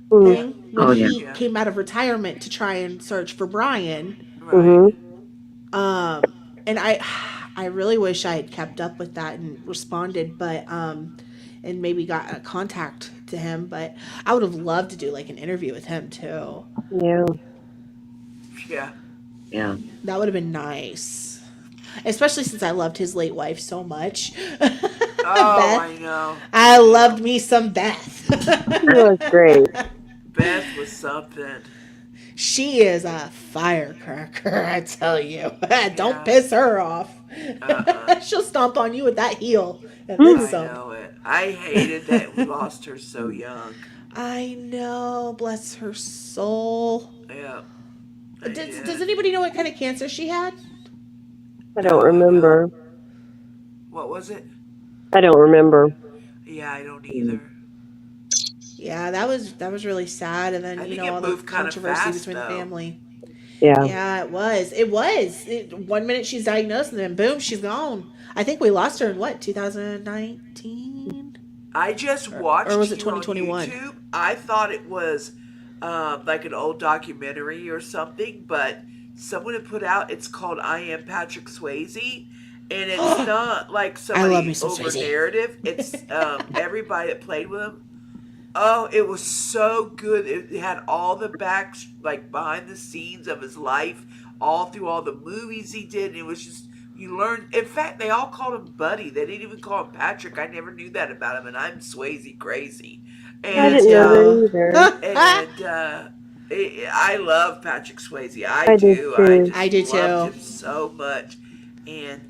thing when he came out of retirement to try and search for Brian. And I really wish I had kept up with that and responded, but and maybe got a contact to him, but I would have loved to do like an interview with him too. Yeah. That would have been nice, especially since I loved his late wife so much. Oh, I know. I loved me some Beth. She was great. Beth was something. She is a firecracker, I tell you. Don't piss her off. She'll stomp on you with that heel and then some. I know it. I hated that we lost her so young. I know, bless her soul. Yeah. Does anybody know what kind of cancer she had? I don't remember. What was it? I don't remember. Yeah, I don't either. Yeah, that was really sad, and then all the controversy between the family. Yeah, it was. One minute she's diagnosed, and then boom, she's gone. I think we lost her in 2019. I just watched, or was it 2021? On YouTube. I thought it was like an old documentary or something, but someone had put out. It's called "I Am Patrick Swayze." And it's not like somebody over narrative. It's everybody that played with him. Oh, it was so good. It had all the behind the scenes of his life, all through all the movies he did. And it was just, you learned. In fact, they all called him Buddy. They didn't even call him Patrick. I never knew that about him. And I'm Swayze crazy. And, I didn't know that either. I love Patrick Swayze. I do. I do too. Loved him so much. And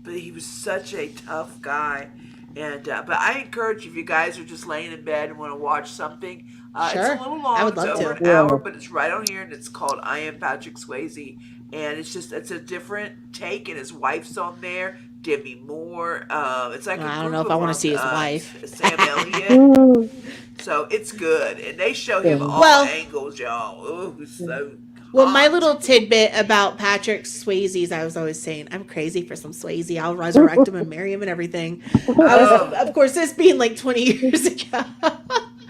but he was such a tough guy, and but I encourage if you guys are just laying in bed and want to watch something, it's a little long. I would love it's over to. an hour, but it's right on here, and it's called "I Am Patrick Swayze," and it's a different take, and his wife's on there. Demi Moore. It's like a I don't group know if of I want to them. see his wife. Sam Elliott. Mm, So it's good, and they show him yeah. all Well, angles, y'all. Oh, he's so well, my hot. little tidbit about Patrick Swayze's, I was always saying, I'm crazy for some Swayze. I'll resurrect him and marry him and everything. I was, Oh, of course, this being like 20 years ago.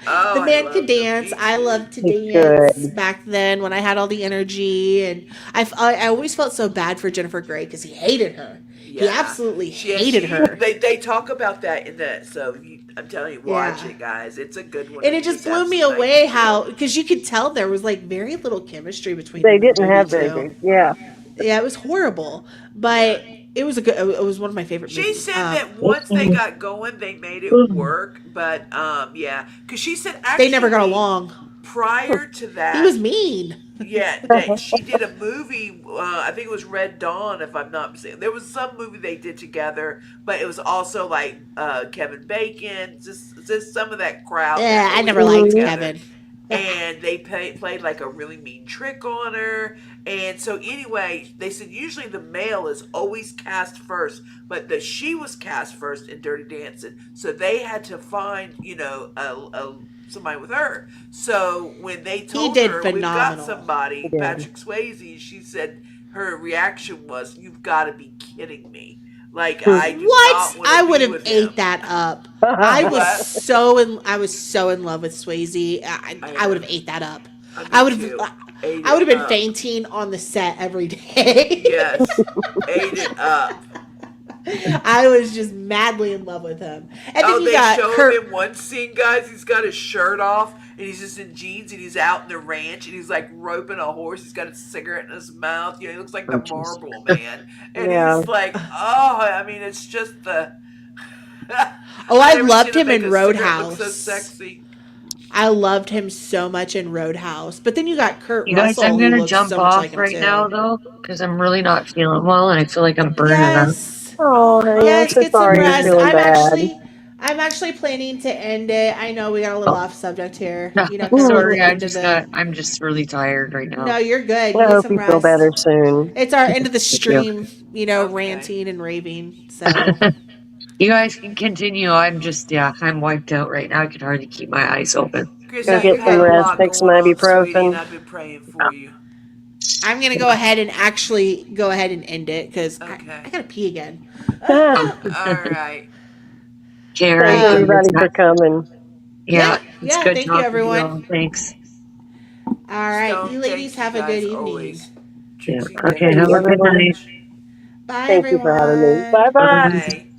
oh, The I man could loved him. dance. He's I good. loved to He's dance good. back then when I had all the energy, and I always felt so bad for Jennifer Grey because he hated her. He Yeah, absolutely she hated her. they talk about that in that. So I'm telling you, watch Yeah. it, guys. It's a good one. And it It's just just blew me absolutely away 92. how, because you could tell there was like very little chemistry between They them in the didn't movie have very too. good. Yeah. Yeah, it was horrible, Yeah. but it was a good. It was one of my favorite She movies. said that once they got going, they made it work. But yeah, because she said They never got actually along. prior to He was that, mean. yeah, that she did a movie. I think it was Red Dawn, if I'm not mistaken. There was some movie they did together, but it was also like Kevin Bacon, just some of that crowd that Yeah, I always never worked liked together. Kevin. And they played like a really mean trick on her. And so anyway, they said usually the male is always cast first, but that she was cast first in Dirty Dancing, so they had to find somebody with her. So when they He told did her we've got phenomenal. somebody, Yeah. Patrick Swayze, she said her reaction was, "You've got to be kidding me! Like I do What? not want I to would be have with ate him." that up. I was What? so in love with Swayze. I would have ate that up. I Me would too. have. Ate I would it have been up. fainting on the set every day. Yes, ate it up. I was just madly in love with him. And then Oh, you they got show him Kurt. in one scene, guys. He's got his shirt off and he's just in jeans and he's out in the ranch and he's like roping a horse. He's got a cigarette in his mouth. You know, he looks like the Marlboro Man. And Yeah. he's like, oh, I mean, it's just the. Oh, I I've never loved seen him make in a cigarette look so Roadhouse. sexy. I loved him so much in Roadhouse. But then you got Kurt You guys, Russell, I'm who gonna looks jump so much off like him right now too. though, because I'm really not feeling well and I feel like I'm burning up. Yes. Oh, honey, I'm Yes, so get some sorry you're rest. feeling bad. I'm actually planning to end it. I know we got a little off subject here. No, You know, kind of like sorry, the end of the. I'm just really tired right No, now. you're good. You I get hope some you feel rest. better soon. It's our end of the Thank you. stream, Okay. ranting and raving. So, You guys can continue. I'm wiped out right now. I can hardly keep my eyes open. Chris, Go you get some had a rest, lot take some going on, sweetie, and ibuprofen. I've been praying for you. I'm going to go ahead and actually go ahead and end it because Okay. I got to pee again. Ah, All right. Carrie, thanks everybody for coming. yeah, it's Yeah, good thank you, talking to you everyone. all. Thanks. All right. Stone, You ladies thank have you a good guys evening. always. Yeah. Trixie, Okay, thank Thank you have you, a so good everyone. night. much. Bye, Thank you for having me. everyone. Bye bye. Bye. Bye.